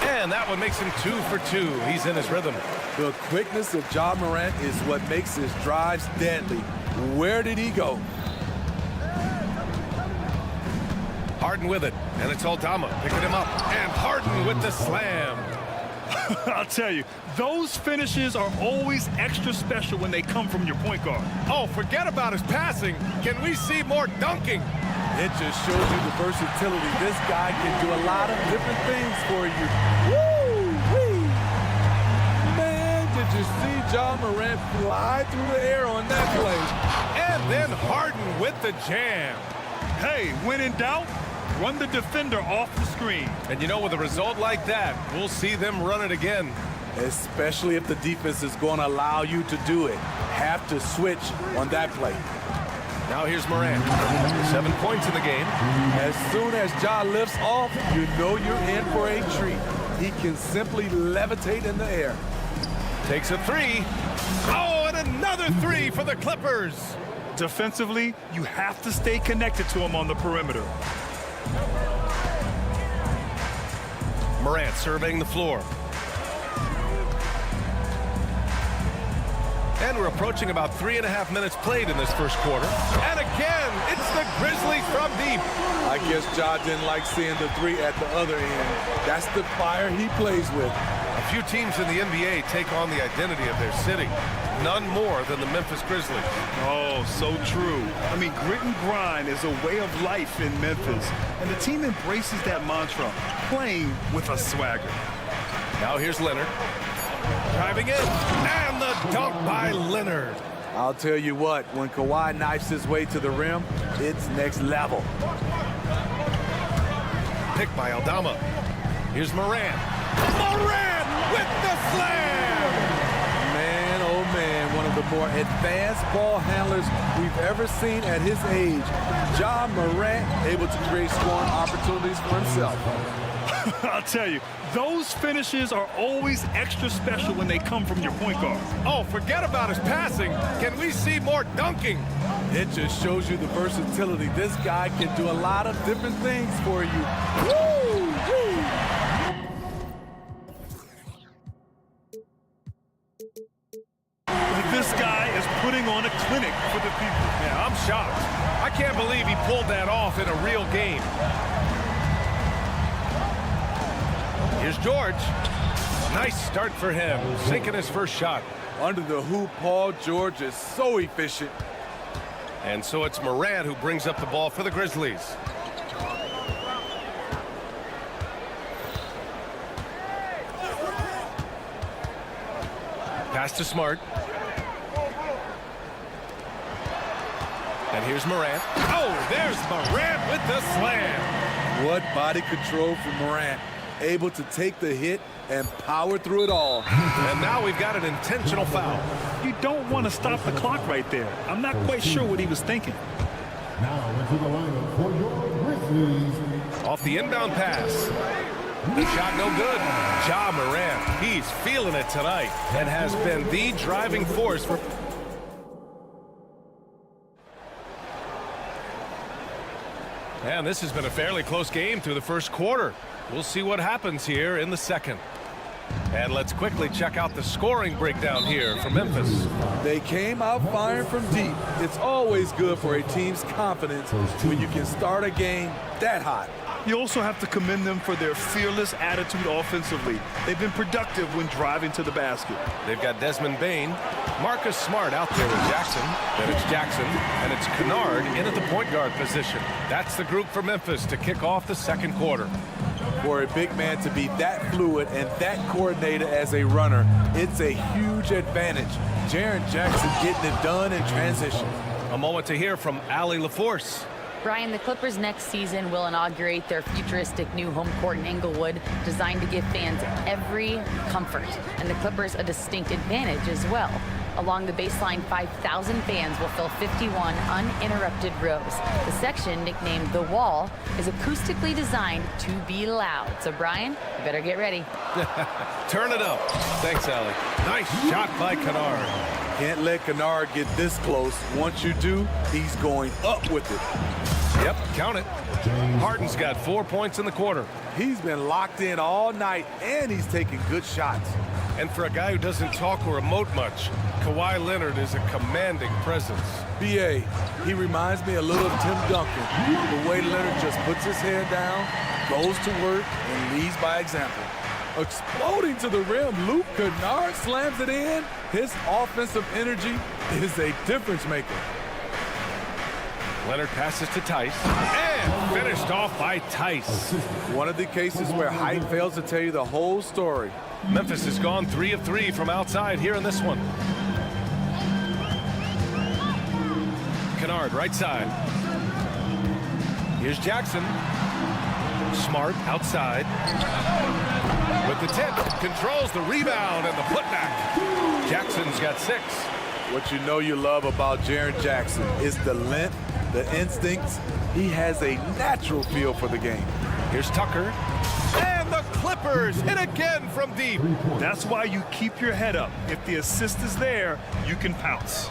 Speaker 1: And that one makes him 2 for 2. He's in his rhythm.
Speaker 4: The quickness of Ja Morant is what makes his drives deadly. Where did he go?
Speaker 1: Harden with it, and it's Aldama picking him up, and Harden with the slam.
Speaker 2: I'll tell you, those finishes are always extra special when they come from your point guard.
Speaker 1: Oh, forget about his passing. Can we see more dunking?
Speaker 4: It just shows you the versatility. This guy can do a lot of different things for you. Woo-wee! Man, did you see Ja Morant fly through the air on that play?
Speaker 1: And then Harden with the jam.
Speaker 2: Hey, when in doubt, run the defender off the screen.
Speaker 1: And you know, with a result like that, we'll see them run it again.
Speaker 4: Especially if the defense is going to allow you to do it. Have to switch on that play.
Speaker 1: Now here's Morant. 7 points in the game.
Speaker 4: As soon as Ja lifts off, you know you're in for a treat. He can simply levitate in the air.
Speaker 1: Takes a three. Oh, and another three for the Clippers.
Speaker 2: Defensively, you have to stay connected to him on the perimeter.
Speaker 1: Morant surveying the floor. And we're approaching about 3.5 minutes played in this first quarter. And again, it's the Grizzlies from deep.
Speaker 4: I guess Ja didn't like seeing the three at the other end. That's the fire he plays with.
Speaker 1: A few teams in the NBA take on the identity of their city. None more than the Memphis Grizzlies.
Speaker 2: Oh, so true. I mean, grit and grind is a way of life in Memphis. And the team embraces that mantra, playing with a swagger.
Speaker 1: Now here's Leonard. Driving in, and the dunk by Leonard.
Speaker 4: I'll tell you what, when Kawhi knifes his way to the rim, it's next level.
Speaker 1: pick by Aldama. Here's Morant. Morant with the slam!
Speaker 3: Man, oh man, one of the more advanced ball handlers we've ever seen at his age. Ja Morant able to create scoring opportunities for himself.
Speaker 2: I'll tell you, those finishes are always extra special when they come from your point guard.
Speaker 1: Oh, forget about his passing. Can we see more dunking?
Speaker 3: It just shows you the versatility. This guy can do a lot of different things for you. Woo! Woo!
Speaker 2: This guy is putting on a clinic for the people.
Speaker 1: Yeah, I'm shocked. I can't believe he pulled that off in a real game. Here's George. Nice start for him, sinking his first shot.
Speaker 3: Under the hoop, Paul George is so efficient.
Speaker 1: And so it's Morant who brings up the ball for the Grizzlies. Pass to Smart. And here's Morant. Oh, there's Morant with the slam.
Speaker 3: What body control from Morant. Able to take the hit and power through it all.
Speaker 1: And now we've got an intentional foul.
Speaker 2: You don't want to stop the clock right there. I'm not quite sure what he was thinking.
Speaker 6: Now into the lineup for your Grizzlies.
Speaker 1: Off the inbound pass. The shot no good. Ja Morant, he's feeling it tonight and has been the driving force for... And this has been a fairly close game through the first quarter. We'll see what happens here in the second. And let's quickly check out the scoring breakdown here for Memphis.
Speaker 3: They came out firing from deep. It's always good for a team's confidence when you can start a game that hot.
Speaker 2: You also have to commend them for their fearless attitude offensively. They've been productive when driving to the basket.
Speaker 1: They've got Desmond Bain, Marcus Smart out there with Jackson. Then it's Jackson, and it's Kennard in at the point guard position. That's the group for Memphis to kick off the second quarter.
Speaker 3: For a big man to be that fluid and that coordinated as a runner, it's a huge advantage. Jaren Jackson getting it done in transition.
Speaker 1: A moment to hear from Allie LaForce.
Speaker 5: Brian, the Clippers next season will inaugurate their futuristic new home court in Inglewood, designed to give fans every comfort, and the Clippers a distinct advantage as well. Along the baseline, 5,000 fans will fill 51 uninterrupted rows. The section, nicknamed The Wall, is acoustically designed to be loud. So, Brian, you better get ready.
Speaker 1: Turn it up. Thanks, Allie. Nice shot by Kennard.
Speaker 3: Can't let Kennard get this close. Once you do, he's going up with it.
Speaker 1: Yep, count it. Harden's got 4 points in the quarter.
Speaker 3: He's been locked in all night, and he's taking good shots.
Speaker 1: And for a guy who doesn't talk or emote much, Kawhi Leonard is a commanding presence.
Speaker 3: B.A., he reminds me a little of Tim Duncan. The way Leonard just puts his head down, goes to work, and leads by example. Exploding to the rim, Luke Kennard slams it in. His offensive energy is a difference maker.
Speaker 1: Leonard passes to Tice, and finished off by Tice.
Speaker 3: One of the cases where height fails to tell you the whole story.
Speaker 1: Memphis has gone 3 of 3 from outside here in this one. Kennard, right side. Here's Jackson. Smart, outside. With the tip, controls the rebound and the putback. Jackson's got 6.
Speaker 3: What you know you love about Jaren Jackson is the length, the instincts. He has a natural feel for the game.
Speaker 1: Here's Tucker. And the Clippers hit again from deep.
Speaker 2: That's why you keep your head up. If the assist is there, you can pounce.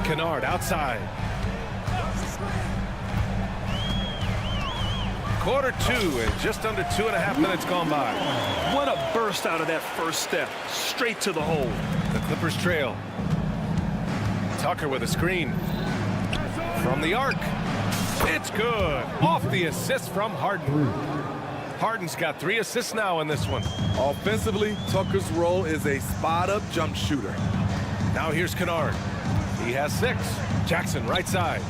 Speaker 1: Kennard outside. Quarter 2 and just under 2.5 minutes gone by.
Speaker 2: What a burst out of that first step. Straight to the hole.
Speaker 1: The Clippers trail. Tucker with a screen. From the arc. It's good. Off the assist from Harden. Harden's got 3 assists now in this one.
Speaker 3: Offensively, Tucker's role is a spot-up jump shooter.
Speaker 1: Now here's Kennard. He has 6. Jackson, right side.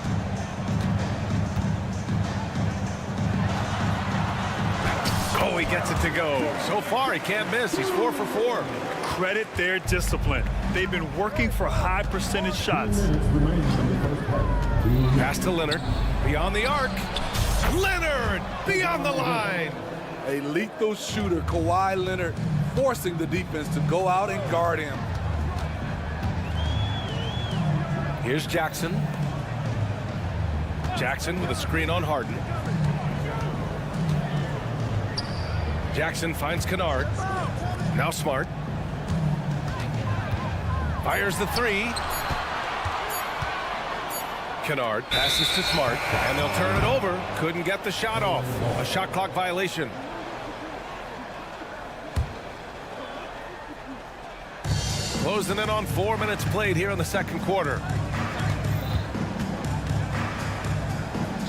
Speaker 1: Oh, he gets it to go. So far, he can't miss. He's 4 for 4.
Speaker 2: Credit their discipline. They've been working for high percentage shots.
Speaker 1: Pass to Leonard. Beyond the arc. Leonard beyond the line.
Speaker 3: A lethal shooter, Kawhi Leonard, forcing the defense to go out and guard him.
Speaker 1: Here's Jackson. Jackson with a screen on Harden. Jackson finds Kennard. Now Smart. Fires the three. Kennard passes to Smart, and they'll turn it over. Couldn't get the shot off. A shot clock violation. Closing in on 4 minutes played here in the second quarter.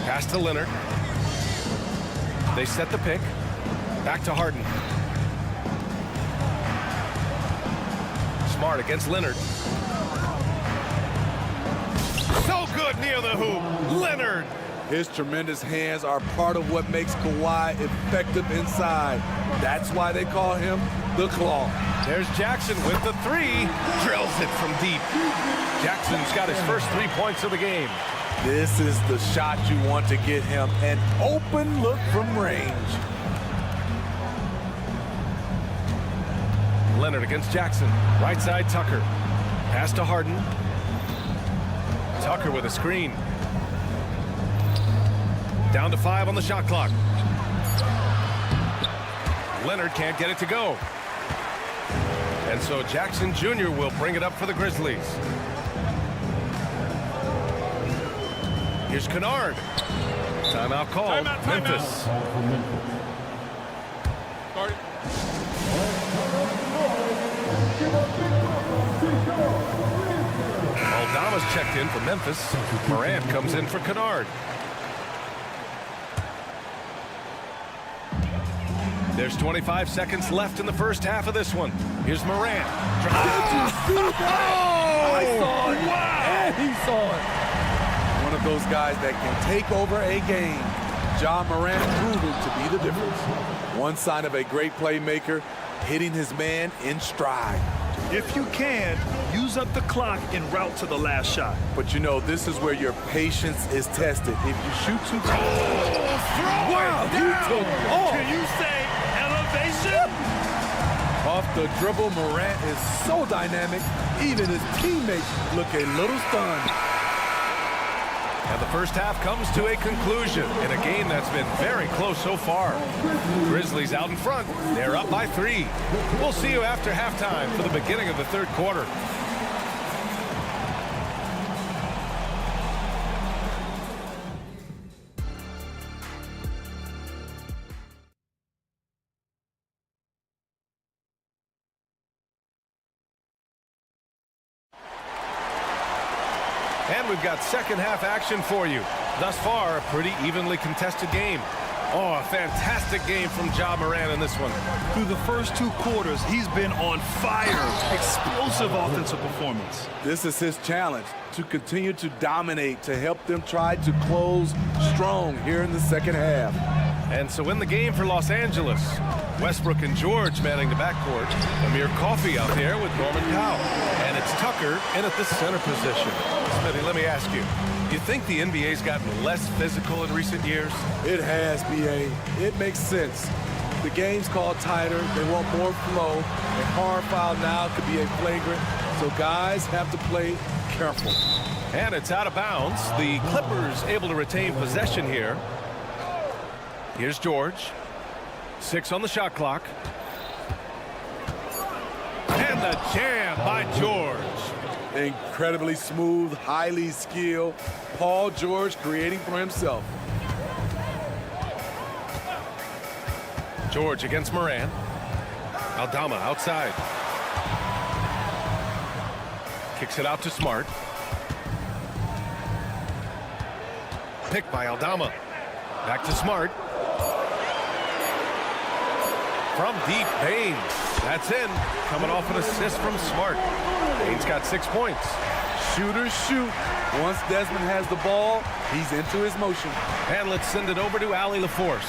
Speaker 1: Pass to Leonard. They set the pick. Back to Harden. Smart against Leonard. So good near the hoop. Leonard.
Speaker 3: His tremendous hands are part of what makes Kawhi effective inside. That's why they call him the Claw.
Speaker 1: There's Jackson with the three. Drills it from deep. Jackson's got his first 3 points of the game.
Speaker 3: This is the shot you want to get him. An open look from range.
Speaker 1: Leonard against Jackson. Right side, Tucker. Pass to Harden. Tucker with a screen. Down to 5 on the shot clock. Leonard can't get it to go. And so Jackson Jr. will bring it up for the Grizzlies. Here's Kennard. Timeout called. Memphis. Aldama's checked in for Memphis. Morant comes in for Kennard. There's 25 seconds left in the first half of this one. Here's Morant.
Speaker 3: I saw it. Wow. And he saw it. One of those guys that can take over a game. Ja Morant proving to be the difference. One sign of a great playmaker, hitting his man in stride.
Speaker 2: If you can, use up the clock en route to the last shot.
Speaker 3: But you know, this is where your patience is tested. If you shoot too close.
Speaker 2: Wow,
Speaker 3: he took off.
Speaker 2: Can you say elevation?
Speaker 3: Off the dribble, Morant is so dynamic, even his teammates look a little stunned.
Speaker 1: And the first half comes to a conclusion in a game that's been very close so far. Grizzlies out in front. They're up by 3. We'll see you after halftime for the beginning of the third quarter. And we've got second half action for you. Thus far, a pretty evenly contested game. Oh, a fantastic game from Ja Morant in this one.
Speaker 2: Through the first 2 quarters, he's been on fire. Explosive offensive performance.
Speaker 3: This is his challenge, to continue to dominate, to help them try to close strong here in the second half.
Speaker 1: And so in the game for Los Angeles, Westbrook and George manning the backcourt. Amir Coffey out there with Norman Powell. And it's Tucker in at the center position. Smitty, let me ask you, you think the NBA's gotten less physical in recent years?
Speaker 3: It has, B.A. It makes sense. The game's called tighter. They want more flow. A hard foul now could be a flagrant. So guys have to play careful.
Speaker 1: And it's out of bounds. The Clippers able to retain possession here. Here's George. 6 on the shot clock. And the jam by George.
Speaker 3: Incredibly smooth, highly skilled. Paul George creating for himself.
Speaker 1: George against Morant. Aldama outside. Kicks it out to Smart. Picked by Aldama. Back to Smart. From deep, Baines. That's in. Coming off an assist from Smart. Bain's got 6 points.
Speaker 3: Shooters shoot. Once Desmond has the ball, he's into his motion.
Speaker 1: And let's send it over to Allie LaForce.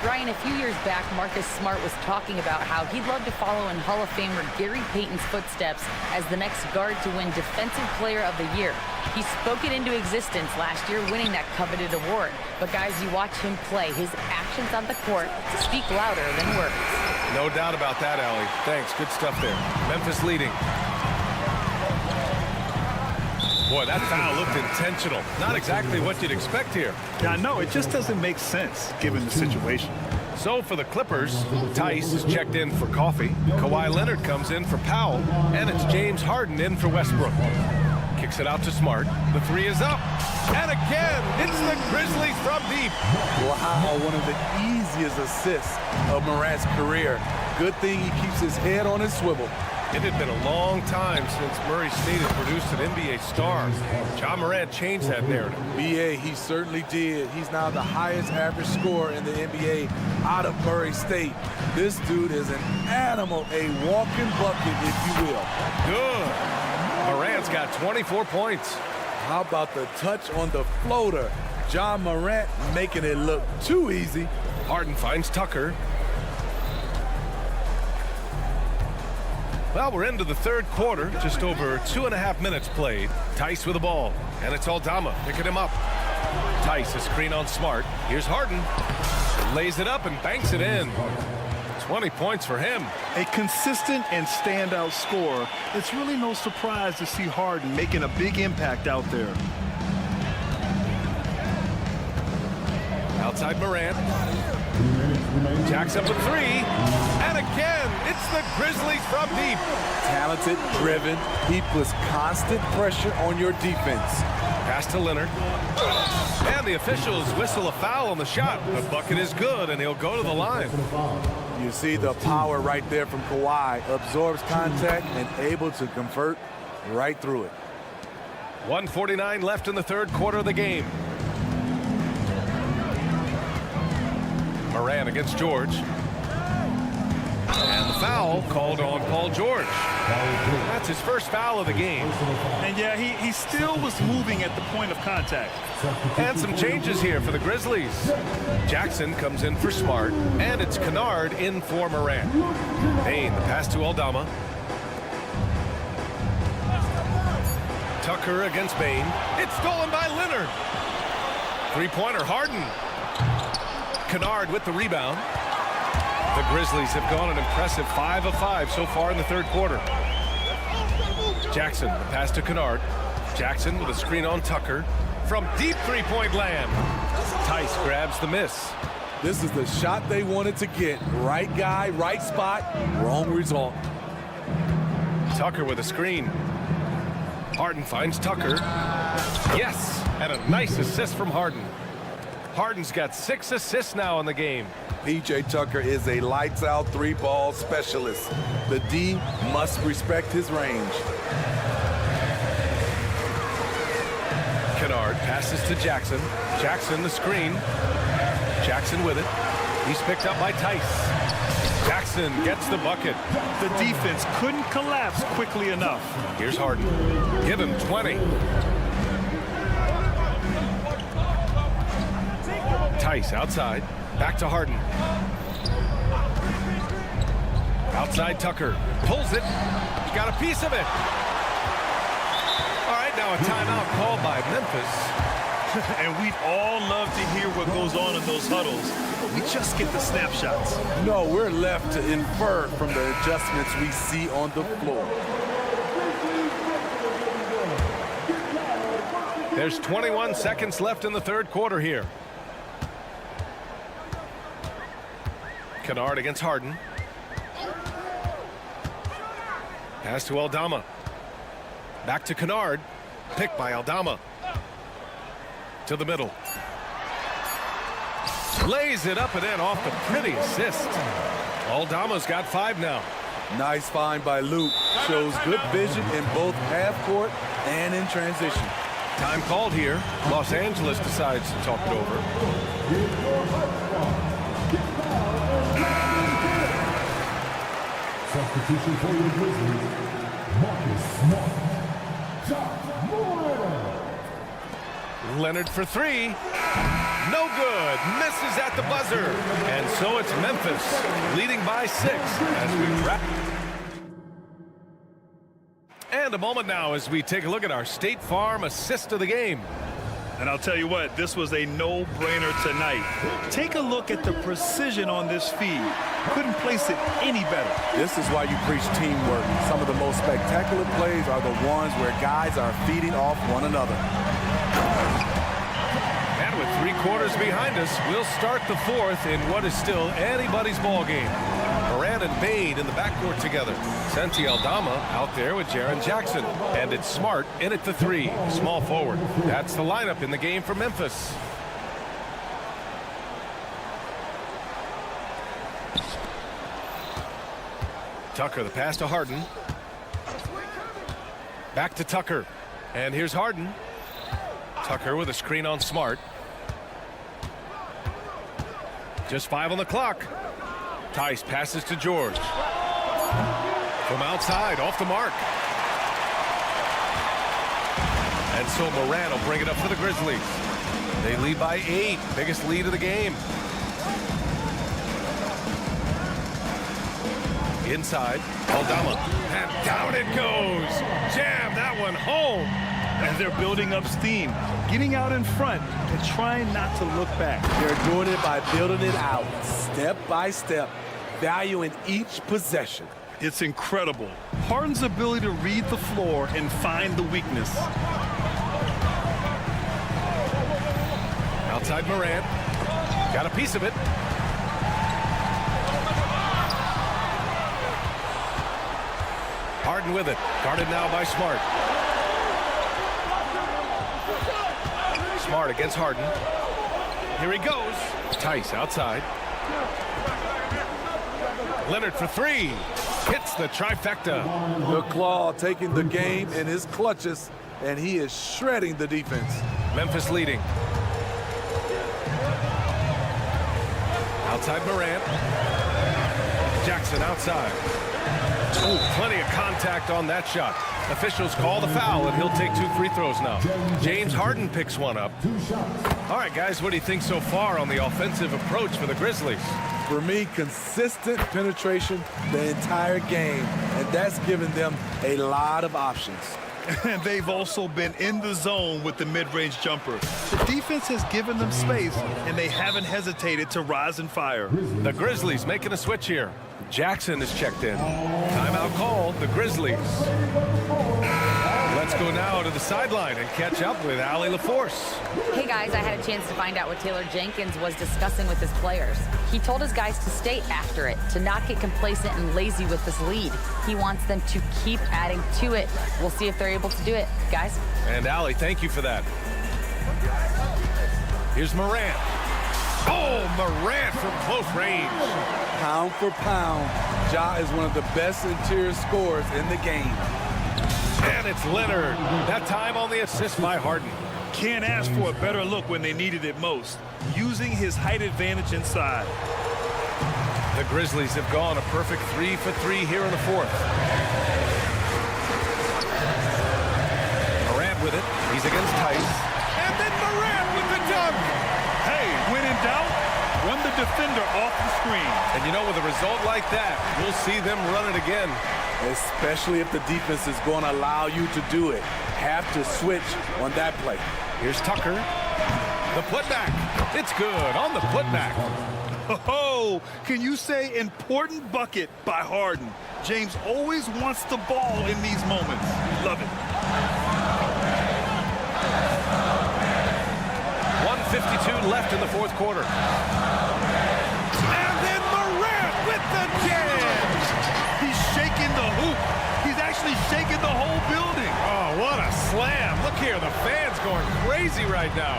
Speaker 5: Ryan, a few years back, Marcus Smart was talking about how he'd love to follow in Hall of Famer Gary Payton's footsteps as the next guard to win Defensive Player of the Year. He spoke it into existence last year, winning that coveted award. But guys, you watch him play, his actions on the court speak louder than words.
Speaker 1: No doubt about that, Allie. Thanks. Good stuff there. Memphis leading. Boy, that foul looked intentional. Not exactly what you'd expect here.
Speaker 2: Yeah, I know. It just doesn't make sense given the situation.
Speaker 1: So for the Clippers, Tice is checked in for coffee. Kawhi Leonard comes in for Powell. And it's James Harden in for Westbrook. Kicks it out to Smart. The three is up. And again, it's the Grizzlies from deep.
Speaker 3: Wow, one of the easiest assists of Morant's career. Good thing he keeps his head on his swivel.
Speaker 1: It had been a long time since Murray State had produced an NBA star. Ja Morant changed that narrative.
Speaker 3: BA, he certainly did. He's now the highest average scorer in the NBA out of Murray State. This dude is an animal, a walking bucket, if you will.
Speaker 1: Good. Morant's got 24 points.
Speaker 3: How about the touch on the floater? Ja Morant making it look too easy.
Speaker 1: Harden finds Tucker. Well, we're into the third quarter, just over 2.5 minutes played. Tice with the ball, and it's Aldama picking him up. Tice, a screen on Smart. Here's Harden. Lays it up and banks it in. 20 points for him.
Speaker 2: A consistent and standout scorer. It's really no surprise to see Harden making a big impact out there.
Speaker 1: Outside Morant. Jacks up a three. And again, it's the Grizzlies from deep.
Speaker 3: Talented, driven. He puts constant pressure on your defense.
Speaker 1: Pass to Leonard. And the officials whistle a foul on the shot. The bucket is good, and he'll go to the line.
Speaker 3: You see the power right there from Kawhi. Absorbs contact and able to convert right through it.
Speaker 1: 1:49 left in the third quarter of the game. Morant against George. And the foul called on Paul George. That's his first foul of the game.
Speaker 2: And yeah, he still was moving at the point of contact.
Speaker 1: And some changes here for the Grizzlies. Jackson comes in for Smart, and it's Kennard in for Morant. Bain, the pass to Aldama. Tucker against Bain. It's stolen by Leonard. Three-pointer, Harden. Kennard with the rebound. The Grizzlies have gone an impressive 5 of 5 so far in the third quarter. Jackson, the pass to Kennard. Jackson with a screen on Tucker. From deep three-point land. Tice grabs the miss.
Speaker 3: This is the shot they wanted to get. Right guy, right spot, wrong result.
Speaker 1: Tucker with a screen. Harden finds Tucker. Yes, and a nice assist from Harden. Harden's got 6 assists now in the game.
Speaker 3: PJ Tucker is a lights-out three-ball specialist. The D must respect his range.
Speaker 1: Kennard passes to Jackson. Jackson the screen. Jackson with it. He's picked up by Tice. Jackson gets the bucket.
Speaker 2: The defense couldn't collapse quickly enough.
Speaker 1: Here's Harden. Give him 20. Tice outside. Back to Harden. Outside Tucker. Pulls it. Got a piece of it. All right, now a timeout called by Memphis.
Speaker 2: And we'd all love to hear what goes on in those huddles, but we just get the snapshots.
Speaker 3: No, we're left to infer from the adjustments we see on the floor.
Speaker 1: There's 21 seconds left in the third quarter here. Kennard against Harden. Pass to Aldama. Back to Kennard. Picked by Aldama. To the middle. Lays it up and in off the pretty assist. Aldama's got 5 now.
Speaker 3: Nice find by Luke. Shows good vision in both half court and in transition.
Speaker 1: Time called here. Los Angeles decides to talk it over.
Speaker 6: Substitution for the Grizzlies.
Speaker 1: Leonard for three. No good. Misses at the buzzer. And so it's Memphis leading by 6 as we wrap. And a moment now as we take a look at our State Farm assist of the game.
Speaker 2: And I'll tell you what, this was a no-brainer tonight. Take a look at the precision on this feed. Couldn't place it any better.
Speaker 3: This is why you preach teamwork. Some of the most spectacular plays are the ones where guys are feeding off one another.
Speaker 1: And with 3 quarters behind us, we'll start the 4th in what is still anybody's ball game. Moran and Bade in the backcourt together. Santi Aldama out there with Jaren Jackson. And it's Smart in at the 3, small forward. That's the lineup in the game for Memphis. Tucker, the pass to Harden. Back to Tucker. And here's Harden. Tucker with a screen on Smart. Just 5 on the clock. Tice passes to George. From outside, off the mark. And so Moran will bring it up for the Grizzlies. They lead by 8, biggest lead of the game. Inside, Aldama, and down it goes. Jam that one home.
Speaker 2: And they're building up steam, getting out in front and trying not to look back.
Speaker 3: They're doing it by building it out, step by step, valuing each possession.
Speaker 2: It's incredible. Harden's ability to read the floor and find the weakness.
Speaker 1: Outside Moran, got a piece of it. Harden with it, guarded now by Smart. Smart against Harden. Here he goes. Tice outside. Leonard for 3. Hits the trifecta.
Speaker 3: The Claw taking the game in his clutches, and he is shredding the defense.
Speaker 1: Memphis leading. Outside Morant. Jackson outside. Ooh, plenty of contact on that shot. Officials call the foul, and he'll take 2 free throws now. James Harden picks one up. All right, guys, what do you think so far on the offensive approach for the Grizzlies?
Speaker 3: For me, consistent penetration the entire game, and that's given them a lot of options.
Speaker 2: And they've also been in the zone with the mid-range jumper. The defense has given them space, and they haven't hesitated to rise and fire.
Speaker 1: The Grizzlies making a switch here. Jackson is checked in. Timeout called, the Grizzlies. Let's go now to the sideline and catch up with Allie LaForce.
Speaker 5: Hey guys, I had a chance to find out what Taylor Jenkins was discussing with his players. He told his guys to stay after it, to not get complacent and lazy with this lead. He wants them to keep adding to it. We'll see if they're able to do it, guys.
Speaker 1: And Allie, thank you for that. Here's Morant. Oh, Morant from close range.
Speaker 3: Pound for pound, Ja is one of the best interior scorers in the game.
Speaker 1: And it's Leonard. That time on the assist by Harden.
Speaker 2: Can't ask for a better look when they needed it most, using his height advantage inside.
Speaker 1: The Grizzlies have gone a perfect 3 for 3 here in the 4th. Morant with it. He's against Tice. And then Morant with the dunk.
Speaker 2: Hey, when in doubt, run the defender off the screen.
Speaker 1: And you know, with a result like that, we'll see them run it again.
Speaker 3: Especially if the defense is going to allow you to do it. Have to switch on that play.
Speaker 1: Here's Tucker. The putback. It's good on the putback.
Speaker 2: Oh, can you say important bucket by Harden? James always wants the ball in these moments. Love it.
Speaker 1: 1:52 left in the 4th quarter. And then Morant with the jam.
Speaker 2: He's shaking the hoop. He's actually shaking the whole building.
Speaker 1: Oh, what a slam. Look here, the fans going crazy right now.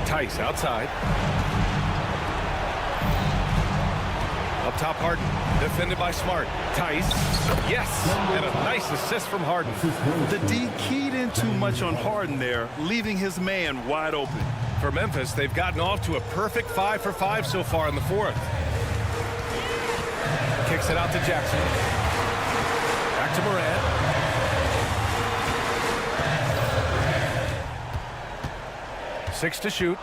Speaker 1: Tice outside. Up top, Harden. Defended by Smart. Tice. Yes. And a nice assist from Harden.
Speaker 2: The D keyed in too much on Harden there, leaving his man wide open.
Speaker 1: For Memphis, they've gotten off to a perfect 5 for 5 so far in the 4th. Kicks Kicks it out to Jackson. Back to Morant. Six to shoot.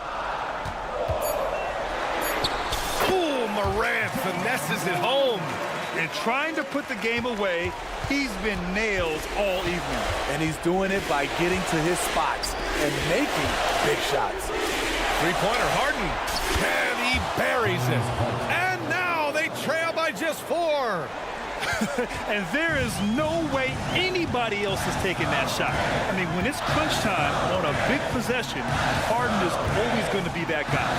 Speaker 1: Ooh, Morant finesses it home.
Speaker 2: And trying to put the game away, he's been nailed all evening.
Speaker 3: And he's doing it by getting to his spots and making big shots.
Speaker 1: Three-pointer, Harden. And he buries it. And now they trail by just 4.
Speaker 2: And there is no way anybody else is taking that shot. I mean, when it's crunch time on a big possession, Harden is always going to be that guy.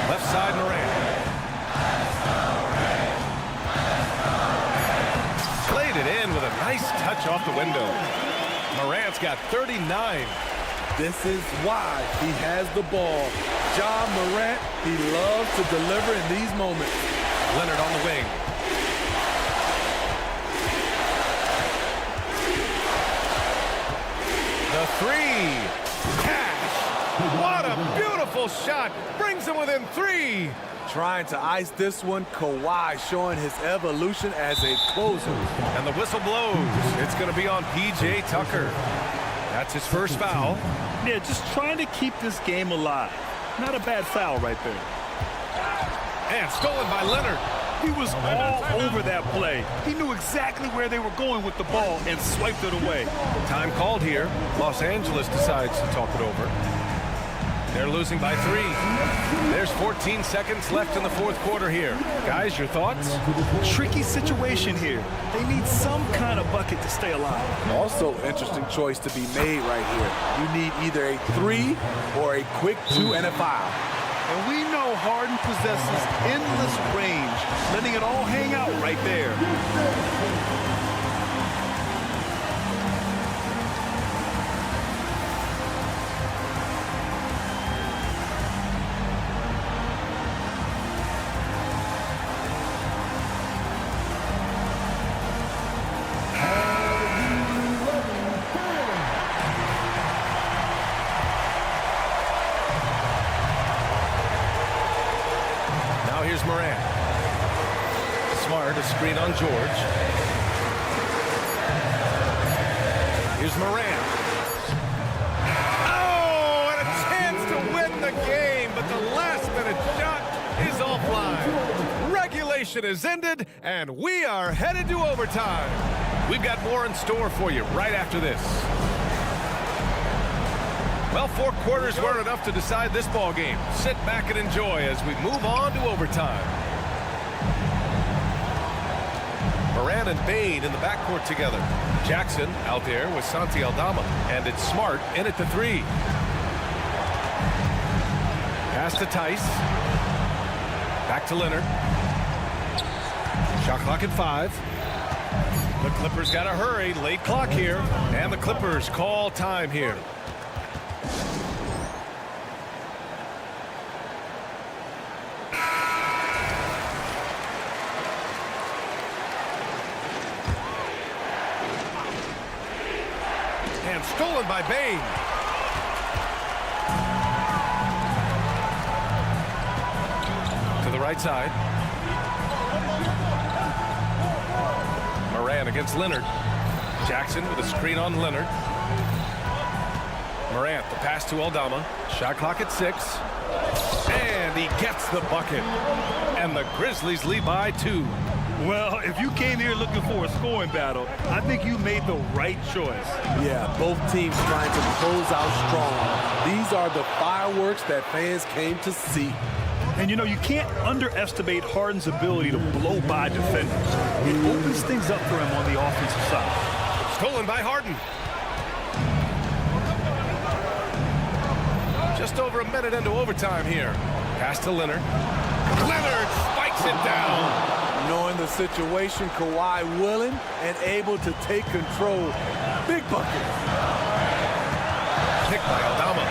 Speaker 1: Left side, Morant. Played it in with a nice touch off the window. Morant's got 39.
Speaker 3: This is why he has the ball. Ja Morant, he loves to deliver in these moments.
Speaker 1: Leonard on the wing. The three. Cash. What a beautiful shot. Brings him within 3.
Speaker 3: Trying to ice this one, Kawhi showing his evolution as a closer.
Speaker 1: And the whistle blows. It's going to be on P.J. Tucker. That's his first foul.
Speaker 2: Yeah, just trying to keep this game alive. Not a bad foul right there.
Speaker 1: And stolen by Leonard.
Speaker 2: He was all over that play. He knew exactly where they were going with the ball and swiped it away.
Speaker 1: Time called here. Los Angeles decides to talk it over. They're losing by 3. There's 14 seconds left in the fourth quarter here. Guys, your thoughts?
Speaker 2: Tricky situation here. They need some kind of bucket to stay alive.
Speaker 3: Also, interesting choice to be made right here. You need either a 3 or a quick 2 and a foul.
Speaker 2: And we know Harden possesses endless range, letting it all hang out right there.
Speaker 1: Here's Morant. Smart, a screen on George. Here's Morant. Oh, and a chance to win the game, but the last-minute shot is offline. Regulation is ended, and we are headed to overtime. We've got more in store for you right after this. Well, 4 quarters weren't enough to decide this ball game. Sit back and enjoy as we move on to overtime. Morant and Bane in the backcourt together. Jackson out there with Santi Aldama. And it's Smart in at the 3. Pass to Tice. Back to Leonard. Shot clock at 5. The Clippers got to hurry. Late clock here. And the Clippers call time here. And stolen by Bane. To the right side. Morant against Leonard. Jackson with a screen on Leonard. Morant, the pass to Aldama. Shot clock at 6. And he gets the bucket. And the Grizzlies lead by 2.
Speaker 2: Well, if you came here looking for a scoring battle, I think you made the right choice.
Speaker 3: Yeah, both teams trying to close out strong. These are the fireworks that fans came to see.
Speaker 2: And, you know, you can't underestimate Harden's ability to blow by defenders. It opens things up for him on the offensive side.
Speaker 1: Stolen by Harden. Just over a minute into overtime here. Pass to Leonard. Leonard spikes it down.
Speaker 3: Knowing the situation, Kawhi willing and able to take control. Big bucket.
Speaker 1: Picked by Aldama.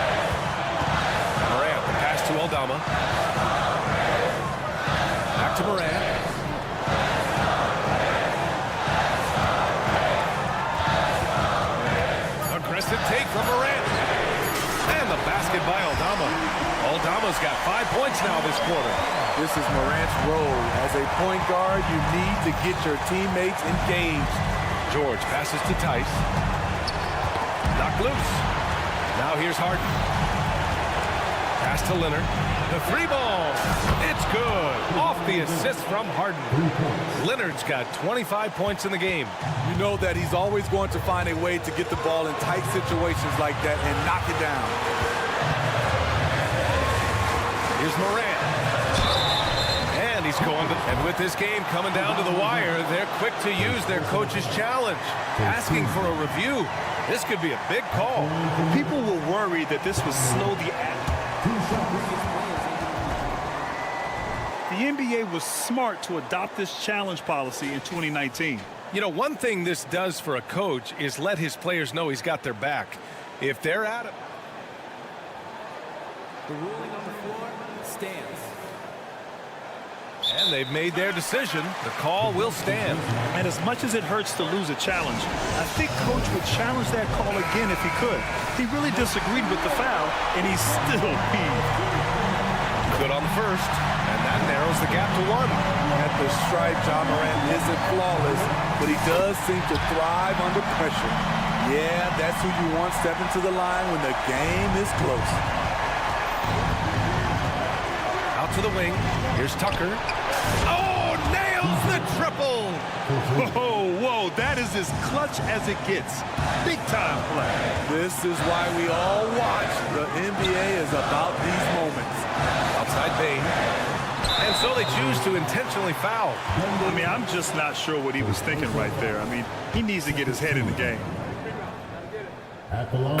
Speaker 1: Morant, the pass to Aldama. Back to Morant. Aggressive take from Morant. And the basket by Aldama. All Aldama's got 5 points now this quarter.
Speaker 3: This is Morant's role. As a point guard, you need to get your teammates engaged.
Speaker 1: George passes to Tice. Knocked loose. Now here's Harden. Pass to Leonard. The three ball. It's good. Off the assist from Harden. Leonard's got 25 points in the game.
Speaker 3: You know that he's always going to find a way to get the ball in tight situations like that and knock it down.
Speaker 1: Here's Morant. And he's going to, and with this game coming down to the wire, they're quick to use their coach's challenge. Asking for a review. This could be a big call.
Speaker 2: People were worried that this would slow the act. The NBA was smart to adopt this challenge policy in 2019.
Speaker 1: You know, one thing this does for a coach is let his players know he's got their back. If they're at it.
Speaker 11: The ruling on the floor stands.
Speaker 1: And they've made their decision. The call will stand.
Speaker 2: And as much as it hurts to lose a challenge, I think Coach would challenge that call again if he could. He really disagreed with the foul, and he's still peeved.
Speaker 1: Good on the first, and that narrows the gap to 1.
Speaker 3: At the stripe, Ja Morant isn't flawless, but he does seem to thrive under pressure. Yeah, that's who you want stepping to the line when the game is close.
Speaker 1: Out to the wing. Here's Tucker. Oh, nails the triple.
Speaker 2: Whoa, that is as clutch as it gets. Big time play.
Speaker 3: This is why we all watch. The NBA is about these moments.
Speaker 1: Outside Bane. And so they choose to intentionally foul.
Speaker 2: I mean, I'm just not sure what he was thinking right there. I mean, he needs to get his head in the game.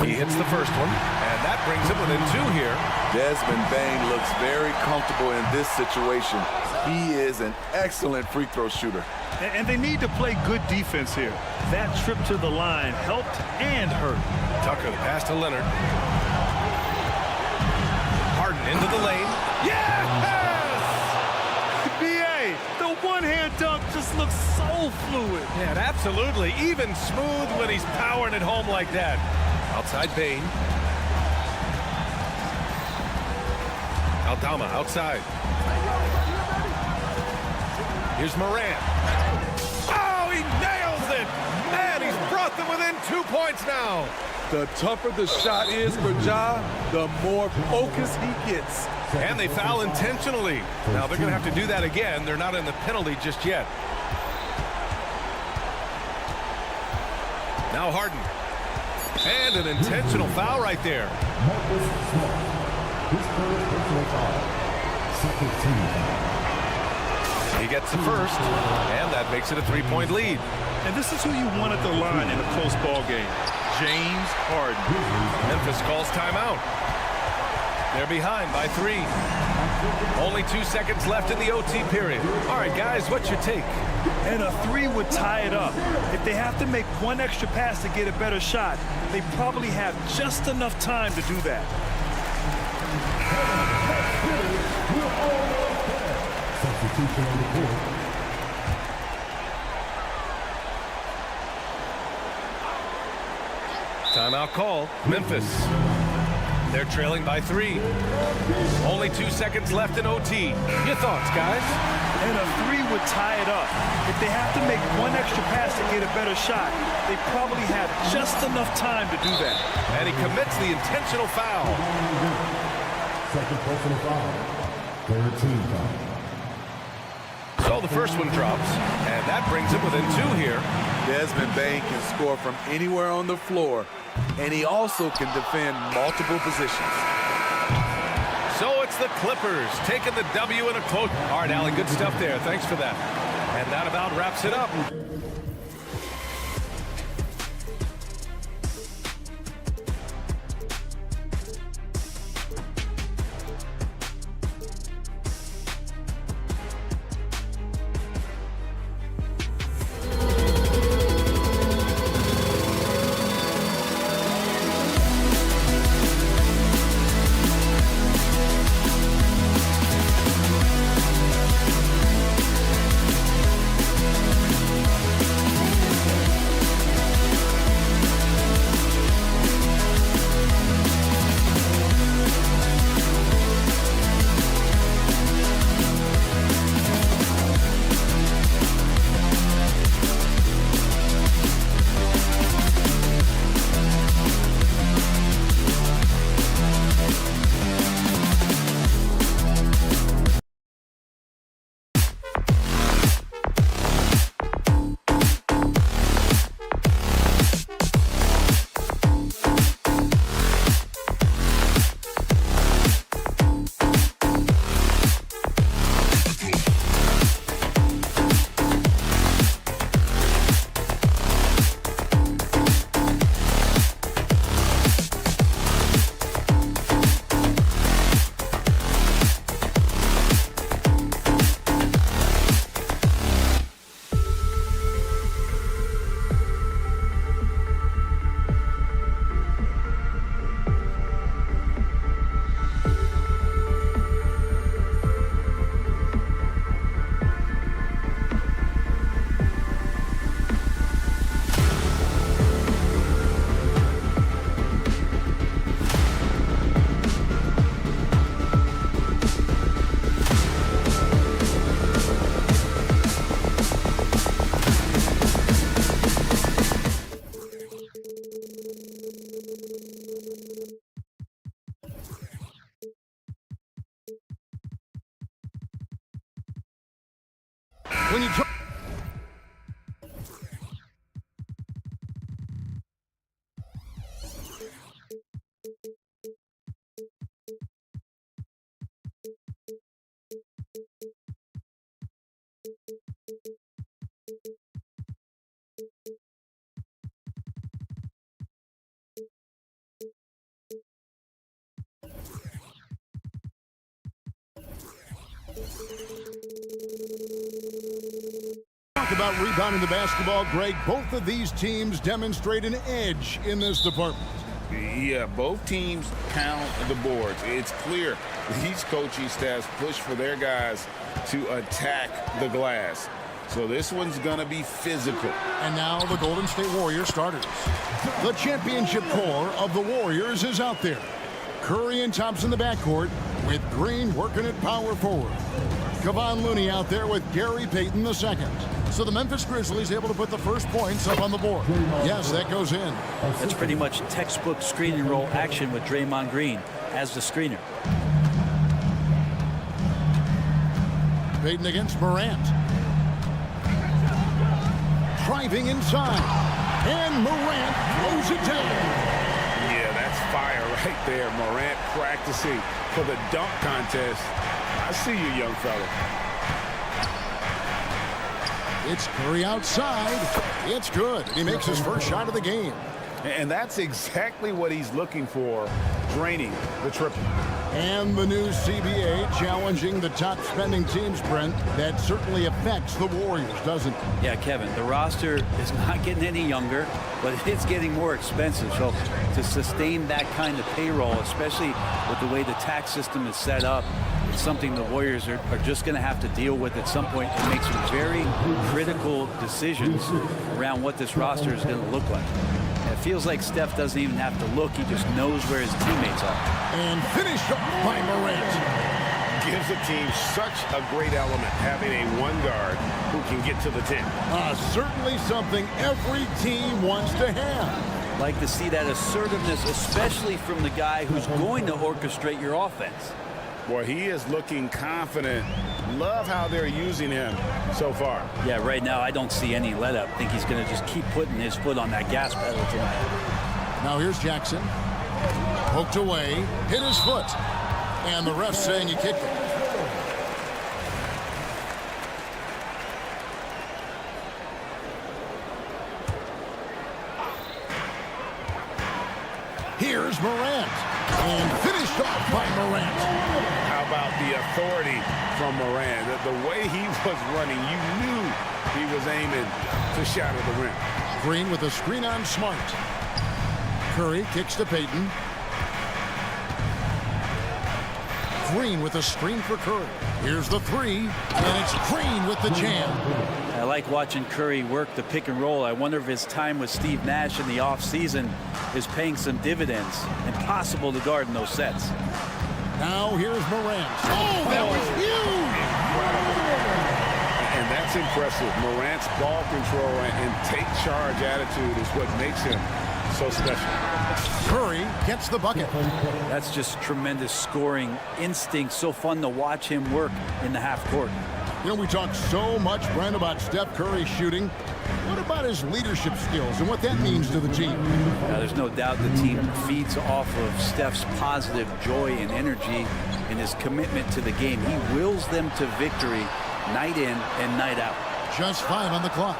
Speaker 1: He hits the first one, and that brings him within 2 here.
Speaker 3: Desmond Bane looks very comfortable in this situation. He is an excellent free throw shooter.
Speaker 2: And they need to play good defense here. That trip to the line helped and hurt.
Speaker 1: Tucker, the pass to Leonard. Harden into the lane. Yes!
Speaker 2: B.A., the one-hand dunk just looks so fluid.
Speaker 1: Yeah, absolutely. Even smooth when he's powering it home like that. Outside Bane. Aldama outside. Here's Morant. Oh, he nails it! Man, he's brought them within 2 points now.
Speaker 3: The tougher the shot is for Ja, the more focus he gets.
Speaker 1: And they foul intentionally. Now they're going to have to do that again. They're not in the penalty just yet. Now Harden. And an intentional foul right there. He gets the first, and that makes it a 3-point lead.
Speaker 2: And this is who you want at the line in a close ball game. James Harden.
Speaker 1: Memphis calls timeout. They're behind by 3. Only 2 seconds left in the OT period. All right, guys, what's your take?
Speaker 2: And a 3 would tie it up. If they have to make one extra pass to get a better shot, they probably have just enough time to do that.
Speaker 6: Substitution on the court.
Speaker 1: Timeout call. Memphis. They're trailing by 3. Only 2 seconds left in OT. Your thoughts, guys?
Speaker 2: And a 3 would tie it up. If they have to make one extra pass to get a better shot, they probably have just enough time to do that.
Speaker 1: And he commits the intentional foul.
Speaker 6: Second personal foul. Third team foul.
Speaker 1: So the first one drops, and that brings him within 2 here.
Speaker 3: Desmond Bane can score from anywhere on the floor, and he also can defend multiple positions.
Speaker 1: So it's the Clippers taking the W in a close. All right, Allie, good stuff there. Thanks for that. And that about wraps it up.
Speaker 7: When you talk about rebounding the basketball, Greg, both of these teams demonstrate an edge in this department.
Speaker 9: Yeah, both teams pound the boards. It's clear these coaching staffs push for their guys to attack the glass. So this one's going to be physical.
Speaker 7: And now the Golden State Warriors starters. The championship core of the Warriors is out there. Curry and Thompson in the backcourt with Green working at power forward. Kevon Looney out there with Gary Payton II. So the Memphis Grizzlies able to put the first points up on the board. Yes, that goes in.
Speaker 12: That's pretty much textbook screen and roll action with Draymond Green as the screener.
Speaker 7: Payton against Morant. Driving inside. And Morant throws it down.
Speaker 9: Yeah, that's fire right there. Morant practicing for the dunk contest. I see you, young fella.
Speaker 7: It's Curry outside. It's good. He makes his first shot of the game.
Speaker 9: And that's exactly what he's looking for, draining the triple.
Speaker 7: And the new CBA challenging the top spending teams, Brent. That certainly affects the Warriors, doesn't it?
Speaker 12: Yeah, Kevin, the roster is not getting any younger, but it's getting more expensive. So to sustain that kind of payroll, especially with the way the tax system is set up, it's something the Warriors are just going to have to deal with at some point and make some very critical decisions around what this roster is going to look like. It feels like Steph doesn't even have to look. He just knows where his teammates are.
Speaker 7: And finished off by Morant.
Speaker 9: Gives a team such a great element, having a one guard who can get to the 10.
Speaker 7: Certainly something every team wants to have.
Speaker 12: Like to see that assertiveness, especially from the guy who's going to orchestrate your offense.
Speaker 9: Boy, he is looking confident. Love how they're using him so far.
Speaker 12: Yeah, right now I don't see any let up. I think he's going to just keep putting his foot on that gas pedal tonight.
Speaker 7: Now here's Jackson. Poked away, hit his foot. And the ref saying he kicked it. Here's Morant. And finished off by Morant.
Speaker 9: How about the authority from Morant? The way he was running, you knew he was aiming to shatter the rim.
Speaker 7: Green with a screen on Smart. Curry kicks to Payton. Green with a screen for Curry. Here's the three, and it's Green with the jam.
Speaker 12: I like watching Curry work the pick and roll. I wonder if his time with Steve Nash in the offseason is paying some dividends. Impossible to guard in those sets.
Speaker 7: Now here's Morant. Oh, that was huge!
Speaker 9: And that's impressive. Morant's ball control and take charge attitude is what makes him so special.
Speaker 7: Curry gets the bucket.
Speaker 12: That's just tremendous scoring instinct. So fun to watch him work in the half court.
Speaker 7: You know, we talk so much, Brent, about Steph Curry shooting. What about his leadership skills and what that means to the team?
Speaker 12: There's no doubt the team feeds off of Steph's positive joy and energy and his commitment to the game. He wills them to victory night in and night out.
Speaker 7: Just 5 on the clock.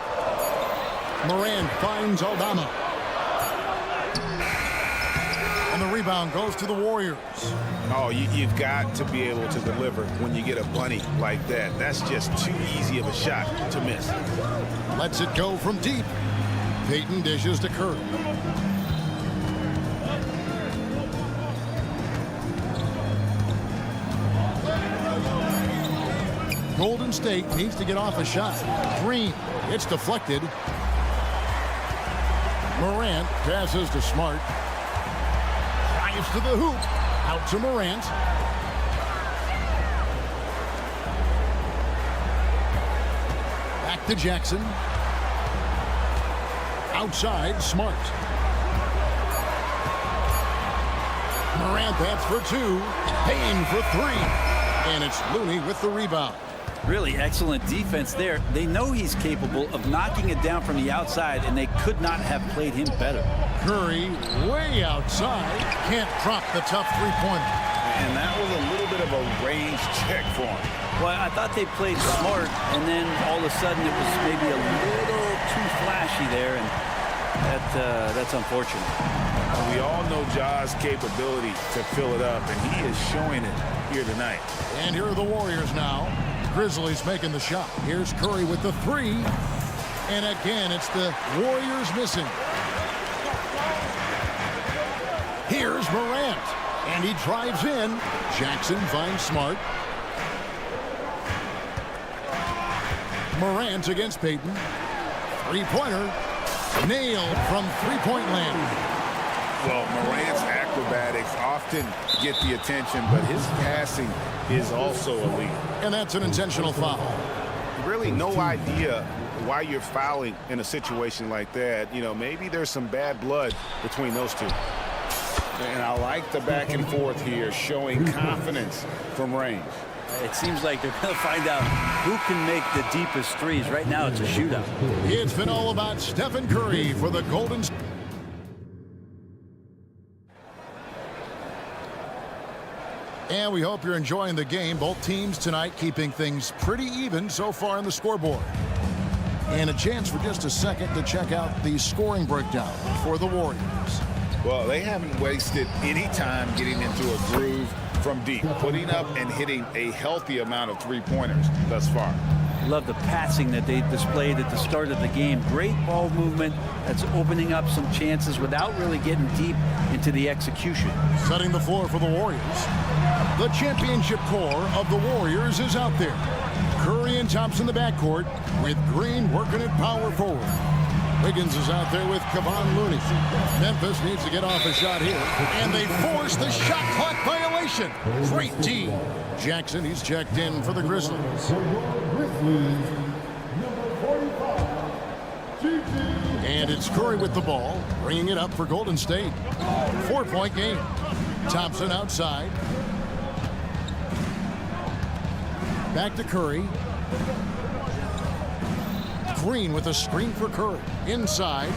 Speaker 7: Morant finds Aldama. And the rebound goes to the Warriors.
Speaker 9: Oh, you've got to be able to deliver when you get a bunny like that. That's just too easy of a shot to miss.
Speaker 7: Lets it go from deep. Payton dishes to Curry. Golden State needs to get off a shot. Green, it's deflected. Morant passes to Smart. Drives to the hoop. Out to Morant. Back to Jackson. Outside, Smart. Morant, that's for 2. Payne for 3. And it's Looney with the rebound.
Speaker 12: Really excellent defense there. They know he's capable of knocking it down from the outside, and they could not have played him better.
Speaker 7: Curry way outside. Can't drop the tough three-pointer.
Speaker 9: And that was a little bit of a range check for him.
Speaker 12: Well, I thought they played smart, and then all of a sudden it was maybe a little too flashy there, and that's unfortunate.
Speaker 9: We all know Ja's capability to fill it up, and he is showing it here tonight.
Speaker 7: And here are the Warriors now. Grizzlies making the shot. Here's Curry with the three. And again, it's the Warriors missing. Here's Morant. And he drives in. Jackson finds Smart. Morant against Payton. Three-pointer. Nailed from three-point land.
Speaker 9: Well, Morant's acrobatics often get the attention, but his passing is also elite.
Speaker 7: And that's an intentional foul.
Speaker 9: Really no idea why you're fouling in a situation like that. You know, maybe there's some bad blood between those two. And I like the back and forth here, showing confidence from range.
Speaker 12: It seems like they're going to find out who can make the deepest threes. Right now, it's a shootout.
Speaker 7: It's been all about Stephen Curry for the Golden State. And we hope you're enjoying the game. Both teams tonight keeping things pretty even so far on the scoreboard. And a chance for just a second to check out the scoring breakdown for the Warriors.
Speaker 9: Well, they haven't wasted any time getting into a groove from deep, putting up and hitting a healthy amount of three-pointers thus far.
Speaker 12: Love the passing that they displayed at the start of the game. Great ball movement that's opening up some chances without really getting deep into the execution.
Speaker 7: Setting the floor for the Warriors. The championship core of the Warriors is out there. Curry and Thompson in the backcourt with Green working at power forward. Wiggins is out there with Kevon Looney. Memphis needs to get off a shot here. And they force the shot clock violation. Great D. Jackson, he's checked in for the Grizzlies. And it's Curry with the ball, bringing it up for Golden State. 4-point game. Thompson outside. Back to Curry. Green with a screen for Curry. Inside.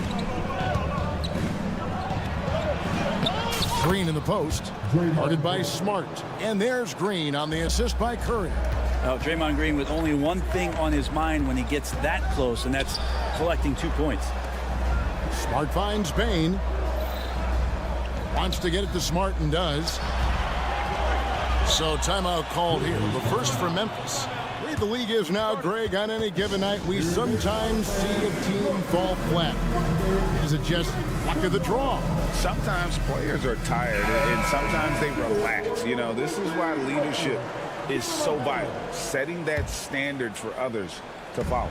Speaker 7: Green in the post. Guarded by Smart. And there's Green on the assist by Curry.
Speaker 12: Now, Draymond Green with only one thing on his mind when he gets that close, and that's collecting 2 points.
Speaker 7: Smart finds Bain. Wants to get it to Smart and does. So timeout called here. The first for Memphis. The way the league is now, Greg, on any given night, we sometimes see a team fall flat. Is it just luck of the draw?
Speaker 9: Sometimes players are tired, and sometimes they relax. You know, this is why leadership is so vital. Setting that standard for others to follow.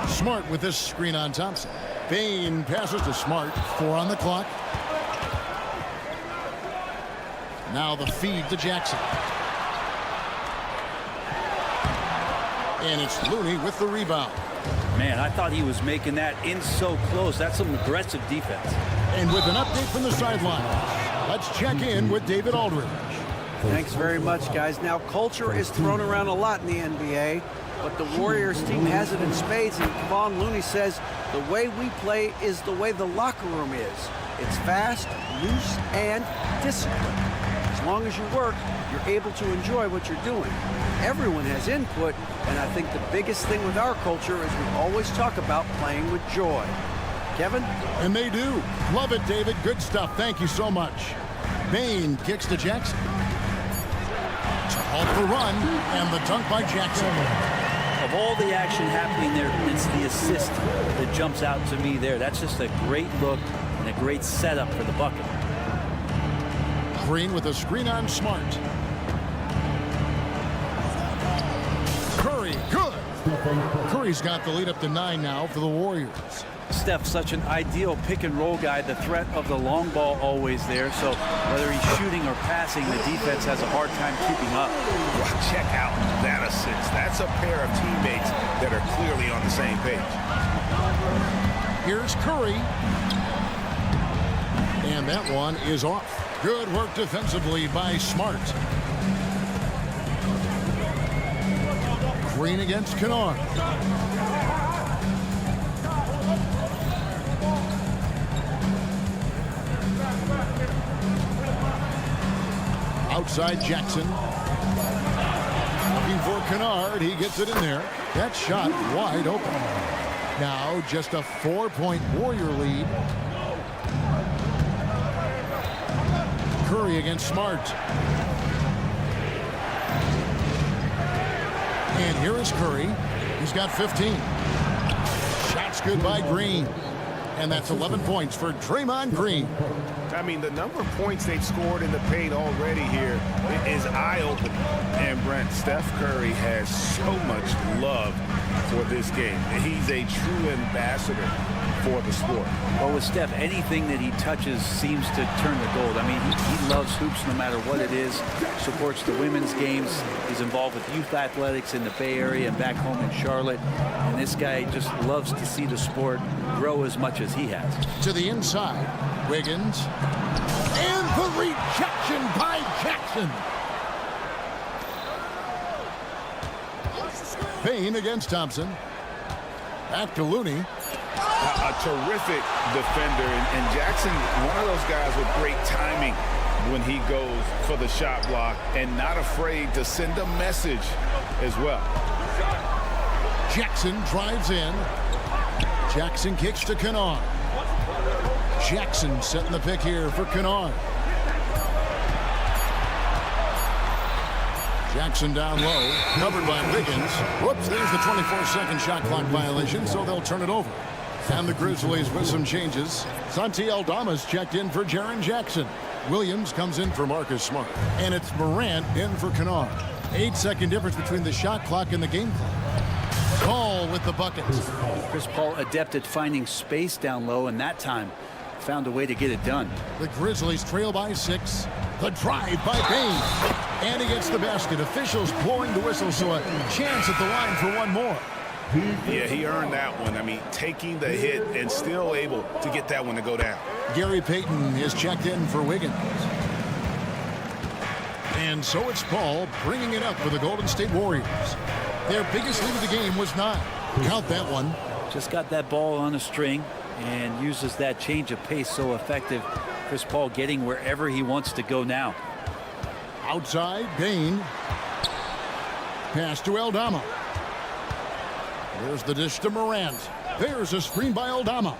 Speaker 7: Smart with this screen on Thompson. Bain passes to Smart. 4 on the clock. Now the feed to Jackson. And it's Looney with the rebound.
Speaker 12: Man, I thought he was making that in so close. That's some aggressive defense.
Speaker 7: And with an update from the sideline, let's check in with David Aldridge.
Speaker 10: Thanks very much, guys. Now, culture is thrown around a lot in the NBA, but the Warriors team has it in spades, and Kevon Looney says the way we play is the way the locker room is. It's fast, loose, and disciplined. As long as you work, you're able to enjoy what you're doing. Everyone has input, and I think the biggest thing with our culture is we always talk about playing with joy. Kevin?
Speaker 7: And they do. Love it, David. Good stuff. Thank you so much. Bain kicks to Jackson. To halt the run, and the dunk by Jackson.
Speaker 12: Of all the action happening there, it's the assist that jumps out to me there. That's just a great look and a great setup for the bucket.
Speaker 7: Green with a screen on Smart. Curry, good. Curry's got the lead up to 9 now for the Warriors.
Speaker 12: Steph, such an ideal pick-and-roll guy. The threat of the long ball always there. So whether he's shooting or passing, the defense has a hard time keeping up.
Speaker 9: Well, check out that assist. That's a pair of teammates that are clearly on the same page.
Speaker 7: Here's Curry. And that one is off. Good work defensively by Smart. Green against Kennard. Outside Jackson. Looking for Kennard. He gets it in there. That shot wide open. Now just a 4-point Warrior lead. Curry against Smart. And here is Curry. He's got 15. Shots good by Green. And that's 11 points for Draymond Green.
Speaker 9: I mean, the number of points they've scored in the paint already here is eye-opening. And Brent, Steph Curry has so much love for this game. He's a true ambassador for the sport.
Speaker 12: Well, with Steph, anything that he touches seems to turn to gold. I mean, he loves hoops no matter what it is. Supports the women's games. He's involved with youth athletics in the Bay Area and back home in Charlotte. And this guy just loves to see the sport grow as much as he has.
Speaker 7: To the inside, Wiggins. And the rejection by Jackson. Payne against Thompson. Back to Looney.
Speaker 9: A terrific defender, and Jackson, one of those guys with great timing when he goes for the shot block and not afraid to send a message as well.
Speaker 7: Jackson drives in. Jackson kicks to Kennard. Jackson setting the pick here for Kennard. Jackson down low, covered by Wiggins. Whoops, there's the 24-second shot clock violation, so they'll turn it over. And the Grizzlies with some changes. Santi Aldama's checked in for Jaren Jackson. Williams comes in for Marcus Smart. And it's Morant in for Kennard. 8-second difference between the shot clock and the game clock. Paul with the buckets.
Speaker 12: Chris Paul adept at finding space down low, and that time found a way to get it done.
Speaker 7: The Grizzlies trail by 6. The drive by Payne. And he gets the basket. Officials blowing the whistle, so a chance at the line for one more.
Speaker 9: Yeah, he earned that one. I mean, taking the hit and still able to get that one to go down.
Speaker 7: Gary Payton is checked in for Wiggins. And so it's Paul bringing it up for the Golden State Warriors. Their biggest lead of the game was 9. Count that one.
Speaker 12: Just got that ball on a string and uses that change of pace so effective. Chris Paul getting wherever he wants to go now.
Speaker 7: Outside, Payne. Pass to Aldama. There's the dish to Morant. There's a screen by Aldama.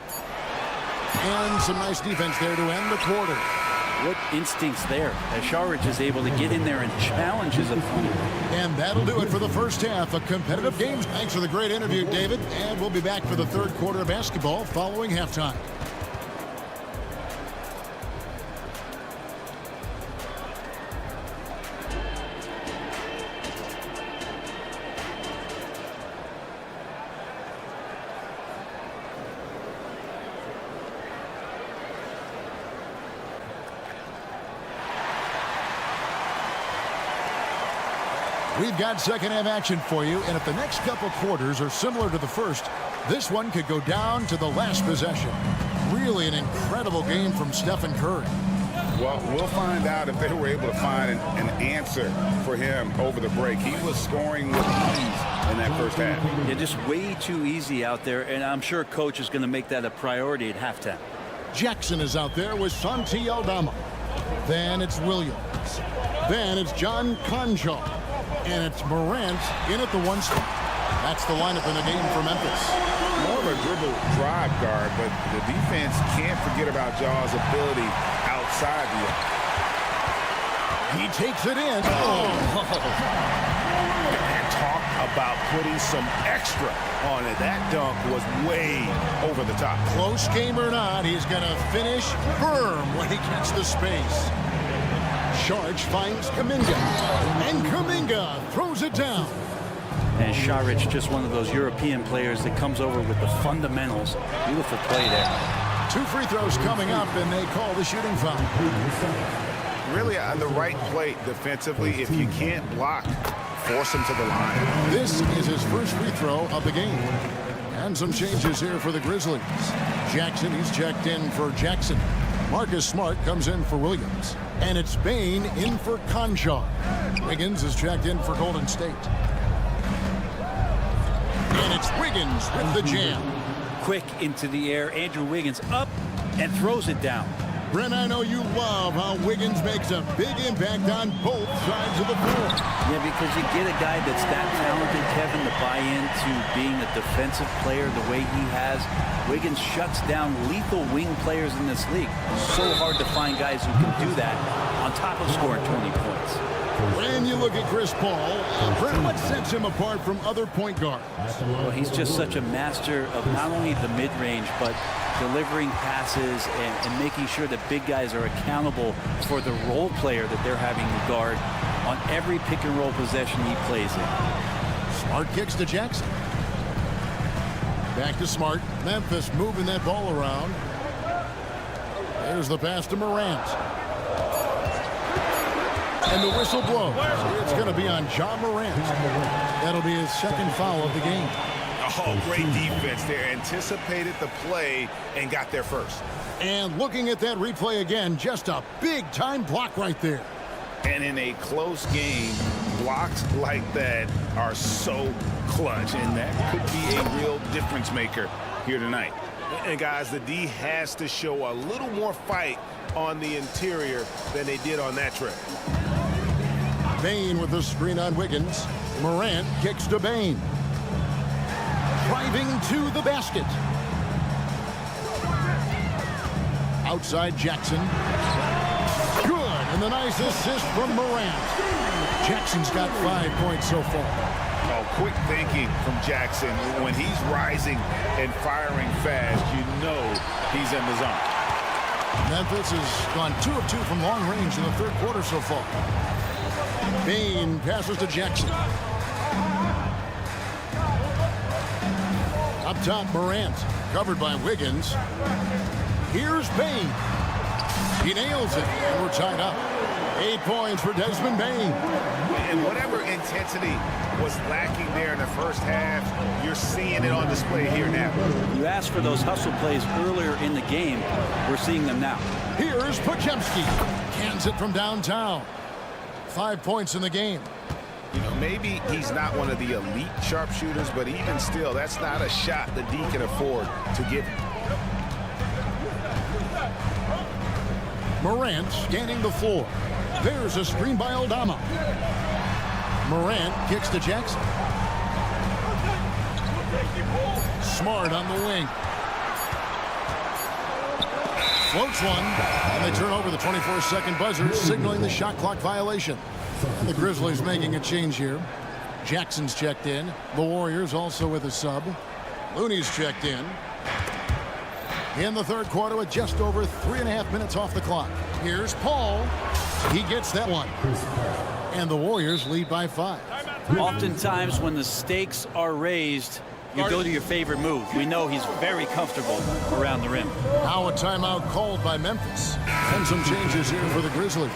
Speaker 7: And some nice defense there to end the quarter.
Speaker 12: What instincts there as Sharridge is able to get in there and challenge his opponent.
Speaker 7: And that'll do it for the first half of competitive games. Thanks for the great interview, David. And we'll be back for the third quarter of basketball following halftime. We've got second half action for you, and if the next couple quarters are similar to the first, this one could go down to the last possession. Really an incredible game from Stephen Curry.
Speaker 9: Well, we'll find out if they were able to find an answer for him over the break. He was scoring with ease in that first half.
Speaker 12: Yeah, just way too easy out there, and I'm sure coach is going to make that a priority at halftime.
Speaker 7: Jackson is out there with Santi Aldama. Then it's Williams. Then it's John Conjal. And it's Morant in at the 1 spot. That's the lineup in the game for Memphis.
Speaker 9: More of a dribble drive guard, but the defense can't forget about Jaw's ability outside the arc.
Speaker 7: He takes it in.
Speaker 9: And talk about putting some extra on it. That dunk was way over the top.
Speaker 7: Close game or not, he's going to finish firm when he gets the space. Sharridge finds Kuminga, and Kuminga throws it down.
Speaker 12: And Sharridge, just one of those European players that comes over with the fundamentals. Beautiful play there.
Speaker 7: 2 free throws coming up, and they call the shooting foul.
Speaker 9: Really on the right plate defensively. If you can't block, force him to the line.
Speaker 7: This is his first free throw of the game. And some changes here for the Grizzlies. Jackson, he's checked in for Jackson. Marcus Smart comes in for Williams. And it's Payne in for Conjal. Wiggins is checked in for Golden State. And it's Wiggins with the jam.
Speaker 12: Quick into the air. Andrew Wiggins up and throws it down.
Speaker 7: Brent, I know you love how Wiggins makes a big impact on both sides of the floor.
Speaker 12: Yeah, because you get a guy that's that talented, Kevin, to buy into being a defensive player the way he has. Wiggins shuts down lethal wing players in this league. So hard to find guys who can do that on top of scoring 20 points.
Speaker 7: When you look at Chris Paul, Brent, what sets him apart from other point guards?
Speaker 12: Well, he's just such a master of not only the mid-range, but delivering passes and making sure that big guys are accountable for the role player that they're having to guard on every pick-and-roll possession he plays in.
Speaker 7: Smart kicks to Jackson. Back to Smart. Memphis moving that ball around. There's the pass to Morant. And the whistle blows. It's going to be on John Morant. That'll be his second foul of the game.
Speaker 9: Oh, great defense there. Anticipated the play and got there first.
Speaker 7: And looking at that replay again, just a big-time block right there.
Speaker 9: And in a close game, blocks like that are so clutch, and that could be a real difference maker here tonight. And guys, the D has to show a little more fight on the interior than they did on that trip.
Speaker 7: Bane with the screen on Wiggins. Morant kicks to Bane. Driving to the basket. Outside Jackson. Good, and the nice assist from Morant. Jackson's got 5 points so far.
Speaker 9: Oh, quick thinking from Jackson. When he's rising and firing fast, you know he's in the zone.
Speaker 7: Memphis has gone 2 of 2 from long range in the third quarter so far. Bane passes to Jackson. Up top, Morant, covered by Wiggins. Here's Bane. He nails it, and we're tied up. 8 points for Desmond Bane.
Speaker 9: And whatever intensity was lacking there in the first half, you're seeing it on display here now.
Speaker 12: You asked for those hustle plays earlier in the game. We're seeing them now.
Speaker 7: Here's Podziemski. Cans it from downtown. 5 points in the game.
Speaker 9: You know, maybe he's not one of the elite sharpshooters, but even still, that's not a shot the D can afford to give him.
Speaker 7: Morant scanning the floor. There's a screen by Aldama. Morant kicks to Jackson. Smart on the wing. Floats one, and they turn over the 24-second buzzer, signaling the shot clock violation. And the Grizzlies making a change here. Jackson's checked in. The Warriors also with a sub. Looney's checked in. In the third quarter with just over 3.5 minutes off the clock. Here's Paul. He gets that one. And the Warriors lead by 5.
Speaker 12: Oftentimes when the stakes are raised, you go to your favorite move. We know he's very comfortable around the rim.
Speaker 7: Now a timeout called by Memphis. And some changes here for the Grizzlies.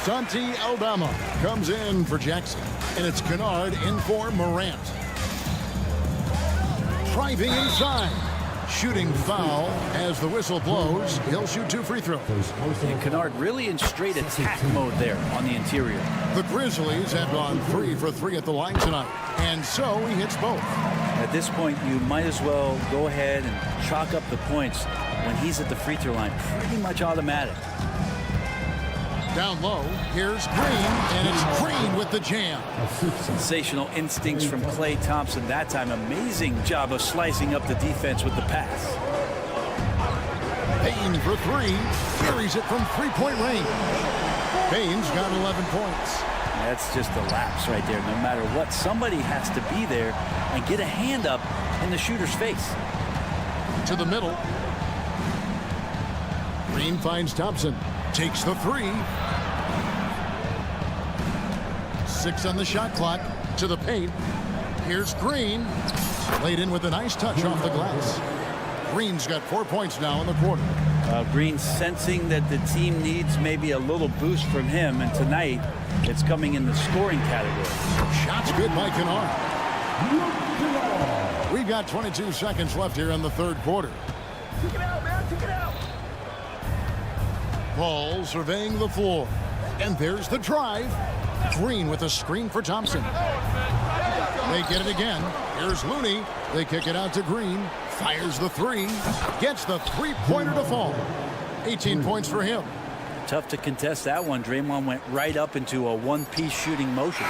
Speaker 7: Santi Aldama comes in for Jackson. And it's Kennard in for Morant. Driving inside. Shooting foul as the whistle blows. He'll shoot 2 free throws.
Speaker 12: And Kennard really in straight attack mode there on the interior.
Speaker 7: The Grizzlies have gone 3 for 3 at the line tonight. And so he hits both.
Speaker 12: At this point, you might as well go ahead and chalk up the points when he's at the free throw line. Pretty much automatic.
Speaker 7: Down low, here's Green, and it's Green with the jam.
Speaker 12: Sensational instincts from Klay Thompson that time. Amazing job of slicing up the defense with the pass.
Speaker 7: Payne for 3, carries it from three-point range. Payne's got 11 points.
Speaker 12: That's just a lapse right there. No matter what, somebody has to be there and get a hand up in the shooter's face.
Speaker 7: To the middle. Green finds Thompson. Takes the 3. 6 on the shot clock. To the paint. Here's Green. Laid in with a nice touch off the glass. Green's got 4 points now in the quarter.
Speaker 12: Green sensing that the team needs maybe a little boost from him, and tonight it's coming in the scoring category.
Speaker 7: Shots good by Kennard. We've got 22 seconds left here in the third quarter.
Speaker 2: Kick it out, man. Kick it out.
Speaker 7: Paul surveying the floor. And there's the drive. Green with a screen for Thompson. They get it again. Here's Looney. They kick it out to Green. Fires the three. Gets the three-pointer to fall. 18 points for him.
Speaker 12: Tough to contest that one. Draymond went right up into a one-piece shooting motion.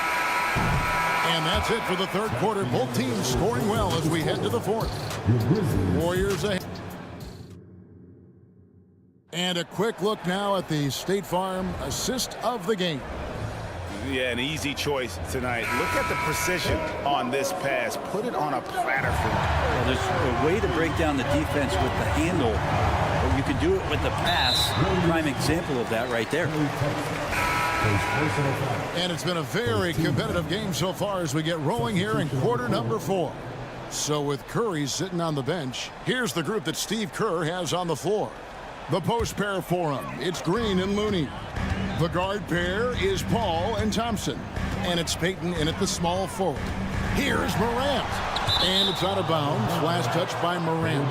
Speaker 7: And that's it for the third quarter. Both teams scoring well as we head to the fourth. Warriors ahead. And a quick look now at the State Farm assist of the game.
Speaker 9: Yeah, an easy choice tonight. Look at the precision on this pass. Put it on a platter for him.
Speaker 12: Well, there's a way to break down the defense with the handle, but you can do it with the pass. Prime example of that right there.
Speaker 7: And it's been a very competitive game so far as we get rolling here in quarter number 4. So with Curry sitting on the bench, here's the group that Steve Kerr has on the floor. The post pair for him, it's Green and Looney. The guard pair is Paul and Thompson. And it's Payton in at the small forward. Here's Morant. And it's out of bounds. Last touch by Morant.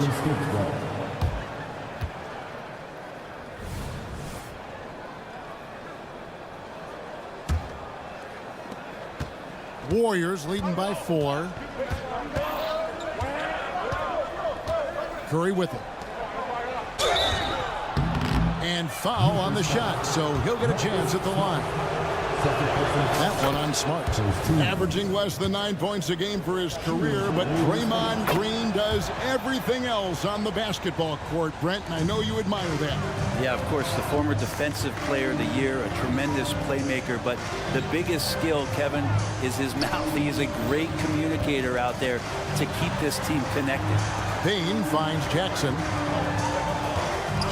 Speaker 7: Warriors leading by 4. Curry with it. And foul on the shot, so he'll get a chance at the line. That one on Smart. Averaging less than 9 points a game for his career, but Draymond Green does everything else on the basketball court, Brent, and I know you admire that.
Speaker 12: Yeah, of course, the former defensive player of the year, a tremendous playmaker, but the biggest skill, Kevin, is his mouth. He's a great communicator out there to keep this team connected.
Speaker 7: Payne finds Jackson.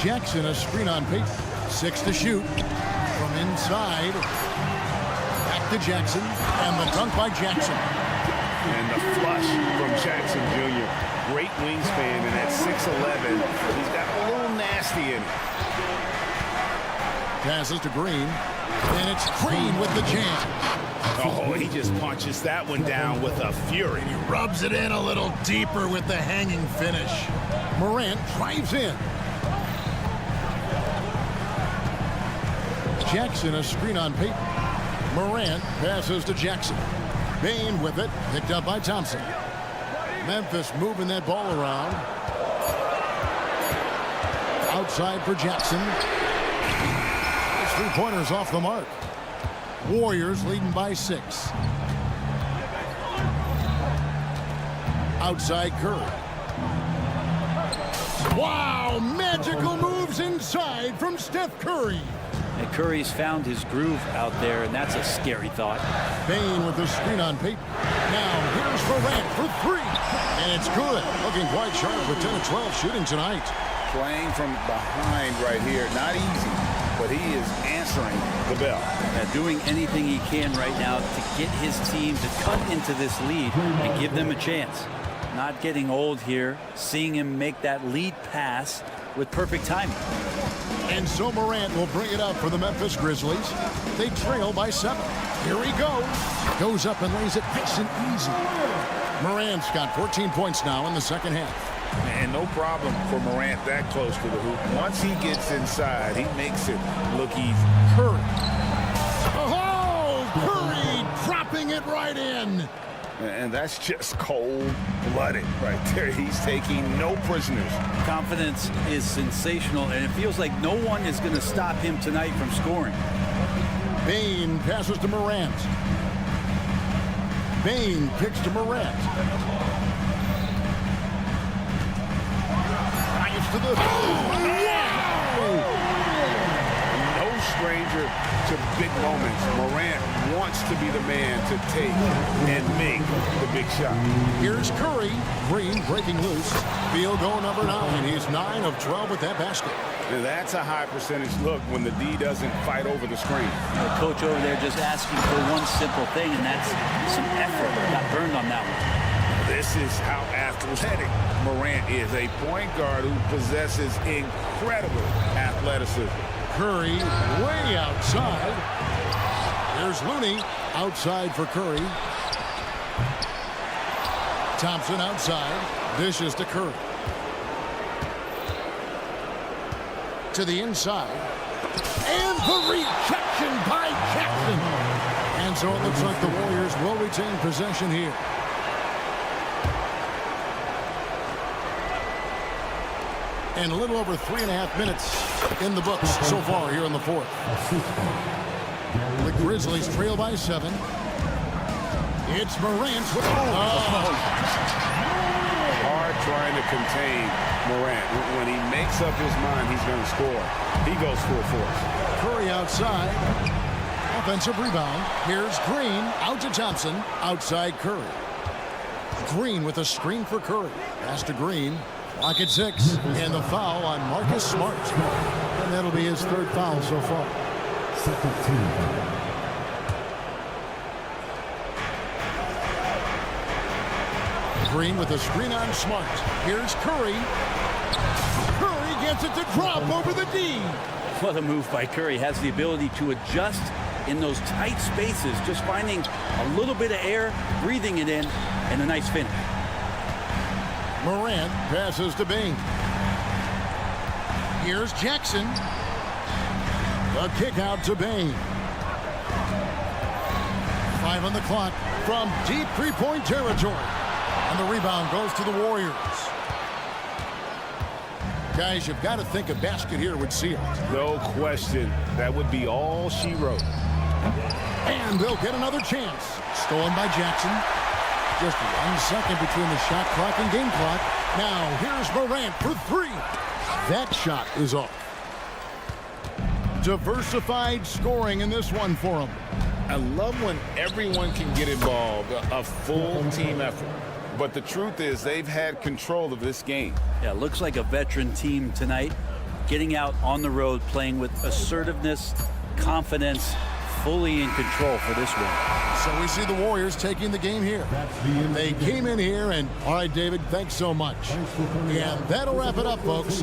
Speaker 7: Jackson, a screen on Payton. 6 to shoot. From inside. Back to Jackson. And the dunk by Jackson.
Speaker 9: And the flush from Jackson Jr. Great wingspan, and at 6'11", he's got a little nasty in it.
Speaker 7: Passes to Green. And it's Green with the jam.
Speaker 9: Oh, he just punches that one down with a fury.
Speaker 7: He rubs it in a little deeper with the hanging finish. Morant drives in. Jackson, a screen on Payton. Morant passes to Jackson. Bain with it, picked up by Thompson. Memphis moving that ball around. Outside for Jackson. His three-pointer's off the mark. Warriors leading by 6. Outside Curry. Wow, magical moves inside from Steph Curry.
Speaker 12: And Curry's found his groove out there, and that's a scary thought.
Speaker 7: Bain with the screen on Payton. Now here's Morant for 3. And it's good. Looking quite sharp with 10 of 12 shooting tonight.
Speaker 9: Playing from behind right here. Not easy, but he is answering the bell.
Speaker 12: Doing anything he can right now to get his team to cut into this lead and give them a chance. Not getting old here. Seeing him make that lead pass with perfect timing.
Speaker 7: And so Morant will bring it up for the Memphis Grizzlies. They trail by 7. Here he goes. Goes up and lays it nice and easy. Morant's got 14 points now in the second half.
Speaker 9: And no problem for Morant that close to the hoop. Once he gets inside, he makes it look easy.
Speaker 7: Curry. Oh, Curry dropping it right in.
Speaker 9: And that's just cold-blooded right there. He's taking no prisoners.
Speaker 12: Confidence is sensational, and it feels like no one is going to stop him tonight from scoring.
Speaker 7: Bain passes to Morant. Bain kicks to Morant. Drives to the...
Speaker 9: No stranger to big moments. Morant wants to be the man to take and make the big shot.
Speaker 7: Here's Curry. Green breaking loose. Field goal number 9. He's 9 of 12 with that basket.
Speaker 9: And that's a high percentage look when the D doesn't fight over the screen.
Speaker 12: The coach over there just asking for one simple thing, and that's some effort. Got burned on that one.
Speaker 9: This is how athletic Morant is. A point guard who possesses incredible athleticism.
Speaker 7: Curry way outside. There's Looney outside for Curry. Thompson outside. Dishes to Curry. To the inside. And the rejection by Jackson. And so it looks like the Warriors will retain possession here. And a little over 3.5 minutes in the books so far here in the fourth. The Grizzlies trail by 7. It's Morant.
Speaker 9: Hard trying to contain Morant. When he makes up his mind he's going to score, he goes full force.
Speaker 7: Curry outside. Offensive rebound. Here's Green. Out to Thompson. Outside Curry. Green with a screen for Curry. Pass to Green. Clock at 6. And the foul on Marcus Smart. And that'll be his 3rd foul so far.
Speaker 6: Second team.
Speaker 7: Green with a screen on Smart. Here's Curry. Curry gets it to drop over the D.
Speaker 12: What a move by Curry. Has the ability to adjust in those tight spaces, just finding a little bit of air, breathing it in, and a nice finish.
Speaker 7: Morant passes to Bing. Here's Jackson. The kick out to Bing. 5 on the clock from deep three-point territory. And the rebound goes to the Warriors. Guys, you've got to think a basket here would seal it.
Speaker 9: No question. That would be all she wrote.
Speaker 7: And they'll get another chance. Stolen by Jackson. Just 1 second between the shot clock and game clock. Now here's Morant for 3. That shot is off. Diversified scoring in this one for him.
Speaker 9: I love when everyone can get involved, a full team effort. But the truth is they've had control of this game.
Speaker 12: Yeah, looks like a veteran team tonight, getting out on the road, playing with assertiveness, confidence, fully in control for this win.
Speaker 7: So we see the Warriors taking the game here. They came in here and, all right, David, thanks so much. And that'll wrap it up, folks.